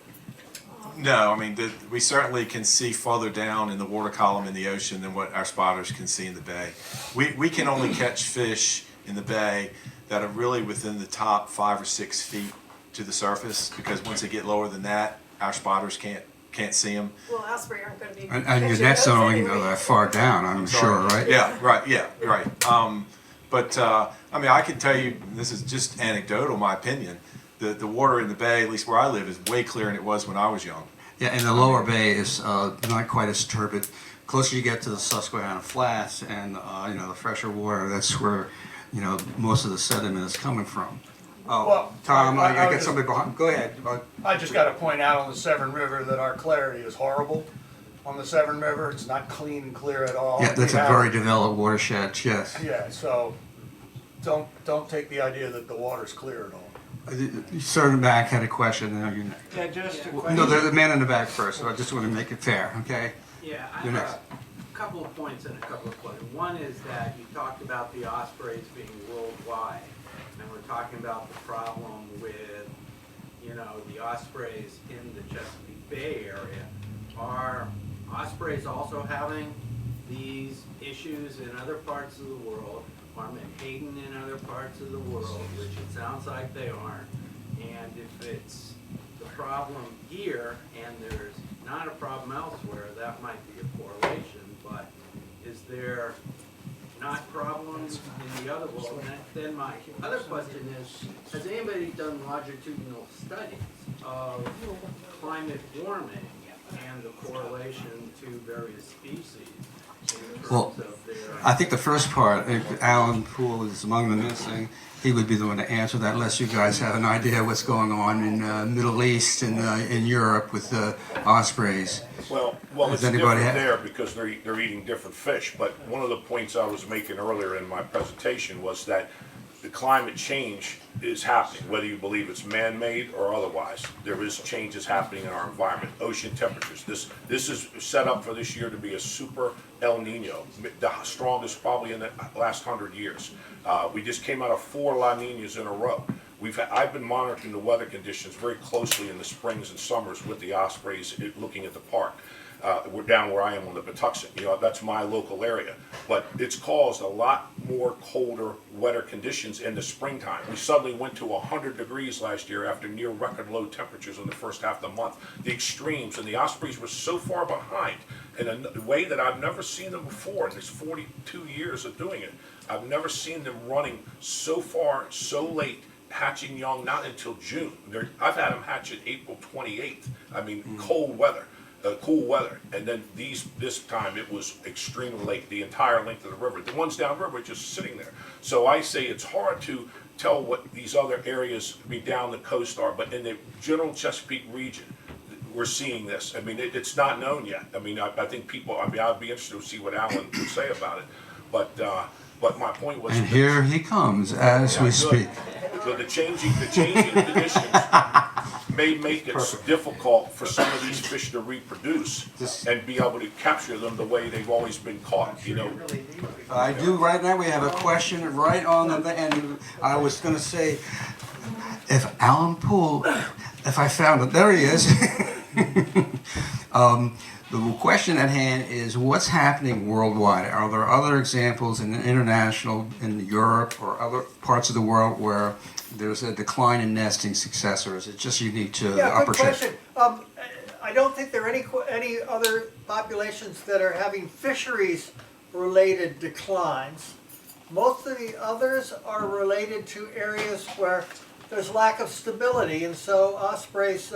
No, I mean, we certainly can see farther down in the water column in the ocean than what our spotters can see in the bay. We can only catch fish in the bay that are really within the top 5 or 6 feet to the surface, because once they get lower than that, our spotters can't see them. Well, osprey aren't going to be. And your nets don't only go that far down, I'm sure, right? Yeah, right. But I mean, I can tell you, this is just anecdotal, my opinion. The water in the bay, at least where I live, is way clearer than it was when I was young. Yeah, and the lower bay is not quite as turbid. Closer you get to the Susquehanna Flats and the fresher water, that's where most of the sediment is coming from. Oh, Well, Tom, I I got was something behind, go ahead. I just got to point out on the Severn River that our clarity is horrible. On the Severn River, it's not clean and clear at all. Yeah, that's We a have- very developed watershed, yes. Yeah, so don't take the idea that the water's clear at all. Sir in the back had a question. Yeah, just a No, question. the man in the back first, so I just want to make it fair, okay? Yeah, I You're have next. a couple of points and a couple of questions. One is that you talked about the ospreys being worldwide, and we're talking about the problem with, you know, the ospreys in the Chesapeake Bay area. Are ospreys also having these issues in other parts of the world? Are menhaden in other parts of the world, which it sounds like they aren't? And if it's the problem here and there's not a problem elsewhere, that might be a correlation, but is there not problems in the other world? And then my other question is, has anybody done longitudinal studies of climate warming and the correlation to various species in terms Well, of their... I think the first part, if Alan Poole is among the missing, he would be the one to answer that, unless you guys have an idea what's going on in Middle East and in Europe with ospreys. Well, Does it's anybody different have- there because they're eating different fish. But one of the points I was making earlier in my presentation was that the climate change is happening, whether you believe it's man-made or otherwise. There is changes happening in our environment. Ocean temperatures. This is set up for this year to be a super El Nino, the strongest probably in the last 100 years. We just came out of 4 La Ninas in a row. I've been monitoring the weather conditions very closely in the springs and summers with the ospreys, looking at the park. We're down where I am on the Patuxent. You know, that's my local area. But it's caused a lot more colder, wetter conditions in the springtime. We suddenly went to 100 degrees last year after near record low temperatures in the first half of the month. The extremes, and the ospreys were so far behind in a way that I've never seen them before in these 42 years of doing it. I've never seen them running so far, so late, hatching young, not until June. I've had them hatch at April 28th. I mean, cold weather. Cool weather, and then this time it was extremely late, the entire length of the river. The ones downriver are just sitting there. So I say it's hard to tell what these other areas down the coast are, but in the general Chesapeake region, we're seeing this. I mean, it's not known yet. I mean, I think people. I mean, I'd be interested to see what Alan would say about it. But my point was. And here he comes as we speak. So the changing conditions may make it difficult for some of these fish to reproduce and be able to capture them the way they've always been caught, you know. I do right now. We have a question right on the end. I was going to say, if Alan Poole, if I found it, there he is. The question at hand is, what's happening worldwide? Are there other examples in Europe or other parts of the world where there's a decline in nesting success, or is it just unique to the upper good question. I don't think there are any other populations that are having fisheries-related declines. Most of the others are related to areas where there's lack of stability, and so ospreys,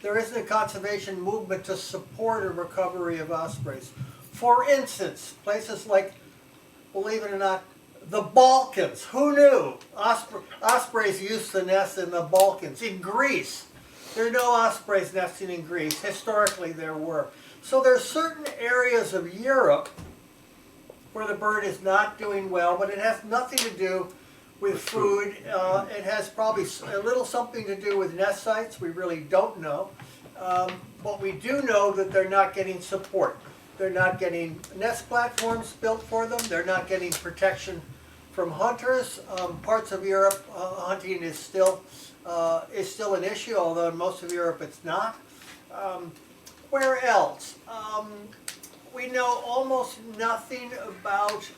there isn't a conservation movement to support a recovery of ospreys. For instance, places like, believe it or not, the Balkans. Who knew? Ospreys used to nest in the Balkans. In Greece, there are no ospreys nesting in Greece. Historically, there were. So there's certain areas of Europe where the bird is not doing well, but it has nothing to do with food. It has probably a little something to do with nest sites. We really don't know. But we do know that they're not getting support. They're not getting nest platforms built for them. They're not getting protection from hunters. Parts of Europe, hunting is still an issue, although in most of Europe it's not. Where else? We know almost nothing about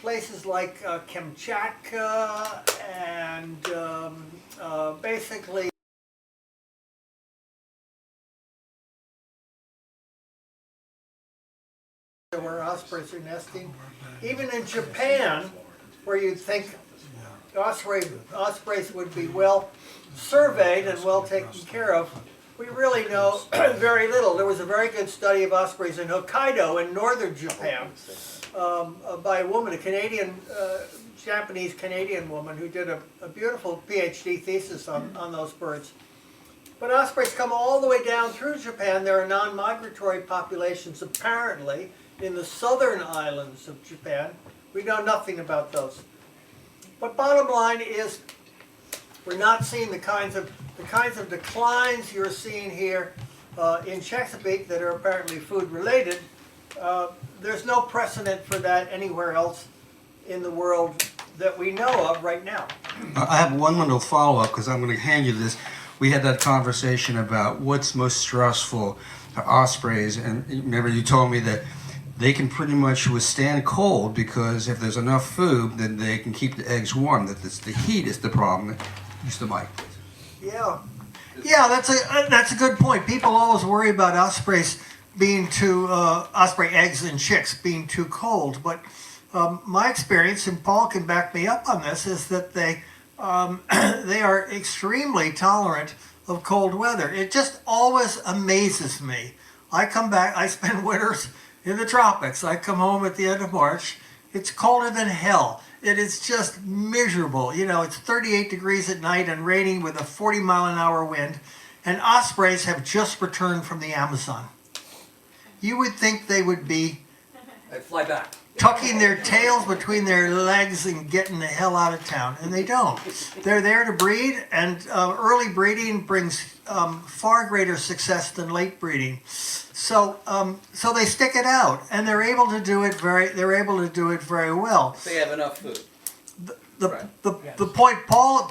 places like Kamchatka and basically where ospreys are nesting. Even in Japan, where you'd think ospreys would be well surveyed and well taken care of, we really know very little. There was a very good study of ospreys in Hokkaido in northern Japan, by a woman, a Canadian, Japanese-Canadian woman who did a beautiful PhD thesis on those birds. But ospreys come all the way down through Japan. There are non-migratory populations apparently in the southern islands of Japan. We know nothing about those. But bottom line is, we're not seeing the kinds of declines you're seeing here in Chesapeake that are apparently food related. There's no precedent for that anywhere else in the world that we know of right now. I have one little follow-up because I'm going to hand you this. We had that conversation about what's most stressful to ospreys, and remember you told me that they can pretty much withstand cold because if there's enough food, then they can keep the eggs warm. That the heat is the problem. Use the mic, please. Yeah, that's a good point. People always worry about ospreys being too osprey eggs and chicks being too cold, but my experience, and Paul can back me up on this, is that they are extremely tolerant of cold weather. It just always amazes me. I come back, I spend winters in the tropics. I come home at the end of March. It's colder than hell. It is just miserable. You know, it's 38 degrees at night and raining with a 40-mile-an-hour wind. And ospreys have just returned from the Amazon. You would think they would be fly back, tucking their tails between their legs and getting the hell out of town, and they don't. They're there to breed, and early breeding brings far greater success than late breeding. So they stick it out, and they're able to do it very well. they have enough food. The point Paul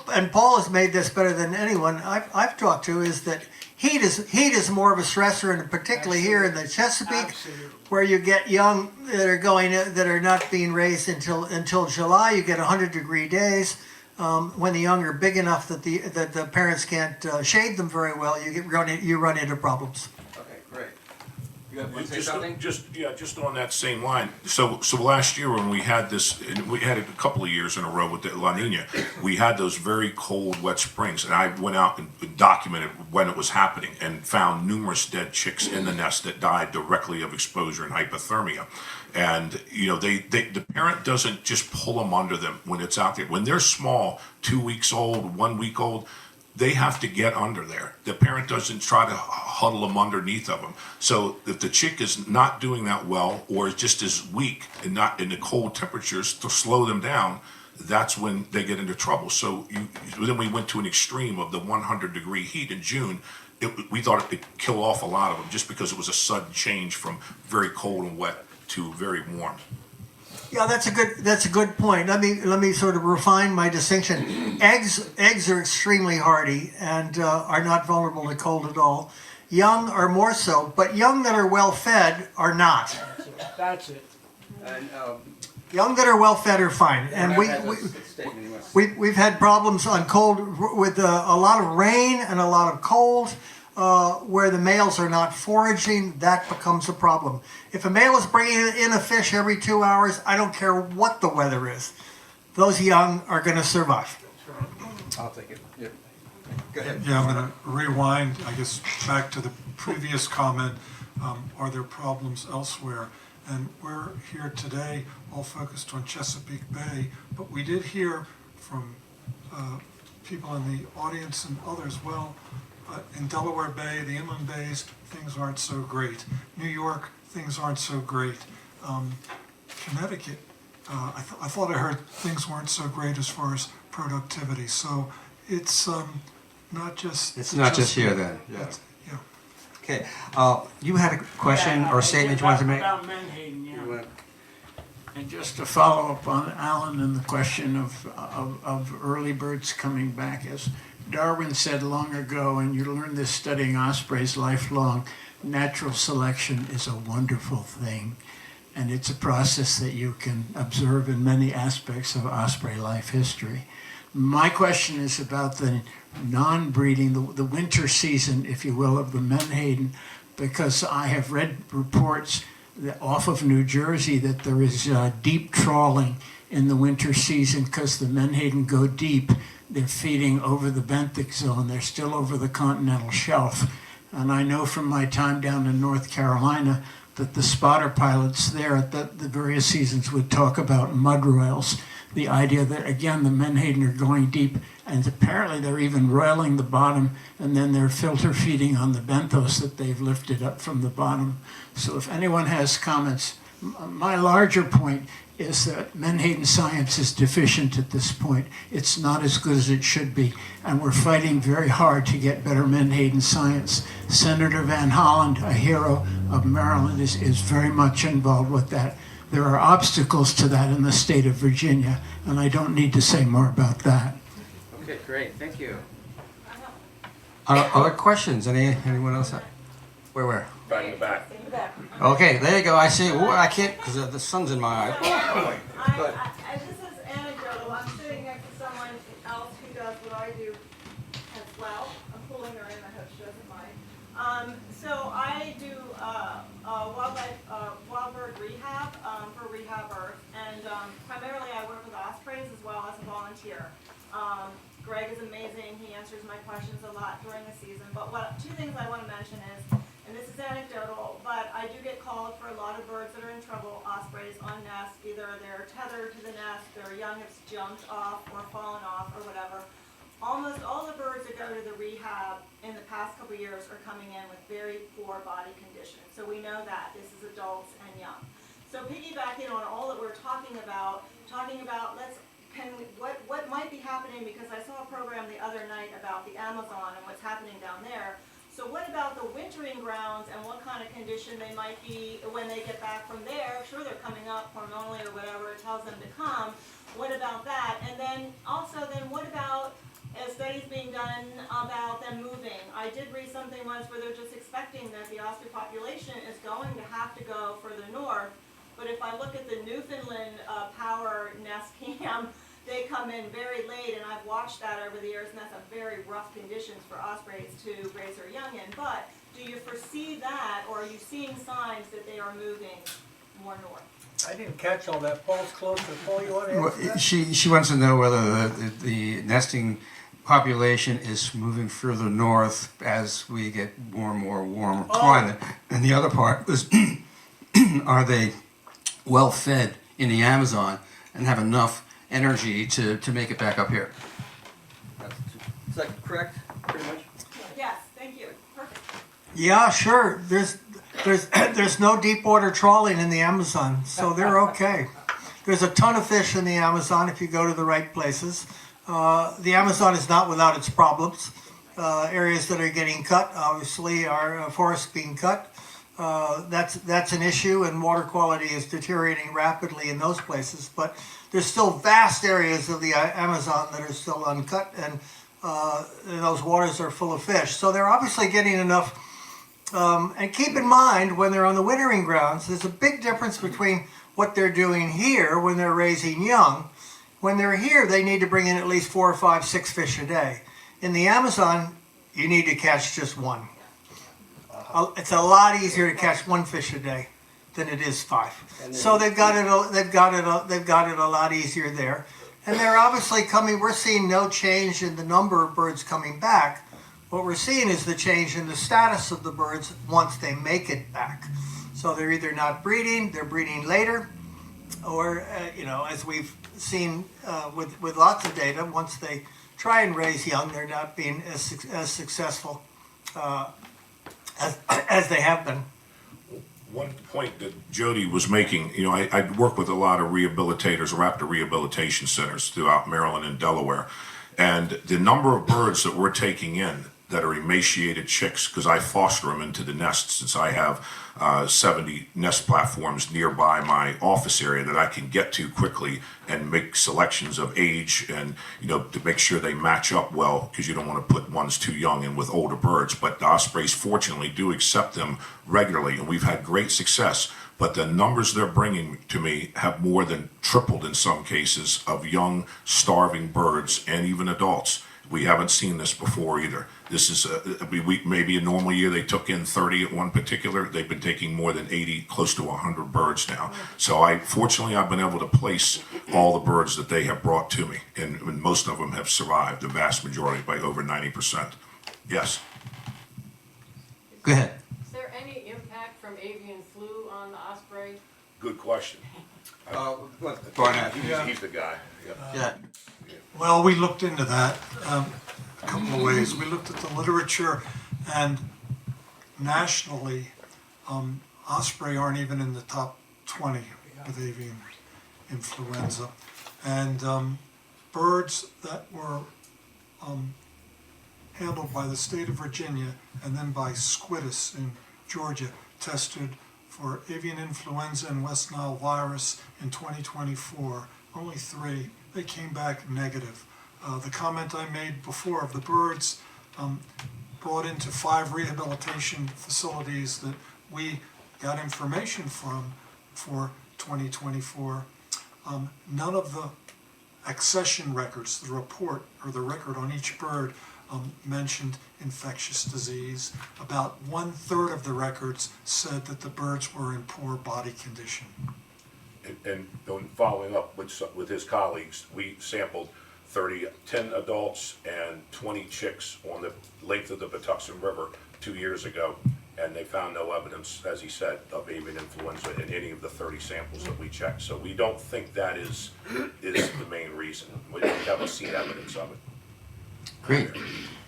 has made this better than anyone I've talked to is that heat is more of a stressor, and particularly here in the Chesapeake, where you get young that are not being raised until July. You get 100-degree days. When the young are big enough that the parents can't shade them very well, you run into problems. Okay, great. You want to say something? Just on that same line. So last year when we had this, and we had it a couple of years in a row with the La Nina, we had those very cold, wet springs, and I went out and documented when it was happening and found numerous dead chicks in the nest that died directly of exposure and hypothermia. And you know, the parent doesn't just pull them under them when it's out there. When they're small, 2 weeks old, 1 week old, they have to get under there. The parent doesn't try to huddle them underneath of them. So if the chick is not doing that well, or is just as weak and not in the cold temperatures to slow them down, that's when they get into trouble. So then we went to an extreme of the 100-degree heat in June. We thought it would kill off a lot of them just because it was a sudden change from very cold and wet to very warm. Yeah, that's a good point. Let me sort of refine my distinction. Eggs are extremely hardy and are not vulnerable to cold at all. Young are more so, but young that are well fed are not. That's it. And, young that are well fed are fine. And we've had problems on cold with a lot of rain and a lot of cold. Where the males are not foraging, that becomes a problem. If a male is bringing in a fish every 2 hours, I don't care what the weather is. Those young are going to survive. I'll take it. Yeah. Go ahead. Yeah, I'm going to rewind, I guess, back to the previous comment. Are there problems elsewhere? And we're here today all focused on Chesapeake Bay, but we did hear from people in the audience and others, well, in Delaware Bay, the inland bays, things aren't so great. New York, things aren't so great. Connecticut, I thought I heard things weren't so great as far as productivity. So it's not just... It's not just here then. Yeah. Okay. You had a question or a statement you wanted to make? About Menhaden, yeah. And just to follow up on Alan and the question of early birds coming back, as Darwin said long ago, and you learn this studying ospreys lifelong, natural selection is a wonderful thing. And it's a process that you can observe in many aspects of osprey life history. My question is about the non-breeding, the winter season, if you will, of the Menhaden, because I have read reports that off of New Jersey that there is deep trawling in the winter season because the Menhaden go deep. They're feeding over the benthic zone. They're still over the continental shelf. And I know from my time down in North Carolina, that the spotter pilots there at the various seasons would talk about mud royals. The idea that, again, the menhaden are going deep, and apparently they're even roiling the bottom, and then they're filter feeding on the benthos that they've lifted up from the bottom. So if anyone has comments, my larger point is that menhaden science is deficient at this point. It's not as good as it should be, and we're fighting very hard to get better menhaden science. Senator Van Hollen, a hero of Maryland, is very much involved with that. There are obstacles to that in the state of Virginia, and I don't need to say more about that. Okay, great, thank you. Other questions? Anyone else? Where? Right in the back. Okay, there you go. I see. Ooh, I can't because the sun's in my eye. This is anecdotal. I'm sitting next to someone else who does what I do as well. I'm pulling her in. I hope she doesn't mind. So I do wild bird rehab for rehabbers, and primarily I work with ospreys as well as a volunteer. Greg is amazing. He answers my questions a lot during the season. But two things I want to mention is, and this is anecdotal, but I do get called for a lot of birds that are in trouble, ospreys on nests. Either they're tethered to the nest, their young have jumped off or fallen off or whatever. Almost all the birds that go to the rehab in the past couple of years are coming in with very poor body condition. So we know that. This is adults and young. So piggybacking on all that we're talking about what might be happening, because I saw a program the other night about the Amazon and what's happening down there. So what about the wintering grounds and what kind of condition they might be when they get back from there? Sure, they're coming up hormonally or whatever it tells them to come. What about that? And then also what about studies being done about them moving? I did read something once where they're just expecting that the osprey population is going to have to go further north. But if I look at the Newfoundland power nest cam, they come in very late, and I've watched that over the years, and that's a very rough conditions for ospreys to raise their young in. But do you foresee that, or are you seeing signs that they are moving more north? I didn't catch all that. Paul's closer. Paul, you want to answer that? She wants to know whether the nesting population is moving further north as we get more and more warm climate. And the other part is, are they well fed in the Amazon and have enough energy to make it back up here? Is that correct, pretty much? Yes, thank you. Perfect. Yeah, sure. There's no deep water trawling in the Amazon, so they're okay. There's a ton of fish in the Amazon if you go to the right places. The Amazon is not without its problems. Areas that are getting cut, obviously, are forests being cut. That's an issue, and water quality is deteriorating rapidly in those places. But there's still vast areas of the Amazon that are still uncut, and those waters are full of fish. So they're obviously getting enough. And keep in mind, when they're on the wintering grounds, there's a big difference between what they're doing here when they're raising young. When they're here, they need to bring in at least 4 or 5, 6 fish a day. In the Amazon, you need to catch just one. It's a lot easier to catch 1 fish a day than it is 5. So they've got it a lot easier there. And they're obviously coming. We're seeing no change in the number of birds coming back. What we're seeing is the change in the status of the birds once they make it back. So they're either not breeding, they're breeding later, or as we've seen with lots of data, once they try and raise young, they're not being as successful as they have been. One point that Jody was making, I work with a lot of rehabilitators, raptor rehabilitation centers throughout Maryland and Delaware, and the number of birds that we're taking in that are emaciated chicks, because I foster them into the nests, since I have 70 nest platforms nearby my office area that I can get to quickly and make selections of age and to make sure they match up well, because you don't want to put ones too young in with older birds. But the Ospreys fortunately do accept them regularly, and we've had great success. But the numbers they're bringing to me have more than tripled in some cases of young starving birds and even adults. We haven't seen this before either. This is maybe a normal year they took in 30 at one particular. They've been taking more than 80, close to 100 birds now. So fortunately I've been able to place all the birds that they have brought to me, and most of them have survived, the vast majority, by over 90%. Yes. Go ahead. Is there any impact from avian flu on the Osprey? Good question. Barnett. He's the guy. Yeah. Well, we looked into that a couple of ways. We looked at the literature, and nationally, osprey aren't even in the top 20 with avian influenza. And birds that were handled by the state of Virginia and then by Squidus in Georgia tested for avian influenza and West Nile virus in 2024. Only 3. They came back negative. The comment I made before of the birds brought into 5 rehabilitation facilities that we got information from for 2024. None of the accession records, the report or the record on each bird mentioned infectious disease. About 1/3 of the records said that the birds were in poor body condition. And following up with his colleagues, we sampled 10 adults and 20 chicks on the length of the Patuxent River 2 years ago, and they found no evidence, as he said, of avian influenza in any of the 30 samples that we checked. So we don't think that is the main reason. We haven't seen evidence of it. Great.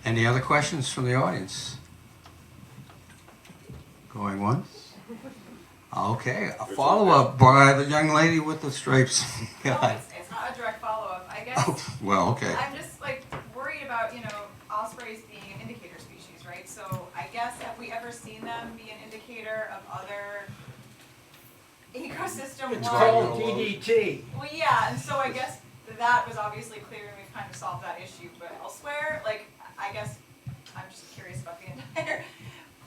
Any other questions from the audience? Going once? Okay, a follow-up by the young lady with the stripes. No, it's not a direct follow-up. I guess. Oh, well, okay. I'm just worried about ospreys being an indicator species, right? So I guess have we ever seen them be an indicator of other ecosystem? It's called DDT. Well, yeah, and so I guess that was obviously clear, and we've kind of solved that issue. But elsewhere, I guess I'm just curious about the entire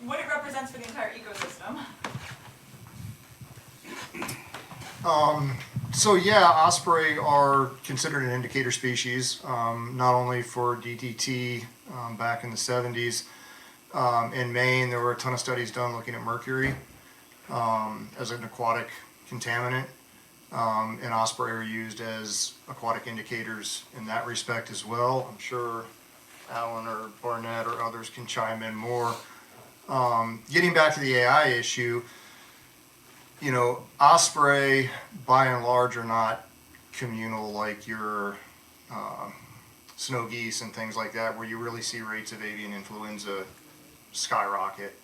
what it represents for the entire ecosystem. So yeah, osprey are considered an indicator species, not only for DDT back in the 70s. In Maine, there were a ton of studies done looking at mercury as an aquatic contaminant, and osprey are used as aquatic indicators in that respect as well. I'm sure Alan or Barnett or others can chime in more. Getting back to the AI issue, osprey by and large are not communal like your snow geese and things like that, where you really see rates of avian influenza skyrocket.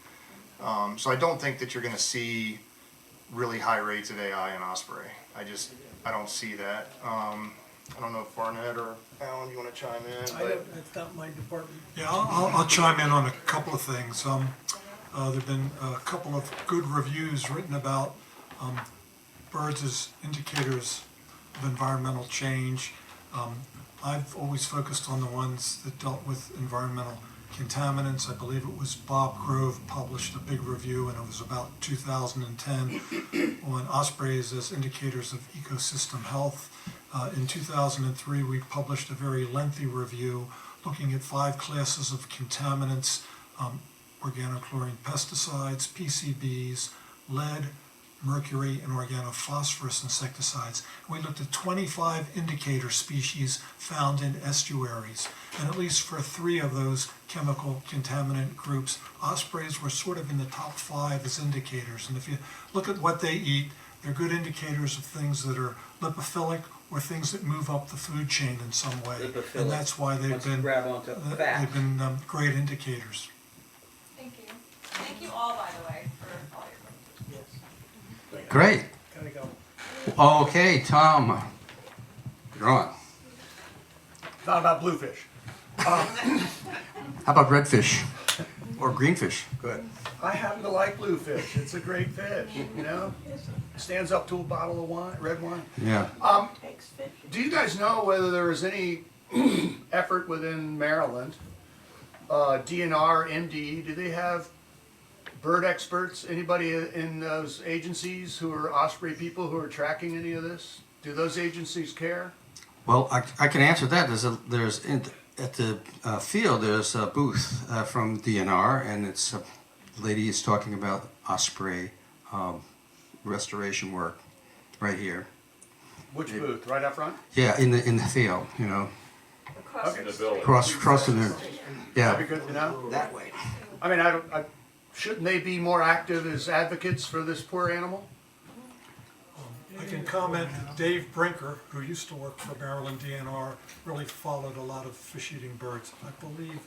So I don't think that you're going to see really high rates of AI in osprey. I don't see that. I don't know if Barnett or Alan, you want to chime in? It's not my department. Yeah, I'll chime in on a couple of things. There have been a couple of good reviews written about birds as indicators of environmental change. I've always focused on the ones that dealt with environmental contaminants. I believe it was Bob Grove published a big review, and it was about 2010 on ospreys as indicators of ecosystem health. In 2003, we published a very lengthy review looking at 5 classes of contaminants, organochlorine pesticides, PCBs, lead, mercury, and organophosphorus insecticides. We looked at 25 indicator species found in estuaries, and at least for 3 of those chemical contaminant groups, ospreys were sort of in the top 5 as indicators. And if you look at what they eat, they're good indicators of things that are lipophilic or things that move up the food chain in some way. And that's why they've been great indicators. Thank you. Thank you all, by the way, for all your questions. Yes. Great. Gotta go. Okay, Tom, you're on. Thought about bluefish. How about redfish or greenfish? Good. I happen to like bluefish. It's a great fish, Stands up to a bottle of wine, red wine. Yeah. Do you guys know whether there is any effort within Maryland, DNR, MDE, do they have bird experts, anybody in those agencies who are osprey people who are tracking any of this? Do those agencies care? Well, I can answer that. At the field, there's a booth from DNR, and the lady is talking about osprey restoration work right here. Which booth? Right up front? Yeah, in the field, Across the building. Across the yeah. Because, that way. I mean, shouldn't they be more active as advocates for this poor animal? I can comment that Dave Brinker, who used to work for Maryland DNR, really followed a lot of fish-eating birds. I believe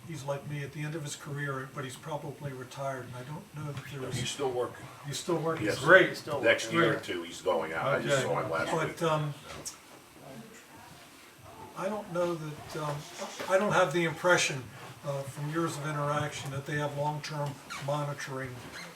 he's like me at the end of his career, but he's probably retired, and I don't know that there was... He's still working. He's still working. Yes. Great. Next year or two, he's going out. I just Okay. saw him last week. But I don't know that, I don't have the impression from years of interaction that they have long-term monitoring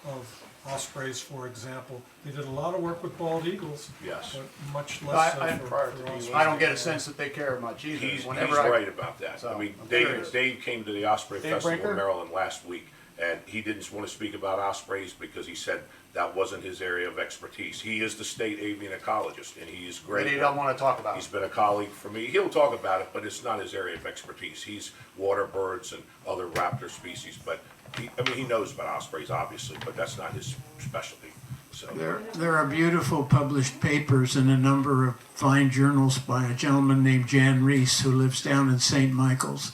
of ospreys, for example. They did a lot of work with bald eagles, Yes. but much less so for ospreys. I don't get a sense that they care much either. He's Whenever I- right about that. So, I mean, I'm Dave curious. came to the Osprey Dave Festival Brinker? in Maryland last week, and he didn't want to speak about ospreys because he said that wasn't his area of expertise. He is the state avian ecologist, and he is great. But he don't want to talk about it. He's been a colleague for me. He'll talk about it, but it's not his area of expertise. He's water birds and other raptor species, but he knows about ospreys, obviously, but that's not his specialty. So There are beautiful published papers in a number of fine journals by a gentleman named Jan Reese who lives down in St. Michael's.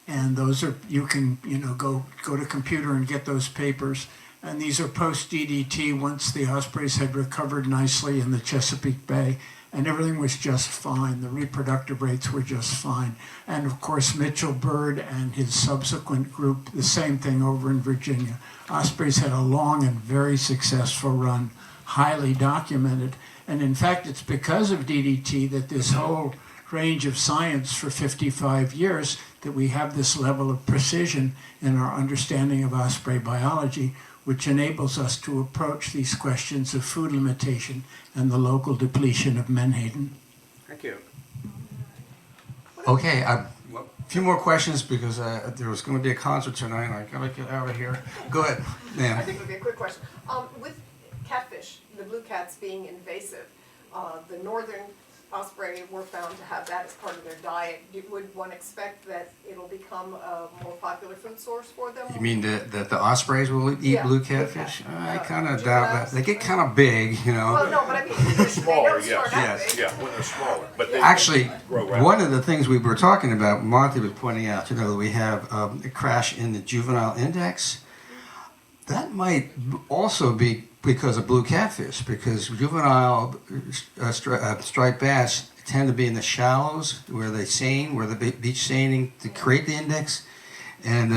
And those are, you can, go to computer and get those papers. And these are post-DDT once the ospreys had recovered nicely in the Chesapeake Bay. And everything was just fine. The reproductive rates were just fine. And of course, Mitchell Bird and his subsequent group, the same thing over in Virginia. Ospreys had a long and very successful run, highly documented. And in fact, it's because of DDT that this whole range of science for 55 years that we have this level of precision in our understanding of osprey biology, which enables us to approach these questions of food limitation and the local depletion of menhaden. Thank you. Okay, a few more questions because there was going to be a concert tonight and I gotta get out of here. Go ahead, ma'am. I think it would be a quick question. With catfish, the blue cats being invasive, the northern osprey were found to have that as part of their diet. Would one expect that it'll become a more popular food source for them? You mean that the ospreys will eat Yeah, blue blue catfish? cat. I kind of doubt that. They get kind of big, Well, no, but I mean, they smaller, don't start out yes, big. yeah, when they're smaller. But they Actually, grow rapidly. one of the things we were talking about, Monty was pointing out, that we have a crash in the juvenile index. That might also be because of blue catfish, because juvenile striped bass tend to be in the shallows where they seine, where the beach seining to create the index. And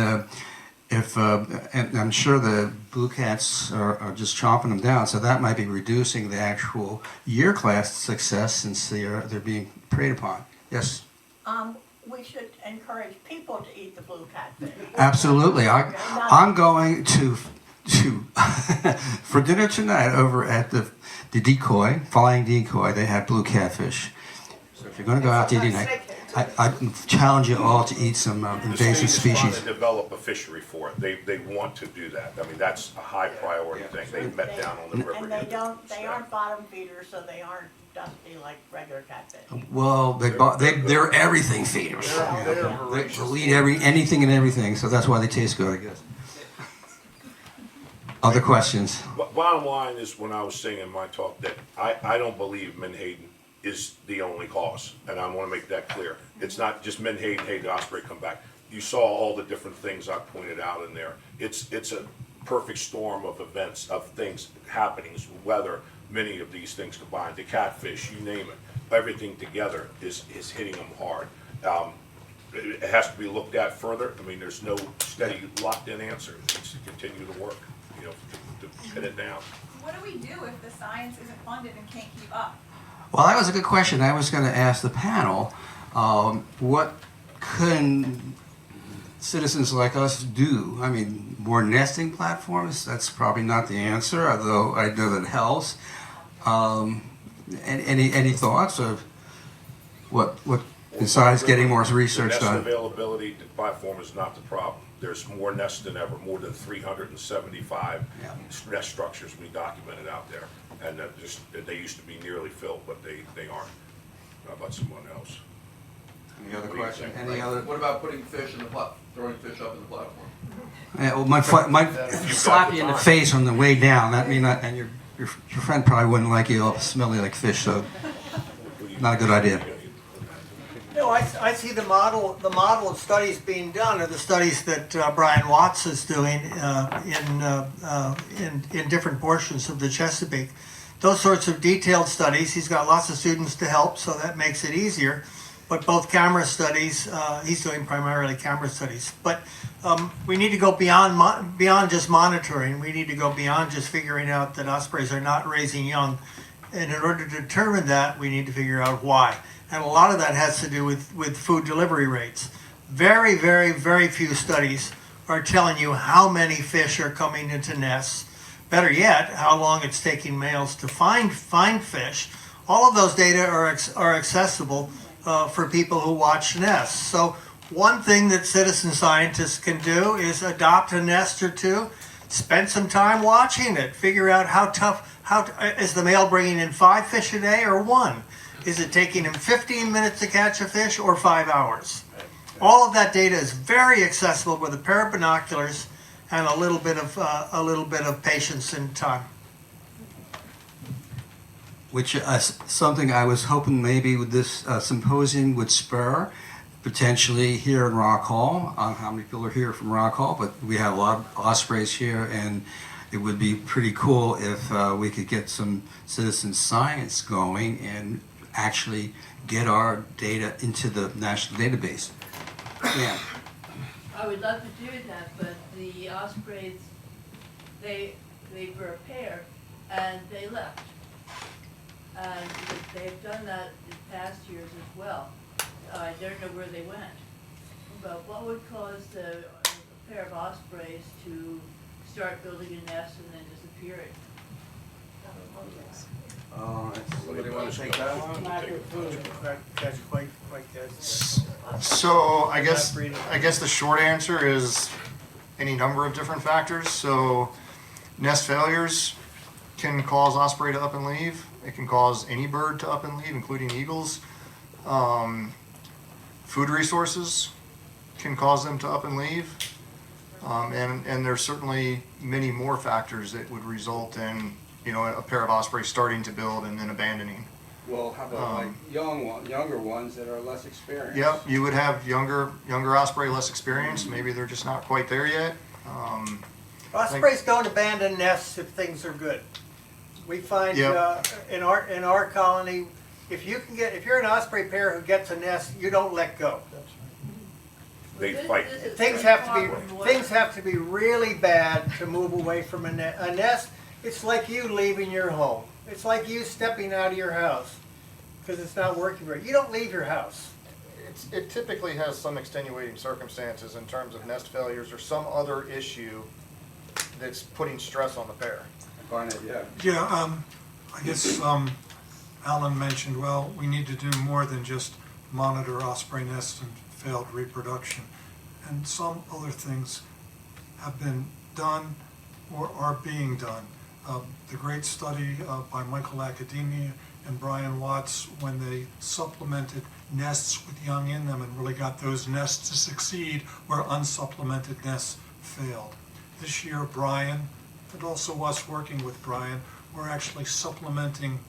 and I'm sure the blue cats are just chomping them down, so that might be reducing the actual year class success since they're being preyed upon. Yes? We should encourage people to eat the blue catfish. Absolutely. I'm going to for dinner tonight over at the decoy, flying decoy, they have blue catfish. So if you're going to go out to eat tonight, I challenge you all to eat some invasive The state is species. trying to develop a fishery for it. They want to do that. I mean, that's a high priority thing. They met down on the river. And they aren't bottom feeders, so they aren't dusty like regular catfish. Well, they're everything feeders. They'll eat anything and everything, so that's why they taste good, I guess. Other questions? Bottom line is, when I was saying in my talk, that I don't believe menhaden is the only cause, and I want to make that clear. It's not just menhaden, hey, the osprey come back. You saw all the different things I pointed out in there. It's a perfect storm of events, of things happening, weather, many of these things combined, the catfish, you name it. Everything together is hitting them hard. It has to be looked at further. I mean, there's no steady, locked-in answer. It's to continue to work, to pin it down. What do we do if the science isn't funded and can't keep up? Well, that was a good question. I was going to ask the panel, what can citizens like us do? I mean, more nesting platforms? That's probably not the answer, although I know that helps. Any thoughts of what besides getting more research The nest done? availability, the platform is not the problem. There's more nests than ever, more than 375 nest structures we documented out there. And they used to be nearly filled, but they aren't. How about someone else? Any other question? What about putting fish in the throwing fish up in the platform? Yeah, well, my slap you in the face on the way down. That mean, and your friend probably wouldn't like you all smelly like fish, so not a good idea. No, I see the model of studies being done are the studies that Brian Watts is doing in different portions of the Chesapeake. Those sorts of detailed studies, he's got lots of students to help, so that makes it easier. But both camera studies, he's doing primarily camera studies. But we need to go beyond just monitoring. We need to go beyond just figuring out that ospreys are not raising young. And in order to determine that, we need to figure out why. And a lot of that has to do with food delivery rates. Very, very, very few studies are telling you how many fish are coming into nests. Better yet, how long it's taking males to find fish. All of those data are accessible for people who watch nests. So one thing that citizen scientists can do is adopt a nest or two, spend some time watching it, figure out how is the male bringing in 5 fish a day or 1? Is it taking him 15 minutes to catch a fish or 5 hours? All of that data is very accessible with a pair of binoculars and a little bit of patience and time. Which something I was hoping maybe with this symposium would spur, potentially here in Rock Hall. How many people are here from Rock Hall? But we have a lot of ospreys here, and it would be pretty cool if we could get some citizen science going and actually get our data into the national database. Yeah. I would love to do that, but the ospreys, they were a pair and they left. And they've done that in past years as well. I don't know where they went. But what would cause a pair of ospreys to start building a nest and then disappearing? Somebody want to take that one? So I guess the short answer is any number of different factors. So nest failures can cause osprey to up and leave. It can cause any bird to up and leave, including eagles. Food resources can cause them to up and leave. And there's certainly many more factors that would result in, a pair of ospreys starting to build and then abandoning. Well, how about younger ones that are less experienced? Yep, you would have younger osprey, less experienced. Maybe they're just not quite there yet. Ospreys don't abandon nests if things are good. We find in our colony, if you're an osprey pair who gets a nest, you don't let go. They fight. Things have to be really bad to move away from a nest. It's like you leaving your home. It's like you stepping out of your house because it's not working right. You don't leave your house. It typically has some extenuating circumstances in terms of nest failures or some other issue that's putting stress on the pair. Barnett, yeah. Yeah, I guess Alan mentioned, well, we need to do more than just monitor osprey nests and failed reproduction. And some other things have been done or are being done. The great study by Michael Academia and Brian Watts, when they supplemented nests with young in them and really got those nests to succeed where unsupplemented nests failed. This year, Brian, and also us working with Brian, we're actually supplementing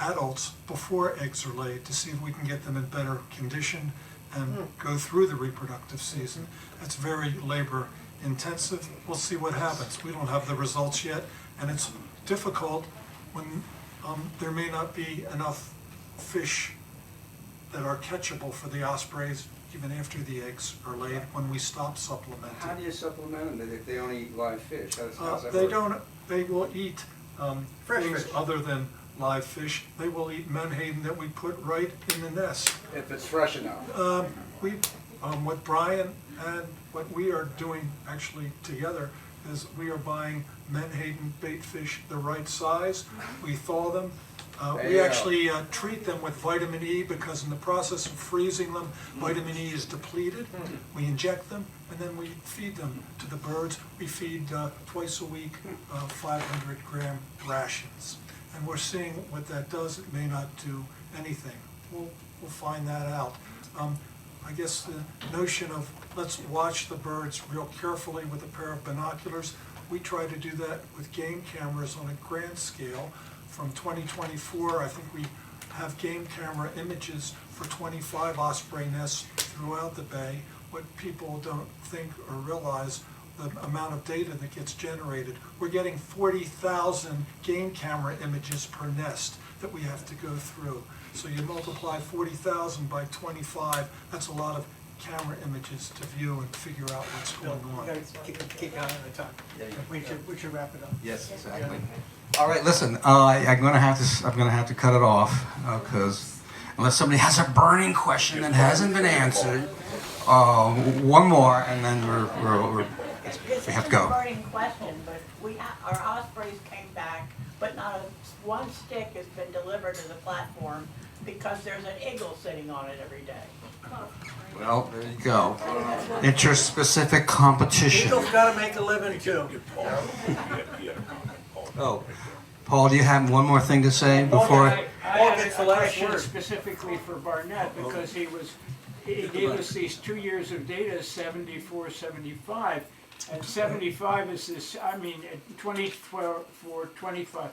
adults before eggs are laid to see if we can get them in better condition and go through the reproductive season. That's very labor intensive. We'll see what happens. We don't have the results yet, and it's difficult when there may not be enough fish that are catchable for the ospreys even after the eggs are laid when we stop supplementing. How do you supplement them if they only eat live fish? How's that They work? don't. They will eat things fish. other than live fish. They will eat menhaden that we put right in the nest. If it's fresh enough. What Brian and what we are doing actually together is we are buying menhaden bait fish the right size. We thaw them. We actually treat them with vitamin E because in the process of freezing them, vitamin E is depleted. We inject them and then we feed them to the birds. We feed twice a week 500-gram rations. And we're seeing what that does. It may not do anything. We'll find that out. I guess the notion of let's watch the birds real carefully with a pair of binoculars. We try to do that with game cameras on a grand scale. From 2024, I think we have game camera images for 25 osprey nests throughout the bay. What people don't think or realize, the amount of data that gets generated. We're getting 40,000 game camera images per nest that we have to go through. So you multiply 40,000 by 25, that's a lot of camera images to view and figure out what's going on. Keep going at the time. We should wrap it up. Yes, exactly. All right, listen, I'm gonna have to cut it off because unless somebody has a burning question that hasn't been answered, one more, and then we have to go. It's a burning question, but our ospreys came back, but not one stick has been delivered to the platform because there's an eagle sitting on it every day. Well, there you go. Interspecific competition. Eagles gotta make a living too. Oh, Paul, do you have one more thing to say before? I had a question specifically for Barnett because he gave us these 2 years of data, 74, 75. And 75 is this, 24, 25.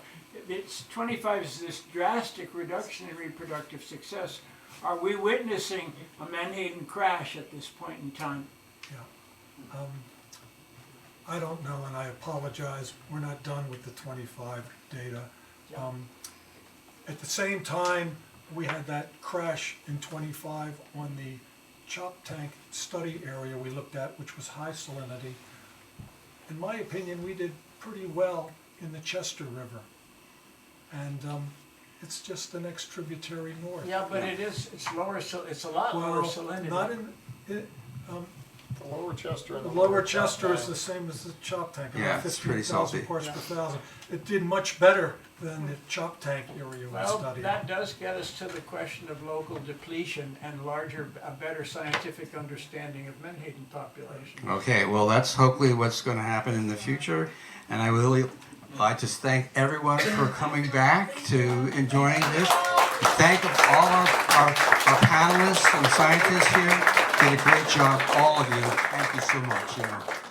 It's 25 is this drastic reduction in reproductive success. Are we witnessing a Menhaden crash at this point in time? Yeah. I don't know, and I apologize. We're not done with the 25 data. At the same time, we had that crash in 25 on the Choptank study area we looked at, which was high salinity. In my opinion, we did pretty well in the Chester River. And it's just the next tributary north. Yeah, but it's lower, it's a lot lower salinity. Not in, The lower Chester and the lower Chester is the same as the Choptank, Yeah, about it's pretty 15,000 salty. parts per thousand. It did much better than the Choptank area we Well, studied. that does get us to the question of local depletion and a better scientific understanding of Menhaden population. Okay, well, that's hopefully what's going to happen in the future. And I really like to thank everyone for coming back to enjoying this. Thank all our panelists and scientists here. Did a great job, all of you. Thank you so much.